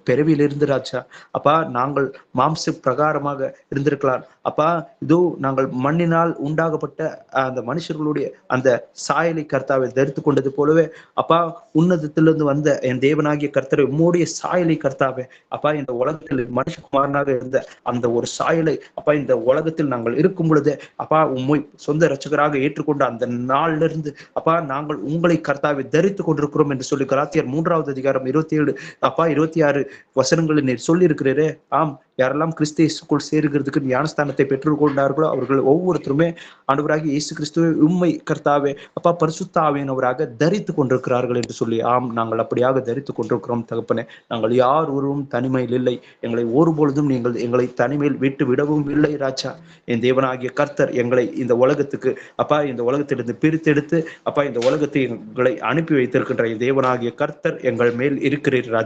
பிறவியிலிருந்து ராஜா அப்பா நாங்கள் மாம்ச பிரகாரமாக இருந்திருக்கலாம் அப்பா இதோ நாங்கள் மண்ணினால் உண்டாகப்பட்ட அந்த மனுஷர்களுடைய அந்த சாயலை கர்த்தாவை தரித்து கொண்டது போலவே அப்பா உன்னதத்திலிருந்து வந்த என் தேவனாகிய கர்த்தரை உம்முடைய சாயலை கர்த்தாவே அப்பா இந்த உலகத்தில் மனுஷகுமாரனாக இருந்த அந்த ஒரு சாயலை அப்பா இந்த உலகத்தில் நாங்கள் இருக்கும் பொழுதே அப்பா உம்மை சொந்த இரட்சகராக ஏற்றுக்கொண்ட அந்த நாளிலிருந்து அப்பா நாங்கள் உங்களை கர்த்தாவை தரித்து கொண்டிருக்கிறோம் என்று சொல்லி கலாத்தியர் 3வது அதிகாரம் 27 அப்பா 26 வசனங்களை நீர் சொல்லி இருக்கிறீரே. ஆம், யாரெல்லாம் கிறிஸ்து இயேசுக்குள் சேருகிறதுக்கு ஞானஸ்தானத்தை பெற்றுக்கொண்டார்களோ அவர்கள் ஒவ்வொருத்தருமே ஆண்டவராகிய இயேசு கிறிஸ்துவை உம்மை கர்த்தாவே அப்பா பரிசுத்த ஆவியானவராக தரித்து கொண்டிருக்கிறார்கள் என்று சொல்லி ஆம் நாங்கள் அப்படியாக தரித்து கொண்டிருக்கிறோம் தகப்பனே. நாங்கள் யார் ஒருவரும் தனிமையில் இல்லை, எங்களை ஒருபொழுதும் நீங்கள் எங்களை தனிமையில் விட்டு விடவும் இல்லை ராஜா. என் தேவனாகிய கர்த்தர் எங்களை இந்த உலகத்துக்கு அப்பா இந்த உலகத்திலிருந்து பிரித்தெடுத்து அப்பா இந்த உலகத்தை எங்களை அனுப்பி வைத்திருக்கின்ற என் தேவனாகிய கர்த்தர் எங்கள் மேல் இருக்கிறீர் ராஜா.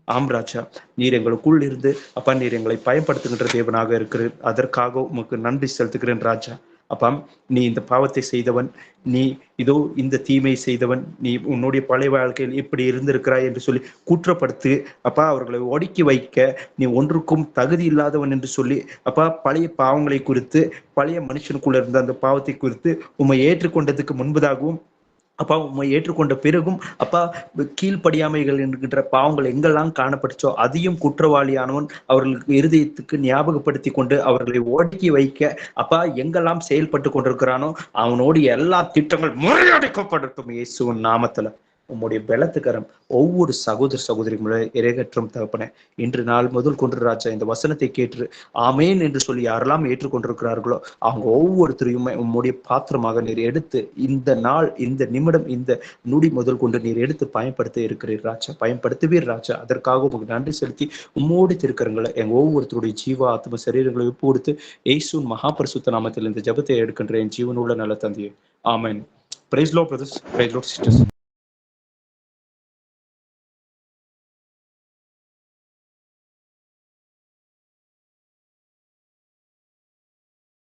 ஆம் ராஜா, நீர் எங்களுக்குள் இருந்து அப்பா நீர் எங்களை பயன்படுத்துகின்ற தேவனாக இருக்கிறீர், அதற்காக உமக்கு நன்றி செலுத்துகிறேன் ராஜா. அப்பா நீ இந்த பாவத்தை செய்தவன், நீ இதோ இந்த தீமை செய்தவன், நீ உன்னுடைய பழைய வாழ்க்கையில் இப்படி இருந்திருக்கிறாய் என்று சொல்லி குற்றப்படுத்து அப்பா. அவர்களை ஒடுக்கி வைக்க நீ ஒன்றுக்கும் தகுதி இல்லாதவன் என்று சொல்லி அப்பா பழைய பாவங்களை குறித்து, பழைய மனுஷனுக்குள்ள இருந்த அந்த பாவத்தை குறித்து உம்மை ஏற்றுக்கொண்டதுக்கு முன்பதாகவும் அப்பா உண்மை ஏற்றுக்கொண்ட பிறகும் அப்பா கீழ்ப்படியாமைகள் என்கின்ற பாவங்கள் எங்கெல்லாம் காணப்பட்டுச்சோ அதையும் குற்றவாளியானவன் அவர்களுக்கு இருதயத்துக்கு ஞாபகப்படுத்தி கொண்டு அவர்களை ஒடுக்கி வைக்க அப்பா எங்கெல்லாம் செயல்பட்டு கொண்டிருக்கிறானோ அவனோடு எல்லா திட்டங்கள் முறையடிக்கப்படட்டும் இயேசுவின் நாமத்துல. உம்முடைய பலத்துக்கரம் ஒவ்வொரு சகோதர சகோதரிகளுடைய இறைகற்றும் தகப்பனே, இன்று நாள் முதல் கொண்டு ராஜா இந்த வசனத்தை கேட்டு ஆமேன் என்று சொல்லி யாரெல்லாம் ஏற்றுக்கொண்டிருக்கிறார்களோ அவங்க ஒவ்வொருத்தரையுமே உம்முடைய பாத்திரமாக நீர் எடுத்து இந்த நாள், இந்த நிமிடம், இந்த நொடி முதல் கொண்டு நீர் எடுத்து பயன்படுத்த இருக்கிறீர் ராஜா, பயன்படுத்துவீர் ராஜா. அதற்காக உங்களுக்கு நன்றி செலுத்தி உம்மோடு திருக்கிறங்களை எங்க ஒவ்வொருத்தருடைய ஜீவ ஆத்ம சரீரங்களை ஒப்பு கொடுத்து இயேசுவின் மகாபரிசுத்த நாமத்தில் இந்த ஜெபத்தை எடுக்கின்ற என் ஜீவனுள்ள நல்ல தந்தையே, ஆமேன். Praise Lord brothers, praise Lord sisters.